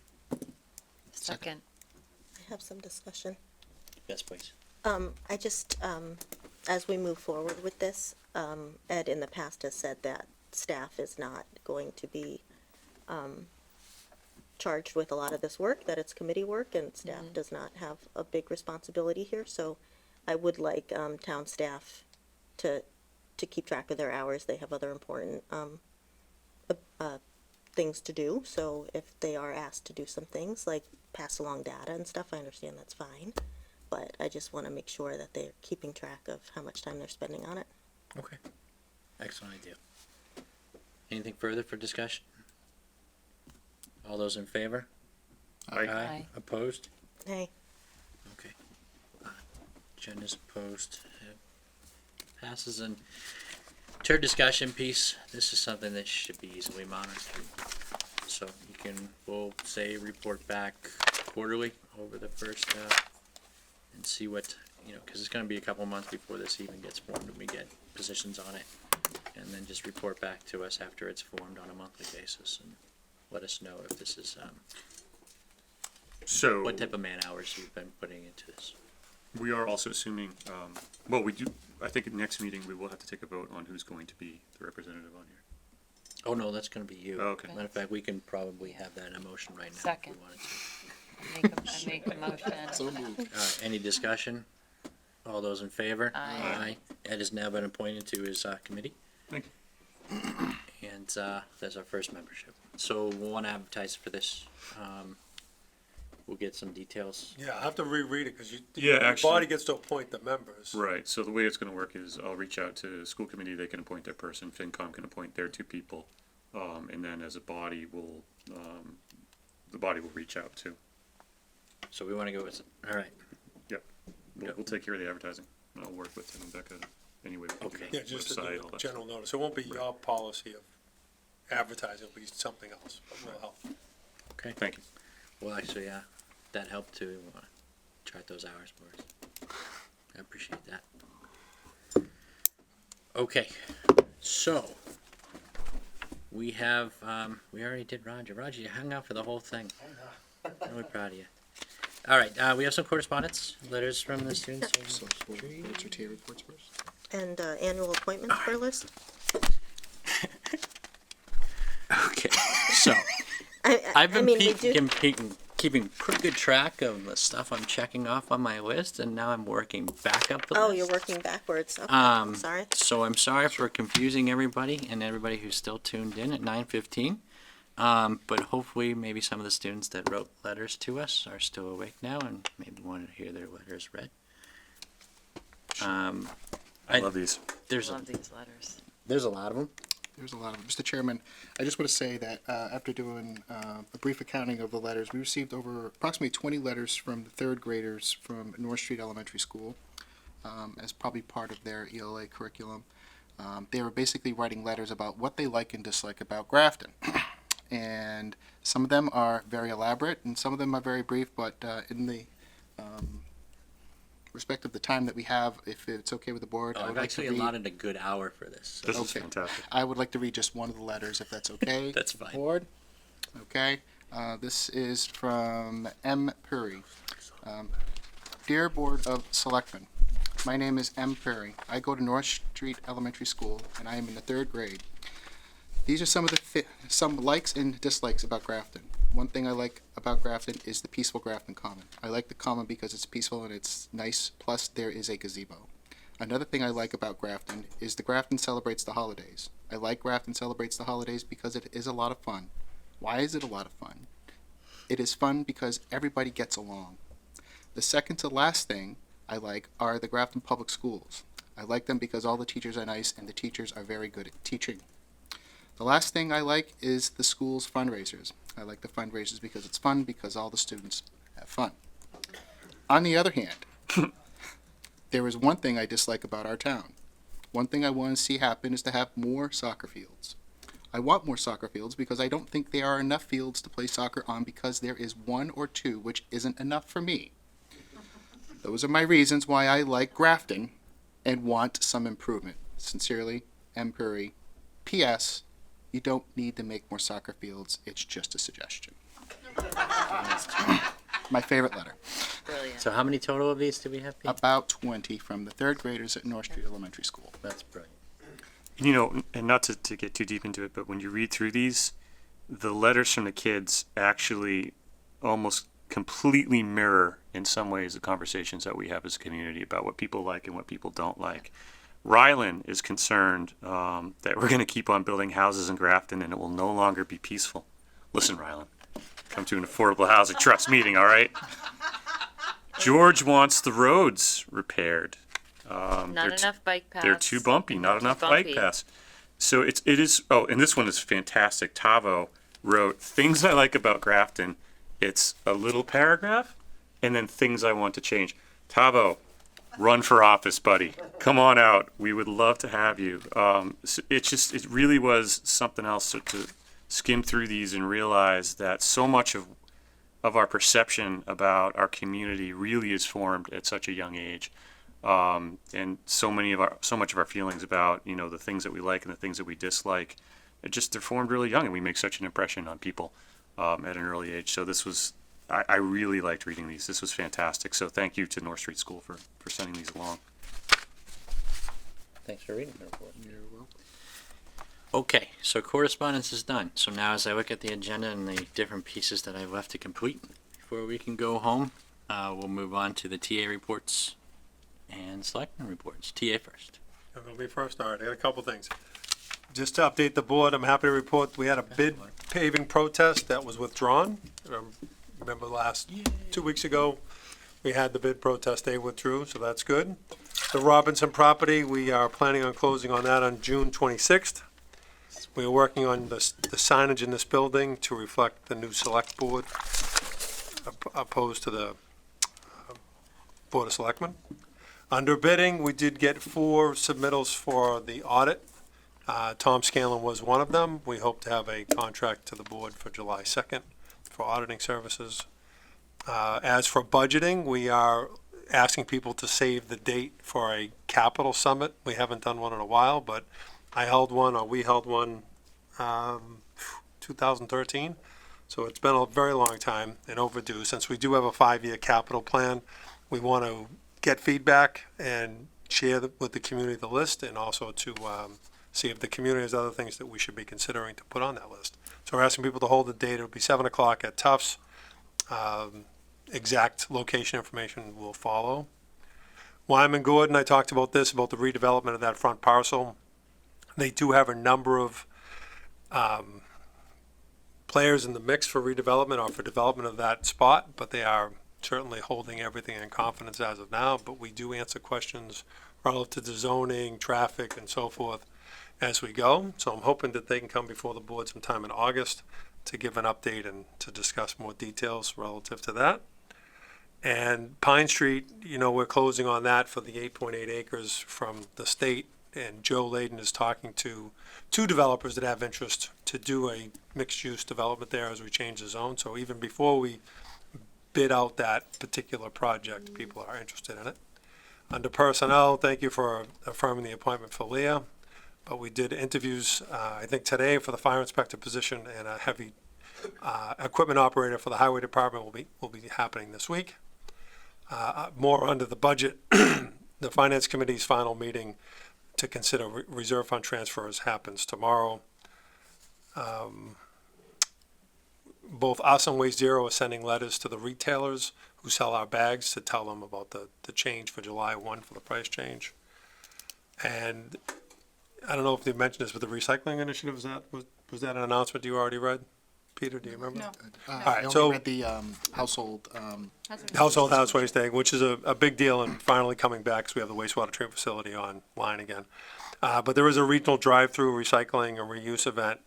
Second. I have some discussion. Yes, please. I just, as we move forward with this, Ed in the past has said that staff is not going to be, charged with a lot of this work, that it's committee work, and staff does not have a big responsibility here, so I would like, town staff to keep track of their hours. They have other important, things to do, so if they are asked to do some things, like pass along data and stuff, I understand that's fine. But I just want to make sure that they're keeping track of how much time they're spending on it. Okay. Excellent idea. Anything further for discussion? All those in favor? Aye. Aye. Opposed? Hey, Okay. Jen is opposed. It passes, and Third discussion piece, this is something that should be easily monitored. So we'll say report back quarterly over the first, and see what, cause it's gonna be a couple months before this even gets formed and we get positions on it. And then just report back to us after it's formed on a monthly basis and let us know if this is, So what type of man hours you've been putting into this. we are also assuming, well, we do, I think at next meeting, we will have to take a vote on who's going to be the representative on here. Oh, no, that's gonna be you. Oh, okay. Matter of fact, we can probably have that in motion right now. Second. If we wanted to. I make a motion. So moved. Any discussion? All those in favor? Aye. Ed has now been appointed to his committee, Thank you. and that's our first membership. So we'll want to advertise for this. We'll get some details. Yeah, I have to reread it, because Yeah, the actually- body gets to appoint the members. Right, so the way it's gonna work is I'll reach out to the school committee, they can appoint their person, FinCom can appoint their two people. And then as a body, the body will reach out too. So we want to go with, all right. Yep. We'll take care of the advertising. And I'll work with Tim and Becca anyway. We can do Okay. the Yeah, just website, all a that general stuff. notice. It won't be your policy of advertising, it'll be something else, but we'll help. Okay. Thank you. Well, actually, that helped to chart those hours for us. I appreciate that. Okay, so we have, we already did Roger. Roger, you hung out for the whole thing. I'm really proud of you. All right, we have some correspondence, letters from the students. So, what's your TA reports first? And annual appointments for list. Okay, so I've been keeping pretty good track of the stuff I'm checking off on my list, and now I'm working back up the list. Oh, you're working backwards. Okay, sorry. So I'm sorry for confusing everybody and everybody who's still tuned in at 9:15. But hopefully maybe some of the students that wrote letters to us are still awake now and maybe want to hear their letters read. I love these. There's Love these letters. There's a lot of them. There's a lot of them. Mr. Chairman, I just want to say that after doing a brief accounting of the letters, we received over approximately 20 letters from the third graders from North Street Elementary School as probably part of their ELA curriculum. They were basically writing letters about what they like and dislike about Grafton. And some of them are very elaborate and some of them are very brief, but in the respect of the time that we have, if it's okay with the board, I I've would like actually to read. allotted a good hour for this. So This is fantastic. I would like to read just one of the letters, if that's okay. That's fine. Board. Okay. This is from M. Puri. Dear Board of Selectmen, my name is M. Puri. I go to North Street Elementary School, and I am in the third grade. These are some of the some likes and dislikes about Grafton. One thing I like about Grafton is the peaceful Grafton Common. I like the Common because it's peaceful and it's nice, plus there is a gazebo. Another thing I like about Grafton is the Grafton celebrates the holidays. I like Grafton celebrates the holidays because it is a lot of fun. Why is it a lot of fun? It is fun because everybody gets along. The second to last thing I like are the Grafton Public Schools. I like them because all the teachers are nice and the teachers are very good at teaching. The last thing I like is the school's fundraisers. I like the fundraisers because it's fun because all the students have fun. On the other hand, there is one thing I dislike about our town. One thing I want to see happen is to have more soccer fields. I want more soccer fields because I don't think there are enough fields to play soccer on because there is one or two, which isn't enough for me. Those are my reasons why I like Grafton and want some improvement. Sincerely, M. Puri. P.S. You don't need to make more soccer fields. It's just a suggestion. My favorite letter. Brilliant. So how many total of these do we have, Pete? About 20 from the third graders at North Street Elementary School. That's brilliant. You know, and not to get too deep into it, but when you read through these, the letters from the kids actually almost completely mirror, in some ways, the conversations that we have as a community about what people like and what people don't like. Rylan is concerned that we're going to keep on building houses in Grafton and it will no longer be peaceful. Listen, Rylan, come to an affordable housing trust meeting, all right? George wants the roads repaired. Not enough bike paths. They're too bumpy, not enough bike bumpy. paths. So it is, oh, and this one is fantastic. Tavo wrote, things I like about Grafton. It's a little paragraph and then things I want to change. Tavo, run for office, buddy. Come on out. We would love to have you. It really was something else to skim through these and realize that so much of our perception about our community really is formed at such a young age. And so much of our feelings about, the things that we like and the things that we dislike, they're formed really young, and we make such an impression on people at an early age. So I really liked reading these. This was fantastic. So thank you to North Street School for sending these along. Thanks for reading the report. Okay, so correspondence is done. So now as I look at the agenda and the different pieces that I've left to complete before we can go home, we'll move on to the TA reports and selectmen reports. TA first. It'll be first. All right, I got a couple things. Just to update the board, I'm happy to report we had a bid paving protest that was withdrawn. Remember 2 weeks ago, we had the bid protest, they withdrew, so that's good. The Robinson property, we are planning on closing on that on June 26th. We are working on the signage in this building to reflect the new select board opposed to the Board of Selectmen. Under bidding, we did get 4 submittals for the audit. Tom Scanlon was one of them. We hope to have a contract to the board for July 2nd for auditing services. As for budgeting, we are asking people to save the date for a capital summit. We haven't done one in a while, but we held one 2013. So it's been a very long time and overdue. Since we do have a 5-year capital plan, we want to get feedback and share with the community the list, and also to see if the community has other things that we should be considering to put on that list. So we're asking people to hold the date. It'll be 7 o'clock at Tufts. Exact location information will follow. Wyman Gordon, I talked about the redevelopment of that front parcel. They do have a number of players in the mix for redevelopment or for development of that spot, but they are certainly holding everything in confidence as of now. But we do answer questions relative to zoning, traffic, and so forth as we go. So I'm hoping that they can come before the board sometime in August to give an update and to discuss more details relative to that. And Pine Street, we're closing on that for the 8.8 acres from the state, and Joe Layden is talking to 2 developers that have interest to do a mixed-use development there as we change the zone. So even before we bid out that particular project, people are interested in it. Under personnel, thank you for affirming the appointment for Leah. But we did interviews, I think today, for the fire inspector position, and a heavy equipment operator for the highway department will be happening this week. More under the budget, the finance committee's final meeting to consider reserve fund transfers happens tomorrow. Both us and Waste Zero are sending letters to the retailers who sell our bags to tell them about the change for July 1 for the price change. And I don't know if they mentioned this, but the recycling initiative, was that an announcement you already read? Peter, do you remember? No. All I right, only so read the household. Household house waste thing, which is a big deal and finally coming back because we have the wastewater treatment facility online again. But there is a regional drive-through recycling and reuse event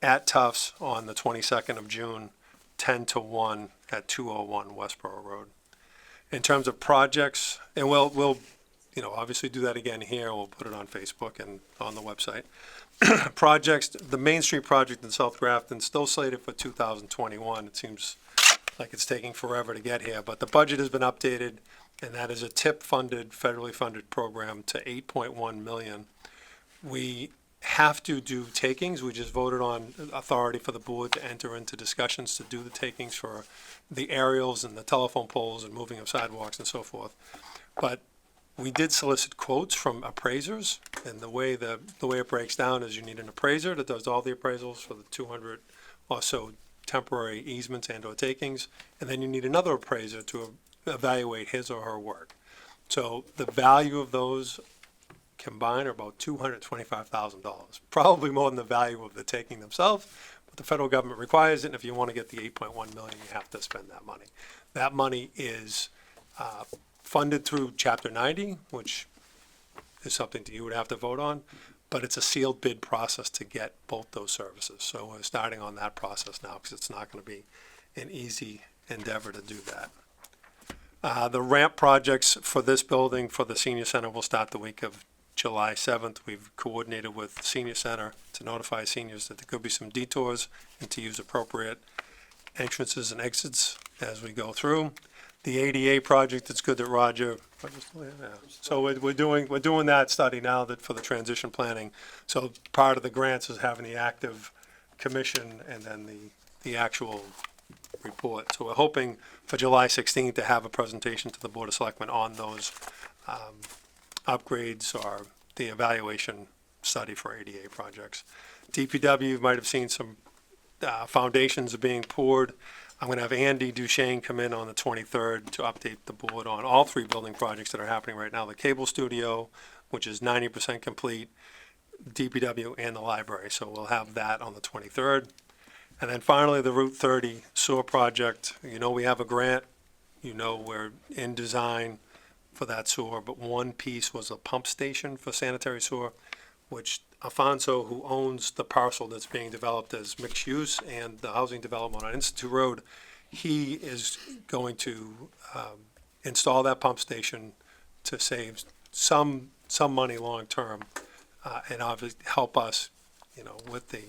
at Tufts on the 22nd of June, 10 to 1 at 201 Westboro Road. In terms of projects, and we'll obviously do that again here. We'll put it on Facebook and on the website. Projects, the Main Street project in South Grafton, still slated for 2021. It seems like it's taking forever to get here, but the budget has been updated, and that is a TIP-funded, federally funded program to $8.1 million. We have to do takings. We just voted on authority for the board to enter into discussions to do the takings for the aerials and the telephone poles and moving of sidewalks and so forth. But we did solicit quotes from appraisers, and the way it breaks down is you need an appraiser that does all the appraisals for the 200 or so temporary easements and or takings, and then you need another appraiser to evaluate his or her work. So the value of those combined are about $225,000, probably more than the value of the taking themselves, but the federal government requires it, and if you want to get the $8.1 million, you have to spend that money. That money is funded through Chapter 90, which is something that you would have to vote on, but it's a sealed bid process to get both those services. So we're starting on that process now because it's not going to be an easy endeavor to do that. The ramp projects for this building for the senior center will start the week of July 7th. We've coordinated with the senior center to notify seniors that there could be some detours and to use appropriate entrances and exits as we go through. The ADA project, it's good that Roger, so we're doing that study now that for the transition planning. So part of the grants is having the active commission and then the actual report. So we're hoping for July 16th to have a presentation to the Board of Selectmen on those upgrades or the evaluation study for ADA projects. DPW, you might have seen some foundations are being poured. I'm going to have Andy Duchesne come in on the 23rd to update the board on all 3 building projects that are happening right now. The cable studio, which is 90% complete, DPW, and the library. So we'll have that on the 23rd. And then finally, the Route 30 sewer project. You know we have a grant. You know we're in design for that sewer, but one piece was a pump station for sanitary sewer, which Afonso, who owns the parcel that's being developed as mixed use and the housing development on Institute Road, he is going to install that pump station to save some money long term, and obviously help us, with the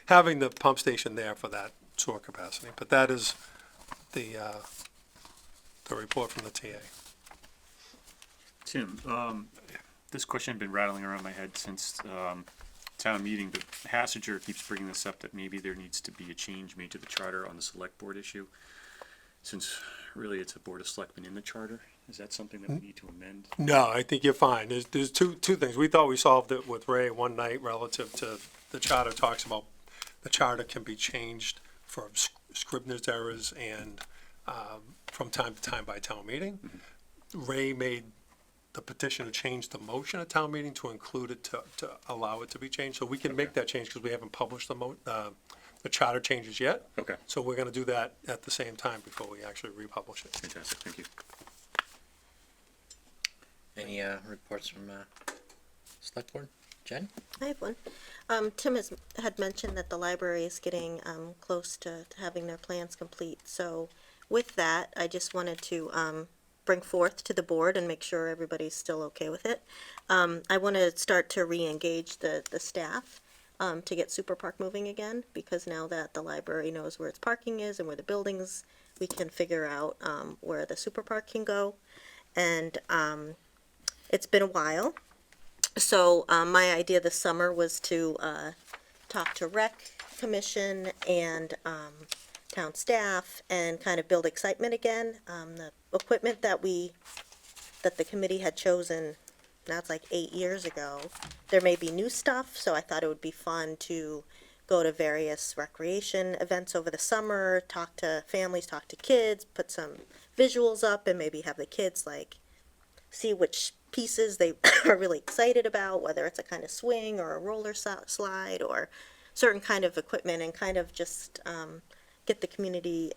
having the pump station there for that sewer capacity. But that is the report from the TA. Tim, this question had been rattling around my head since town meeting, but Hassinger keeps bringing this up that maybe there needs to be a change made to the charter on the select board issue, since really it's a board of selectmen in the charter. Is that something that we need to amend? No, I think you're fine. There's two things. We thought we solved it with Ray one night relative to the charter talks about the charter can be changed for Scribner's errors and from time to time by town meeting. Ray made the petition to change the motion at town meeting to include it to allow it to be changed. So we can make that change because we haven't published the charter changes yet. Okay. So we're gonna do that at the same time before we actually republish it. Fantastic, thank you. Any reports from select board? Jen? I have one. Tim had mentioned that the library is getting close to having their plans complete. So with that, I just wanted to bring forth to the board and make sure everybody's still okay with it. I want to start to re-engage the staff to get Super Park moving again, because now that the library knows where its parking is and where the buildings, we can figure out where the Super Park can go. And it's been a while. So my idea this summer was to talk to Rec Commission and town staff and kind of build excitement again. The equipment that the committee had chosen, now it's like 8 years ago, there may be new stuff, so I thought it would be fun to go to various recreation events over the summer, talk to families, talk to kids, put some visuals up, and maybe have the kids see which pieces they are really excited about, whether it's a kind of swing or a roller slide or certain kind of equipment, and kind of just get the community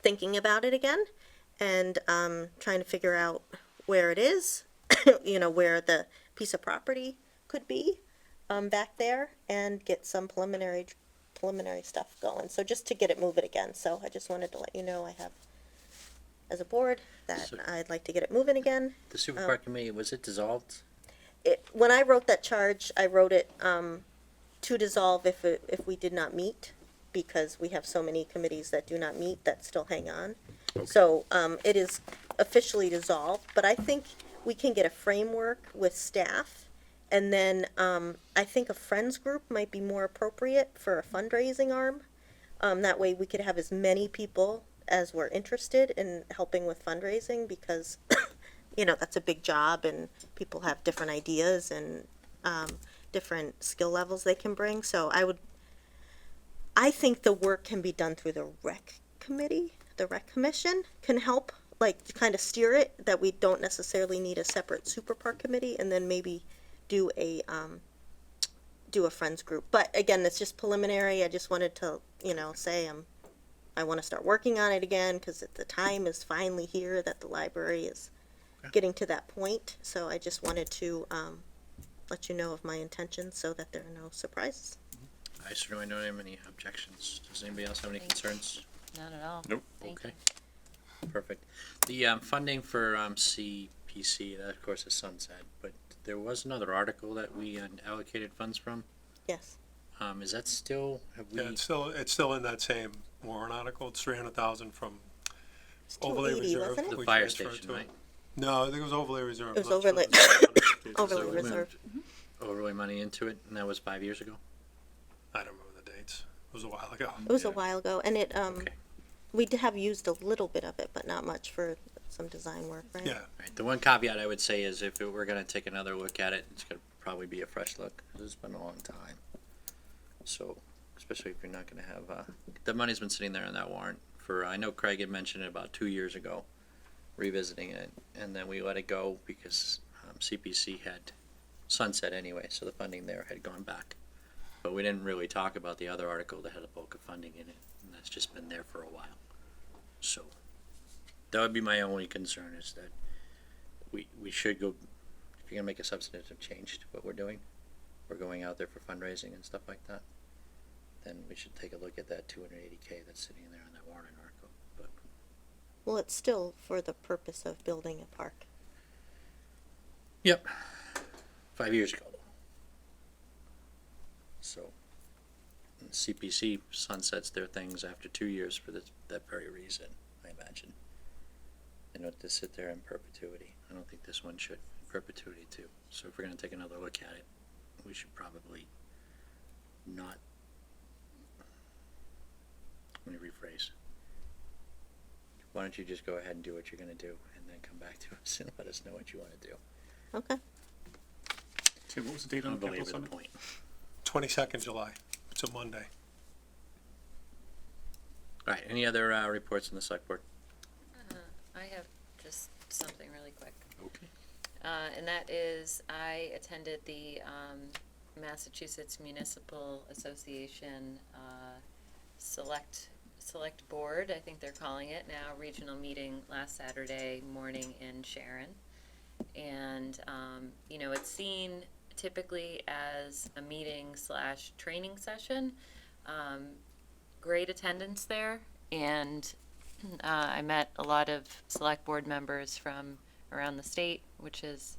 thinking about it again, and trying to figure out where it is, where the piece of property could be back there, and get some preliminary stuff going. So just to get it moving again. So I just wanted to let you know I have, as a board, that I'd like to get it moving again. The Super Park Committee, was it dissolved? When I wrote that charge, I wrote it to dissolve if we did not meet, because we have so many committees that do not meet that still hang on. Okay. So it is officially dissolved, but I think we can get a framework with staff, and then I think a friends group might be more appropriate for a fundraising arm. That way we could have as many people as were interested in helping with fundraising, because that's a big job and people have different ideas and different skill levels they can bring. So I think the work can be done through the rec committee. The rec commission can help to kind of steer it, that we don't necessarily need a separate Super Park committee, and then maybe do a friends group. But again, it's just preliminary. I just wanted to say I want to start working on it again, because the time is finally here that the library is getting to that point. So I just wanted to let you know of my intentions so that there are no surprises. I certainly don't have any objections. Does anybody else have any concerns? Not at all. Nope. Thank Okay. Perfect. The funding for CPC, that of course is sunset, but there was another article that we allocated funds from. Yes. Is that still, have we? Yeah, it's still in that same warrant article. It's 300,000 from It's overlay 280, reserve. wasn't it? The we fire transferred station, to it. right? No, I think it was overlay reserve. It was I'm not sure overlay, it's- overlay So we reserve. Overlay money into it, and that was 5 years ago? I don't remember the dates. It was a while ago. It was a while ago, and it, Okay. we did have used a little bit of it, but not much for some design work, right? Yeah. Right, the one caveat I would say is if we're gonna take another look at it, it's gonna probably be a fresh look, 'cause it's been a long time. So, especially if you're not gonna have, the money's been sitting there in that warrant for, I know Craig had mentioned it about 2 years ago, revisiting it, and then we let it go because, CPC had sunset anyway, so the funding there had gone back. But we didn't really talk about the other article that had a bulk of funding in it, and that's just been there for a while. So, that would be my only concern is that we should go, if you're gonna make a substantive change to what we're doing, we're going out there for fundraising and stuff like that, then we should take a look at that 280K that's sitting there on that warrant article, but. Well, it's still for the purpose of building a park. Yep. 5 years ago though. So, and CPC sunsets their things after 2 years for that very reason, I imagine. They don't just sit there in perpetuity. I don't think this one should in perpetuity too. So if we're gonna take another look at it, we should probably not. Let me rephrase. Why don't you just go ahead and do what you're gonna do and then come back to us and let us know what you wanna do. Okay. Tim, what was the date on Don't the capital belabor the summit? point. 22nd July. It's a Monday. All right, any other reports from the select board? I have just something really quick. Okay. And that is, I attended the Massachusetts Municipal Association Select Board, I think they're calling it now, regional meeting last Saturday morning in Sharon. And, you know, it's seen typically as a meeting / training session. Great attendance there, and I met a lot of select board members from around the state, which is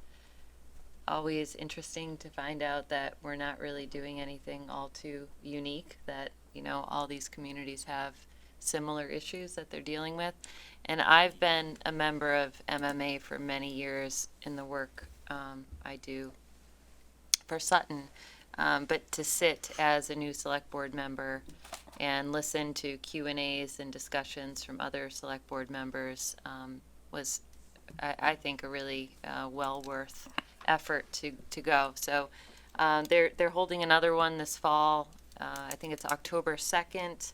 always interesting to find out that we're not really doing anything all too unique, that, you know, all these communities have similar issues that they're dealing with. And I've been a member of MMA for many years in the work I do for Sutton. But to sit as a new select board member and listen to Q&As and discussions from other select board members was, I think, a really well worth effort to go. So they're holding another one this fall. I think it's October 2nd.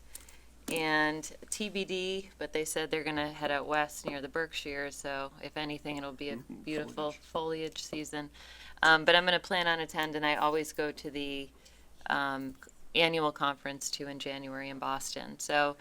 And TBD, but they said they're gonna head out west near the Berkshires, so if anything, it'll be a beautiful foliage season. But I'm gonna plan on attending. I always go to the annual conference too in January in Boston. So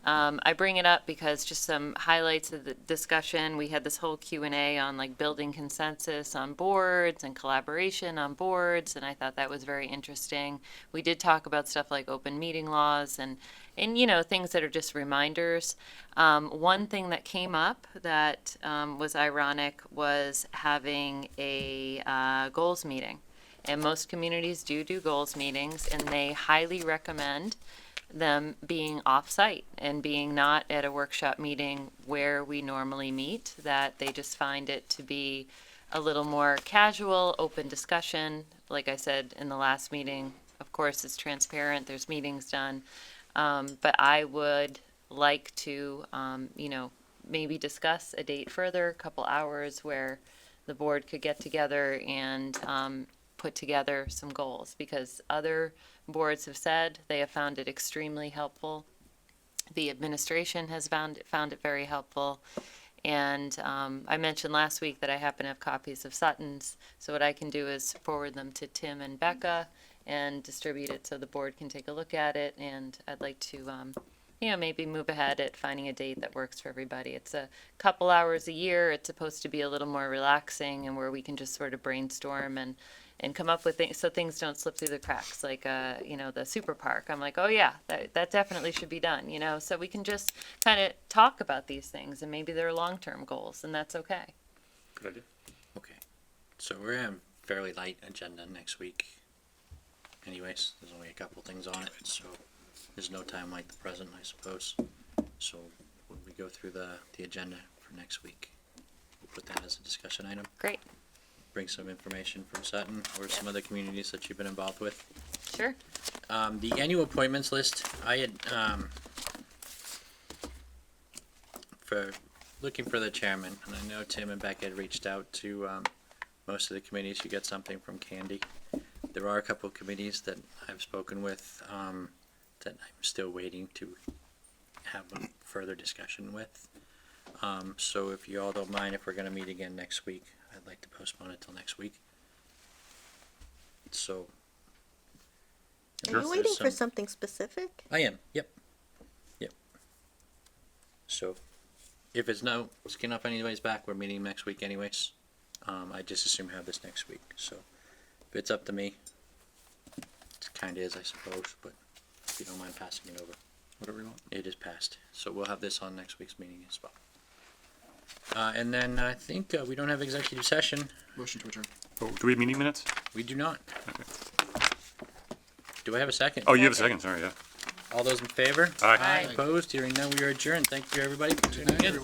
I bring it up because just some highlights of the discussion. We had this whole Q&A on like building consensus on boards and collaboration on boards, and I thought that was very interesting. We did talk about stuff like open meeting laws and you know, things that are just reminders. One thing that came up that was ironic was having a goals meeting. And most communities do goals meetings, and they highly recommend them being off-site and being not at a workshop meeting where we normally meet, that they just find it to be a little more casual, open discussion. Like I said in the last meeting, of course, it's transparent, there's meetings done. But I would like to, you know, maybe discuss a date further, a couple hours where the board could get together and put together some goals, because other boards have said they have found it extremely helpful. The administration has found it very helpful. And I mentioned last week that I happen to have copies of Sutton's, so what I can do is forward them to Tim and Becca and distribute it so the board can take a look at it. And I'd like to, you know, maybe move ahead at finding a date that works for everybody. It's a couple hours a year. It's supposed to be a little more relaxing and where we can just sort of brainstorm and come up with things so things don't slip through the cracks, like you know, the super park. I'm like, oh yeah, that definitely should be done, you know. So we can just kind of talk about these things, and maybe they're long-term goals, and that's okay. Good idea. Okay. So we're having a fairly light agenda next week. Anyways, there's only a couple things on it, so there's no time like the present, I suppose. So when we go through the agenda for next week, we'll put that as a discussion item. Great. Bring some information from Sutton or some other communities that you've been involved with. Sure. The annual appointments list, I had, for looking for the chairman, and I know Tim and Beck had reached out to, most of the committees. You get something from Candy. There are a couple of committees that I've spoken with, that I'm still waiting to have a further discussion with. So if you all don't mind, if we're gonna meet again next week, I'd like to postpone it till next week. So. Are you unless waiting there's for some- something specific? I am, yep. Yep. So, if it's no skin off anybody's back, we're meeting next week anyways. I just assume have this next week, so if it's up to me, it kinda is, I suppose, but if you don't mind passing it over. Whatever you want. It is passed, so we'll have this on next week's meeting as well. And then I think, we don't have executive session. Motion to adjourn. Oh, do we have meeting minutes? We do not. Okay. Do I have a second? Oh, you have a second, sorry, yeah. All those in favor? Aye. Aye. Opposed? Hearing none, we are adjourned. Thank you, everybody, for tuning in.